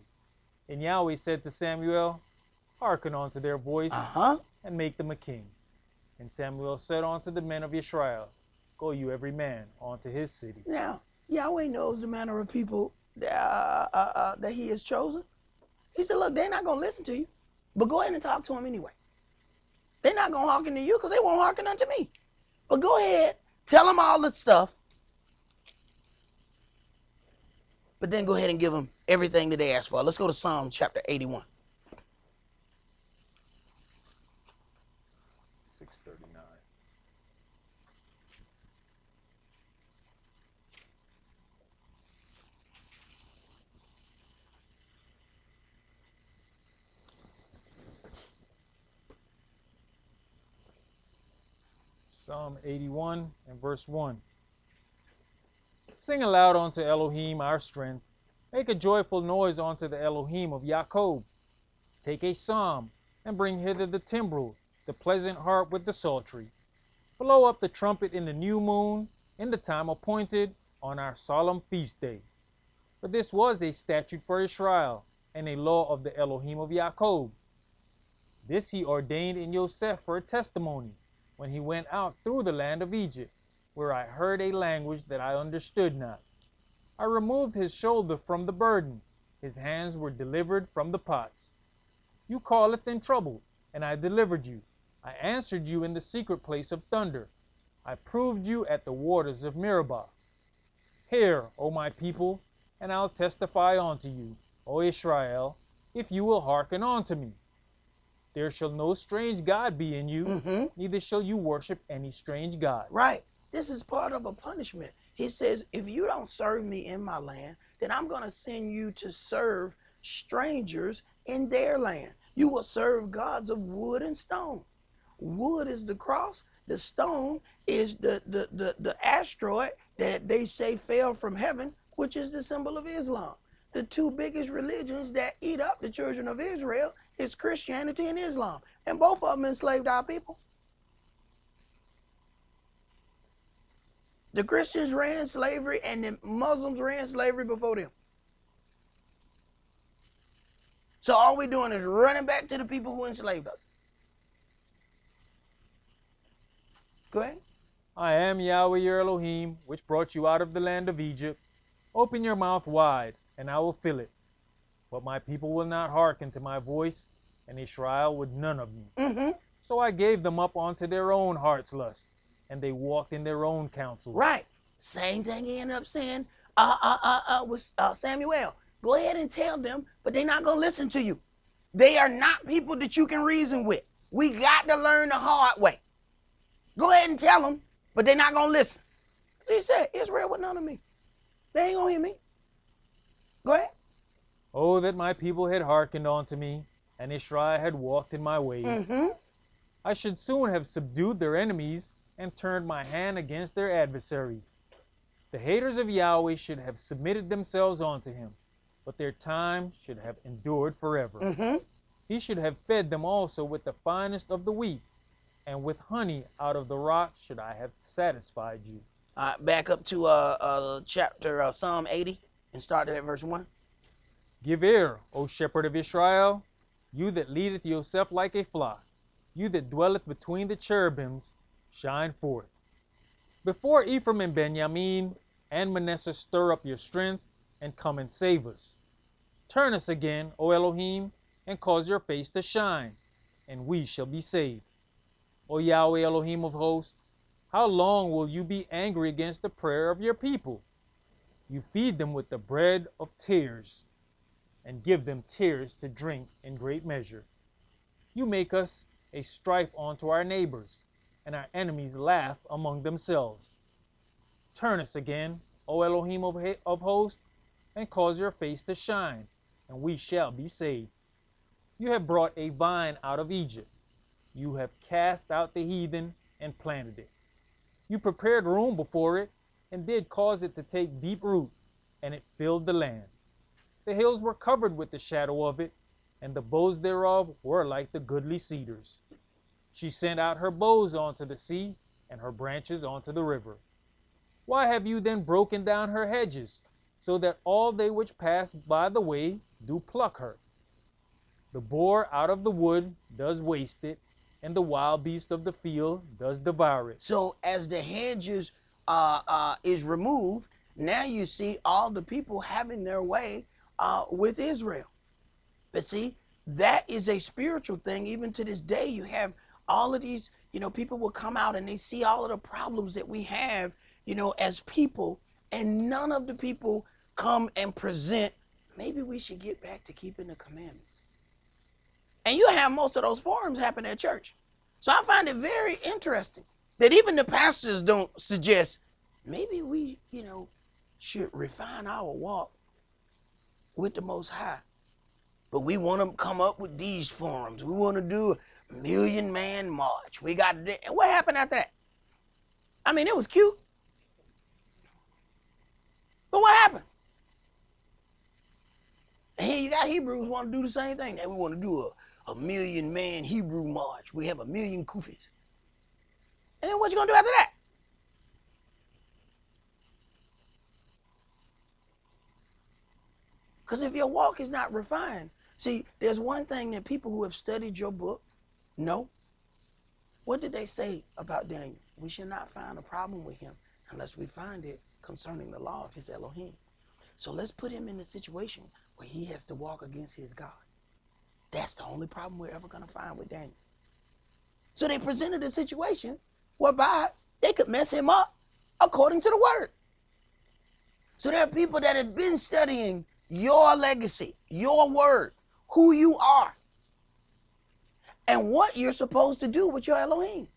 [SPEAKER 2] And Yahweh said to Samuel, "Hearken unto their voice,
[SPEAKER 3] Uh-huh.
[SPEAKER 2] and make them a king." And Samuel said unto the men of Israel, "Go you every man unto his city."
[SPEAKER 3] Now, Yahweh knows the manner of people that he has chosen. He said, look, they're not going to listen to you, but go ahead and talk to them anyway. They're not going to hearken to you because they won't hearken unto me. But go ahead, tell them all the stuff, but then go ahead and give them everything that they asked for. Let's go to Psalm chapter 81.
[SPEAKER 2] 639. Psalm 81 and verse 1. Sing aloud unto Elohim our strength. Make a joyful noise unto the Elohim of Jacob. Take a psalm and bring hither the timbrel, the pleasant harp with the psaltery. Blow up the trumpet in the new moon, in the time appointed, on our solemn feast day. For this was a statute for Israel, and a law of the Elohim of Jacob. This he ordained in Joseph for a testimony, when he went out through the land of Egypt, where I heard a language that I understood not. I removed his shoulder from the burden, his hands were delivered from the pots. You calleth in trouble, and I delivered you. I answered you in the secret place of thunder. I proved you at the waters of Meribah. Hear, O my people, and I'll testify unto you, O Israel, if you will hearken unto me. There shall no strange God be in you, neither shall you worship any strange God.
[SPEAKER 3] Right. This is part of a punishment. He says, if you don't serve me in my land, then I'm going to send you to serve strangers in their land. You will serve gods of wood and stone. Wood is the cross. The stone is the asteroid that they say fell from heaven, which is the symbol of Islam. The two biggest religions that eat up the children of Israel is Christianity and Islam. And both of them enslaved our people. The Christians ran slavery and the Muslims ran slavery before them. So all we're doing is running back to the people who enslaved us. Go ahead.
[SPEAKER 2] I am Yahweh your Elohim, which brought you out of the land of Egypt. Open your mouth wide, and I will fill it. But my people will not hearken to my voice, and Israel would none of me. So I gave them up unto their own heart's lust, and they walked in their own counsels.
[SPEAKER 3] Right. Same thing he ended up saying with Samuel. Go ahead and tell them, but they're not going to listen to you. They are not people that you can reason with. We got to learn the hard way. Go ahead and tell them, but they're not going to listen. He said, Israel with none of me. They ain't going to hear me. Go ahead.
[SPEAKER 2] Oh, that my people had hearkened unto me, and Israel had walked in my ways. I should soon have subdued their enemies and turned my hand against their adversaries. The haters of Yahweh should have submitted themselves unto him, but their time should have endured forever. He should have fed them also with the finest of the wheat, and with honey out of the rock should I have satisfied you.
[SPEAKER 3] Back up to chapter Psalm 80 and start at verse 1.
[SPEAKER 2] Give ear, O shepherd of Israel, you that leadeth yourself like a flock, you that dwelleth between the cherubims, shine forth. Before Ephraim and Benjamin and Manasseh stir up your strength, and come and save us. Turn us again, O Elohim, and cause your face to shine, and we shall be saved. O Yahweh Elohim of hosts, how long will you be angry against the prayer of your people? You feed them with the bread of tears, and give them tears to drink in great measure. You make us a strife unto our neighbors, and our enemies laugh among themselves. Turn us again, O Elohim of hosts, and cause your face to shine, and we shall be saved. You have brought a vine out of Egypt. you have cast out the heathen and planted it. You prepared room before it and did cause it to take deep root, and it filled the land. The hills were covered with the shadow of it, and the boughs thereof were like the goodly cedars. She sent out her boughs onto the sea, and her branches onto the river. Why have you then broken down her hedges, so that all they which pass by the way do pluck her? The boar out of the wood does waste it, and the wild beast of the field does devour it.
[SPEAKER 3] So as the hedges is removed, now you see all the people having their way with Israel. But see, that is a spiritual thing. Even to this day, you have all of these, people will come out and they see all of the problems that we have, as people, and none of the people come and present, maybe we should get back to keeping the commandments. And you have most of those forums happen at church. So I find it very interesting that even the pastors don't suggest, maybe we, should refine our walk with the Most High. But we want to come up with these forums. We want to do a 1,000,000-man march. We got to, and what happened after that? I mean, it was cute. But what happened? And here you got Hebrews want to do the same thing. Now we want to do a 1,000,000-man Hebrew march. We have 1,000,000 kufis. And then what you going to do after that? Because if your walk is not refined, see, there's one thing that people who have studied your book know. What did they say about Daniel? We should not find a problem with him unless we find it concerning the law of his Elohim. So let's put him in a situation where he has to walk against his God. That's the only problem we're ever going to find with Daniel. So they presented a situation whereby they could mess him up according to the word. So there are people that have been studying your legacy, your word, who you are, and what you're supposed to do with your Elohim.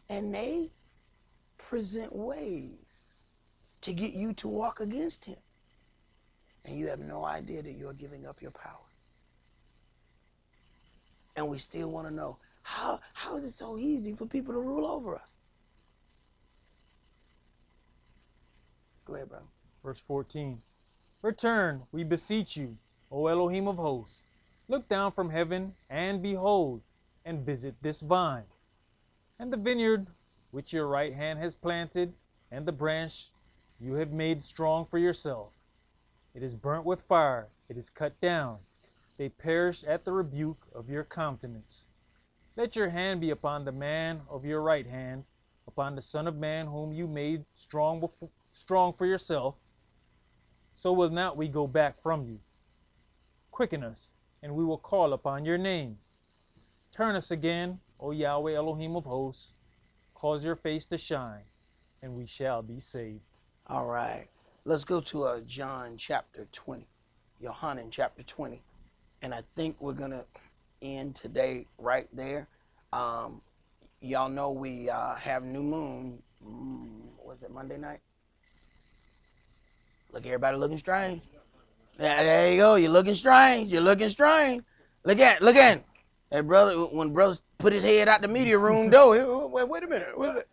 [SPEAKER 3] And they present ways to get you to walk against him. And you have no idea that you're giving up your power. And we still want to know, how is it so easy for people to rule over us? Go ahead, bro.
[SPEAKER 2] Verse 14. Return, we beseech you, O Elohim of hosts. Look down from heaven and behold, and visit this vine, and the vineyard which your right hand has planted, and the branch you have made strong for yourself. It is burnt with fire, it is cut down. They perish at the rebuke of your countenance. Let your hand be upon the man of your right hand, upon the Son of Man whom you made strong for yourself. So will not we go back from you. Quicken us, and we will call upon your name. Turn us again, O Yahweh Elohim of hosts. Cause your face to shine, and we shall be saved.
[SPEAKER 3] All right. Let's go to John chapter 20. Yohanan chapter 20. And I think we're going to end today right there. Y'all know we have new moon. Was it Monday night? Look, everybody looking strange. Yeah, there you go. You're looking strange. You're looking strange. Look at. Hey, brother, when brother put his head out the media room door, wait a minute.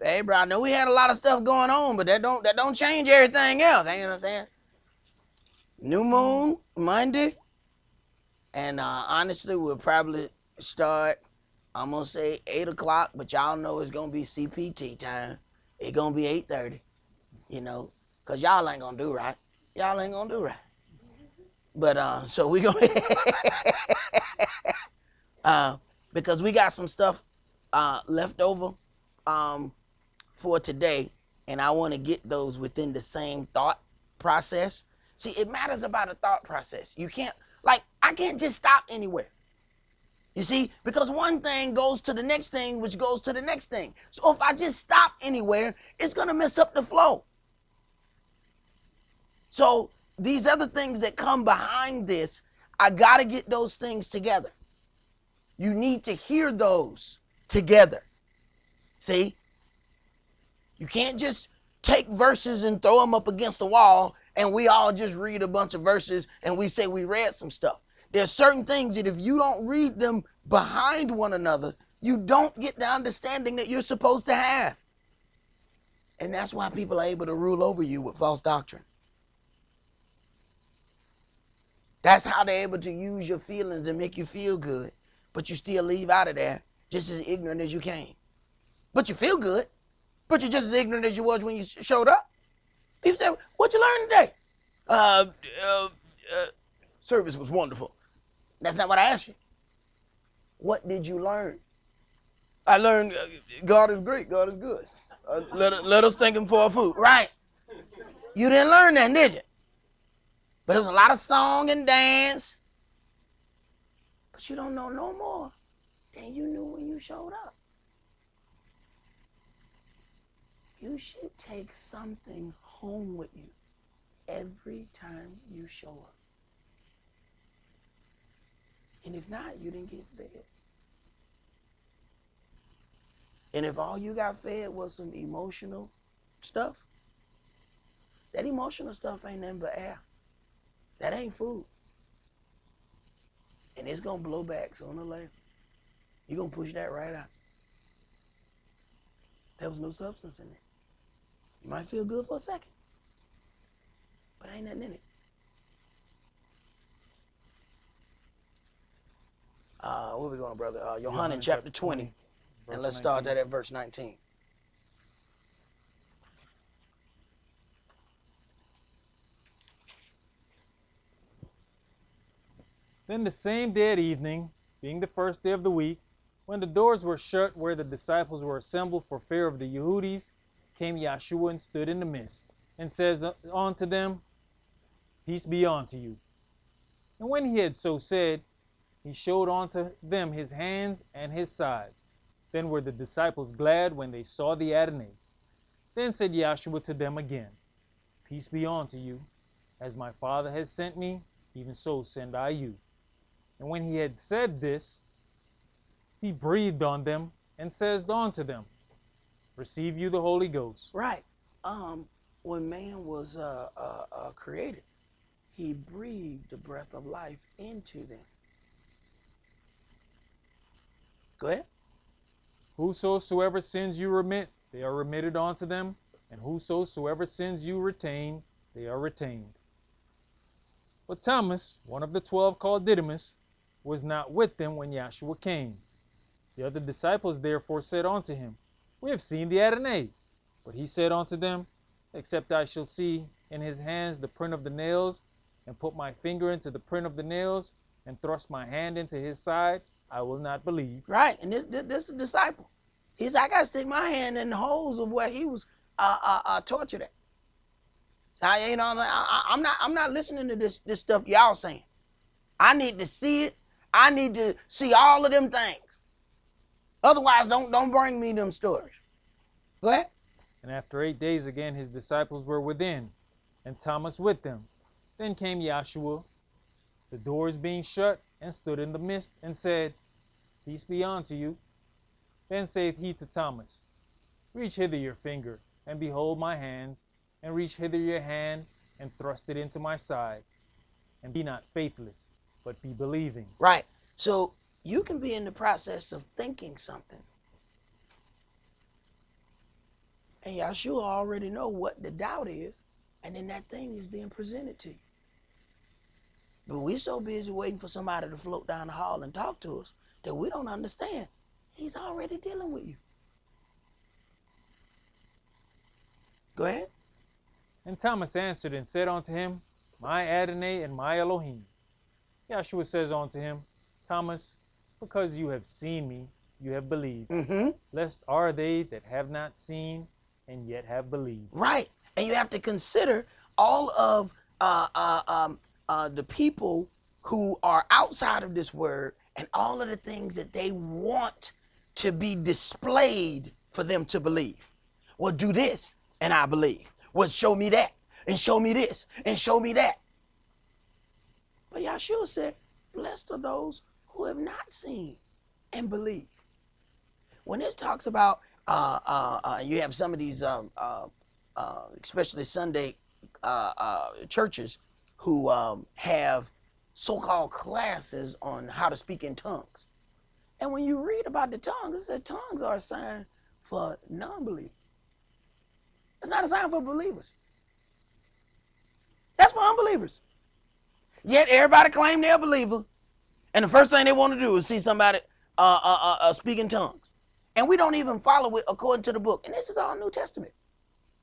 [SPEAKER 3] Hey, bro, I know we had a lot of stuff going on, but that don't change everything else. You know what I'm saying? New moon, Monday. And honestly, we'll probably start, I'm going to say 8 o'clock, but y'all know it's going to be CPT time. It's going to be 8:30, because y'all ain't going to do right. Y'all ain't going to do right. But so we going to, because we got some stuff left over for today, and I want to get those within the same thought process. See, it matters about a thought process. You can't, I can't just stop anywhere. You see, because one thing goes to the next thing, which goes to the next thing. So if I just stop anywhere, it's going to mess up the flow. So these other things that come behind this, I got to get those things together. You need to hear those together. See, you can't just take verses and throw them up against the wall and we all just read a bunch of verses and we say we read some stuff. There's certain things that if you don't read them behind one another, you don't get the understanding that you're supposed to have. And that's why people are able to rule over you with false doctrine. That's how they're able to use your feelings and make you feel good, but you still leave out of there just as ignorant as you came. But you feel good, but you're just as ignorant as you was when you showed up. People say, "What you learned today?" Service was wonderful. That's not what I asked you. What did you learn? I learned God is great, God is good. Let us thank him for our food. Right. You didn't learn that, did you? But there was a lot of song and dance. But you don't know no more than you knew when you showed up. You should take something home with you every time you show up. And if not, you didn't get fed. And if all you got fed was some emotional stuff, that emotional stuff ain't nothing but air. That ain't food. And it's going to blow back sooner or later. You're going to push that right out. There was no substance in it. You might feel good for a second, but ain't nothing in it. Where we going, brother? Yohanan chapter 20. And let's start that at verse 19.
[SPEAKER 2] Then the same day at evening, being the first day of the week, when the doors were shut where the disciples were assembled for fear of the Yehudis, came Yahshua and stood in the midst, and said unto them, Peace be unto you. And when he had so said, he showed unto them his hands and his side. Then were the disciples glad when they saw the Adonai. Then said Yahshua to them again, Peace be unto you. As my Father has sent me, even so send I you. And when he had said this, he breathed on them and says unto them, Receive you the Holy Ghost.
[SPEAKER 3] Right. When man was created, he breathed the breath of life into them. Go ahead.
[SPEAKER 2] Whosoever sins you remit, they are remitted unto them, and whosoever sins you retain, they are retained. But Thomas, one of the 12 called Didymus, was not with them when Yahshua came. The other disciples therefore said unto him, We have seen the Adonai. But he said unto them, Except I shall see in his hands the print of the nails, and put my finger into the print of the nails, and thrust my hand into his side, I will not believe.
[SPEAKER 3] Right, and this is a disciple. He said, I got to stick my hand in the holes of where he was tortured at. So I'm not listening to this stuff y'all saying. I need to see it. I need to see all of them things. Otherwise, don't bring me them stories. Go ahead.
[SPEAKER 2] And after 8 days again his disciples were within, and Thomas with them. Then came Yahshua, the doors being shut, and stood in the midst, and said, Peace be unto you. Then saith he to Thomas, Reach hither your finger, and behold my hands, and reach hither your hand, and thrust it into my side. And be not faithless, but be believing.
[SPEAKER 3] Right. So you can be in the process of thinking something, and Yahshua already know what the doubt is, and then that thing is being presented to you. But we're so busy waiting for somebody to float down the hall and talk to us that we don't understand. He's already dealing with you. Go ahead.
[SPEAKER 2] And Thomas answered and said unto him, My Adonai and my Elohim. Yahshua says unto him, Thomas, because you have seen me, you have believed. Blessed are they that have not seen and yet have believed.
[SPEAKER 3] Right. And you have to consider all of the people who are outside of this word and all of the things that they want to be displayed for them to believe. Well, do this and I believe. Well, show me that and show me this and show me that. But Yahshua said, blessed are those who have not seen and believe. When it talks about, you have some of these, especially Sunday churches who have so-called classes on how to speak in tongues. And when you read about the tongues, it says tongues are a sign for non-believers. It's not a sign for believers. That's for unbelievers. Yet everybody claim they're a believer, and the first thing they want to do is see somebody speak in tongues. And we don't even follow it according to the book. And this is all New Testament.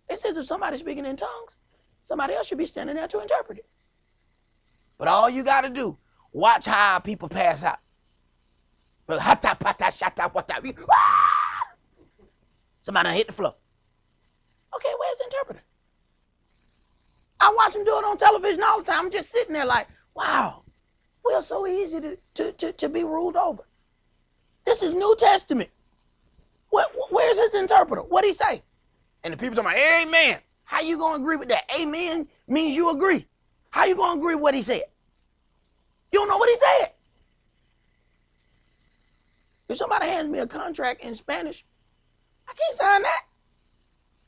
[SPEAKER 3] It says if somebody's speaking in tongues, somebody else should be standing there to interpret it. But all you got to do, watch how people pass out. Somebody hit the floor. Okay, where's the interpreter? I watch them do it on television all the time. I'm just sitting there like, wow, we're so easy to be ruled over. This is New Testament. Where's his interpreter? What'd he say? And the people talking about, amen. How you going to agree with that? Amen means you agree. How you going to agree with what he said? You don't know what he said. If somebody hands me a contract in Spanish, I can't sign that.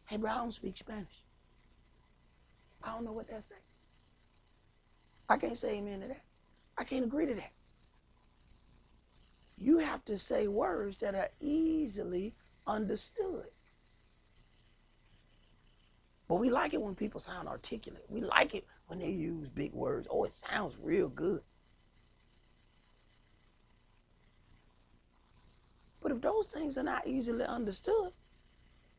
[SPEAKER 3] Hey, bro, I don't speak Spanish. I don't know what that says. I can't say amen to that. I can't agree to that. You have to say words that are easily understood. But we like it when people sound articulate. We like it when they use big words. Oh, it sounds real good. But if those things are not easily understood,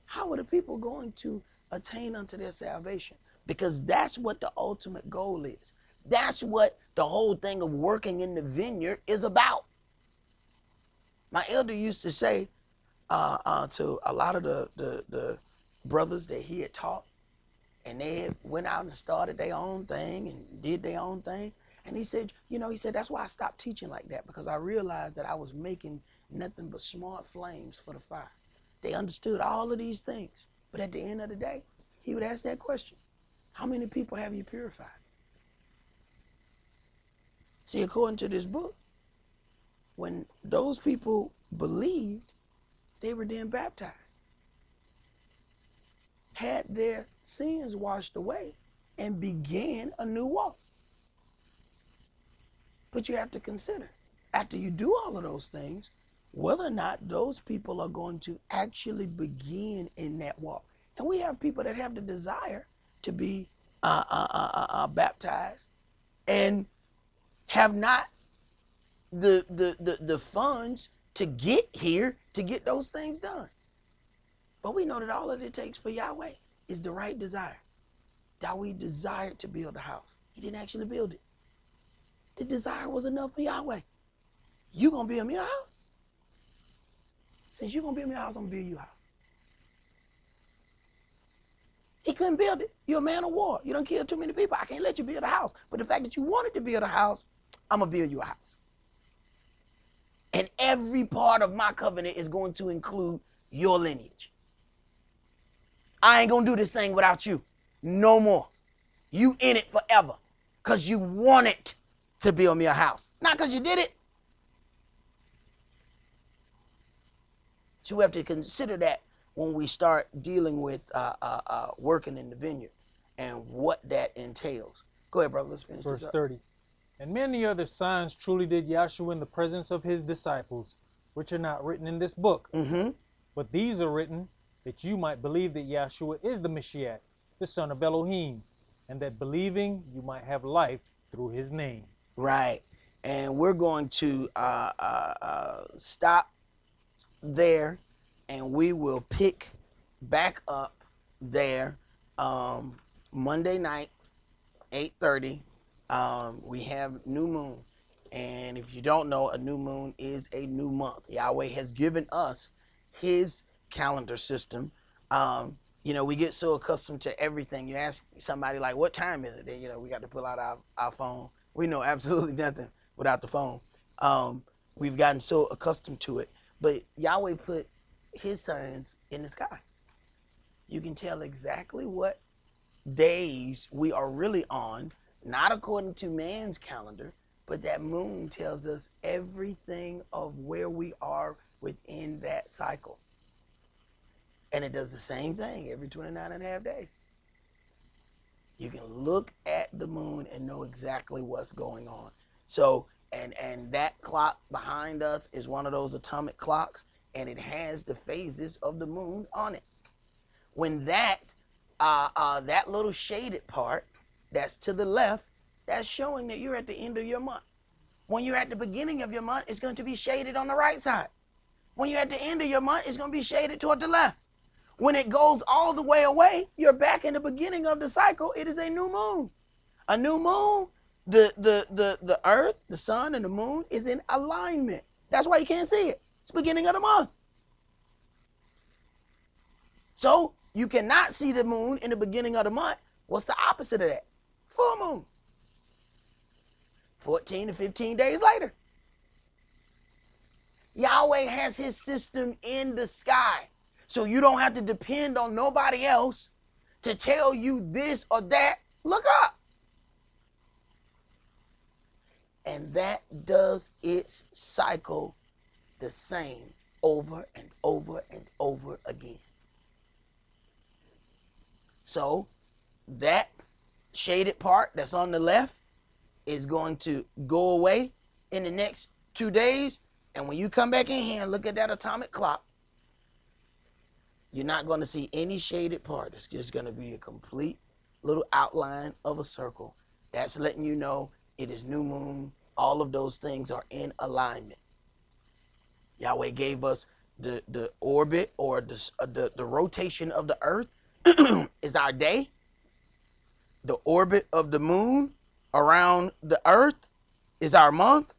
[SPEAKER 3] how are the people going to attain unto their salvation? Because that's what the ultimate goal is. That's what the whole thing of working in the vineyard is about. My elder used to say to a lot of the brothers that he had taught, and they had went out and started their own thing and did their own thing. And he said, that's why I stopped teaching like that, because I realized that I was making nothing but smart flames for the fire. They understood all of these things. But at the end of the day, he would ask that question: how many people have you purified? See, according to this book, when those people believed, they were then baptized, had their sins washed away, and began a new walk. But you have to consider, after you do all of those things, whether or not those people are going to actually begin in that walk. And we have people that have the desire to be baptized and have not the funds to get here to get those things done. But we know that all that it takes for Yahweh is the right desire. Yahweh desired to build a house. He didn't actually build it. The desire was enough for Yahweh. You gonna build me a house? Since you're going to build me a house, I'm going to build you a house. He couldn't build it. You're a man of war. You don't kill too many people. I can't let you build a house. But the fact that you wanted to build a house, I'm going to build you a house. And every part of my covenant is going to include your lineage. I ain't going to do this thing without you. No more. You in it forever because you wanted to build me a house. Not because you did it. So we have to consider that when we start dealing with working in the vineyard and what that entails. Go ahead, brother. Let's finish this up.
[SPEAKER 2] Verse 30. And many other signs truly did Yahshua in the presence of his disciples, which are not written in this book.
[SPEAKER 3] Mm-hmm.
[SPEAKER 2] But these are written that you might believe that Yahshua is the Mashiach, the son of Elohim, and that believing you might have life through his name.
[SPEAKER 3] Right. And we're going to stop there, and we will pick back up there Monday night, 8:30. We have new moon, and if you don't know, a new moon is a new month. Yahweh has given us his calendar system. We get so accustomed to everything. You ask somebody like, what time is it? Then, we got to pull out our phone. We know absolutely nothing without the phone. We've gotten so accustomed to it. But Yahweh put his signs in the sky. You can tell exactly what days we are really on, not according to man's calendar, but that moon tells us everything of where we are within that cycle. And it does the same thing every 29 and a half days. You can look at the moon and know exactly what's going on. So, and that clock behind us is one of those atomic clocks, and it has the phases of the moon on it. When that little shaded part that's to the left, that's showing that you're at the end of your month. When you're at the beginning of your month, it's going to be shaded on the right side. When you're at the end of your month, it's going to be shaded toward the left. When it goes all the way away, you're back in the beginning of the cycle. It is a new moon. A new moon, the earth, the sun, and the moon is in alignment. That's why you can't see it. It's the beginning of the month. So you cannot see the moon in the beginning of the month. What's the opposite of that? Full moon. 14 to 15 days later. Yahweh has his system in the sky. So you don't have to depend on nobody else to tell you this or that. Look up. And that does its cycle the same over and over and over again. So that shaded part that's on the left is going to go away in the next 2 days. And when you come back in here and look at that atomic clock, you're not going to see any shaded part. It's just going to be a complete little outline of a circle. That's letting you know it is new moon. All of those things are in alignment. Yahweh gave us the orbit or the rotation of the earth is our day. The orbit of the moon around the earth is our month.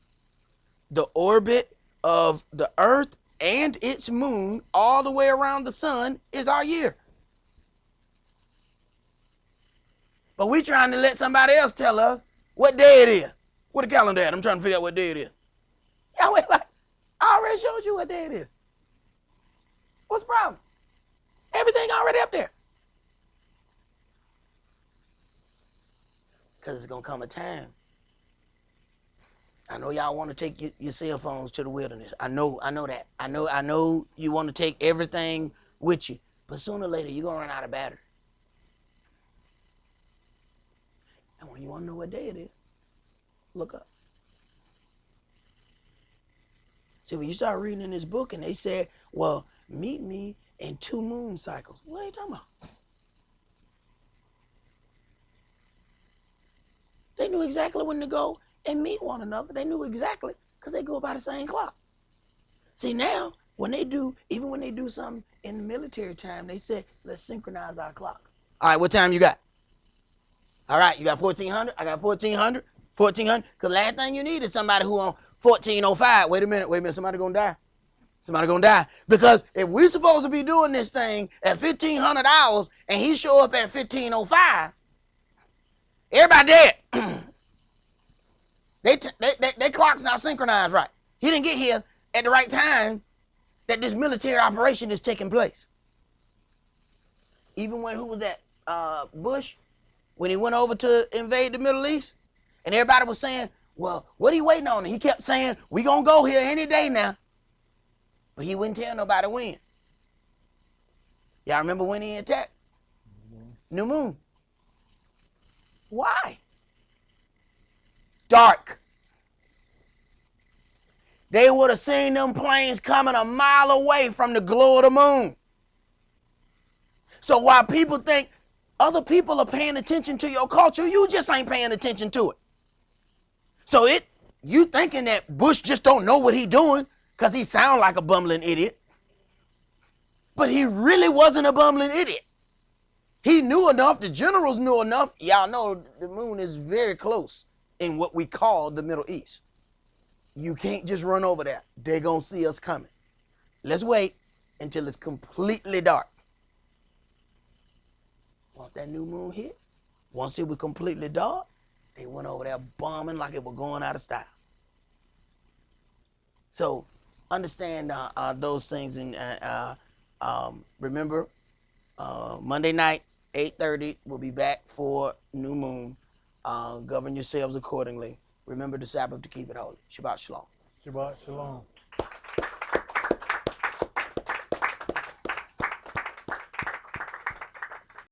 [SPEAKER 3] The orbit of the earth and its moon all the way around the sun is our year. But we trying to let somebody else tell us what day it is. What the calendar at? I'm trying to figure out what day it is. Yahweh, like, I already showed you what day it is. What's the problem? Everything already up there. Because it's going to come a time. I know y'all want to take your cell phones to the wilderness. I know that. I know you want to take everything with you. But sooner or later, you're going to run out of battery. And when you want to know what day it is, look up. See, when you start reading in this book and they said, well, meet me in 2 moon cycles. What are you talking about? They knew exactly when to go and meet one another. They knew exactly because they go by the same clock. See, now, even when they do something in the military time, they say, let's synchronize our clock. All right, what time you got? All right, you got 1400? I got 1400. 1400. Because last thing you need is somebody who on 1405. Wait a minute. Somebody going to die. Somebody going to die. Because if we're supposed to be doing this thing at 1500 hours and he show up at 1505, everybody dead. They clock's not synchronized right. He didn't get here at the right time that this military operation is taking place. Even when, who was that? Bush, when he went over to invade the Middle East, and everybody was saying, well, what are you waiting on? And he kept saying, we gonna go here any day now. But he wouldn't tell nobody when. Y'all remember when he attacked? New moon. Why? Dark. They would have seen them planes coming a mile away from the glow of the moon. So while people think other people are paying attention to your culture, you just ain't paying attention to it. So you thinking that Bush just don't know what he doing because he sound like a bumbling idiot. But he really wasn't a bumbling idiot. He knew enough, the generals knew enough. Y'all know the moon is very close in what we call the Middle East. You can't just run over there. They're going to see us coming. Let's wait until it's completely dark. Once that new moon hit, once it was completely dark, they went over there bombing like it was going out of style. So understand those things. And remember, Monday night, 8:30, we'll be back for new moon. Govern yourselves accordingly. Remember the Sabbath to keep it holy. Shabbat shalom.
[SPEAKER 2] Shabbat shalom.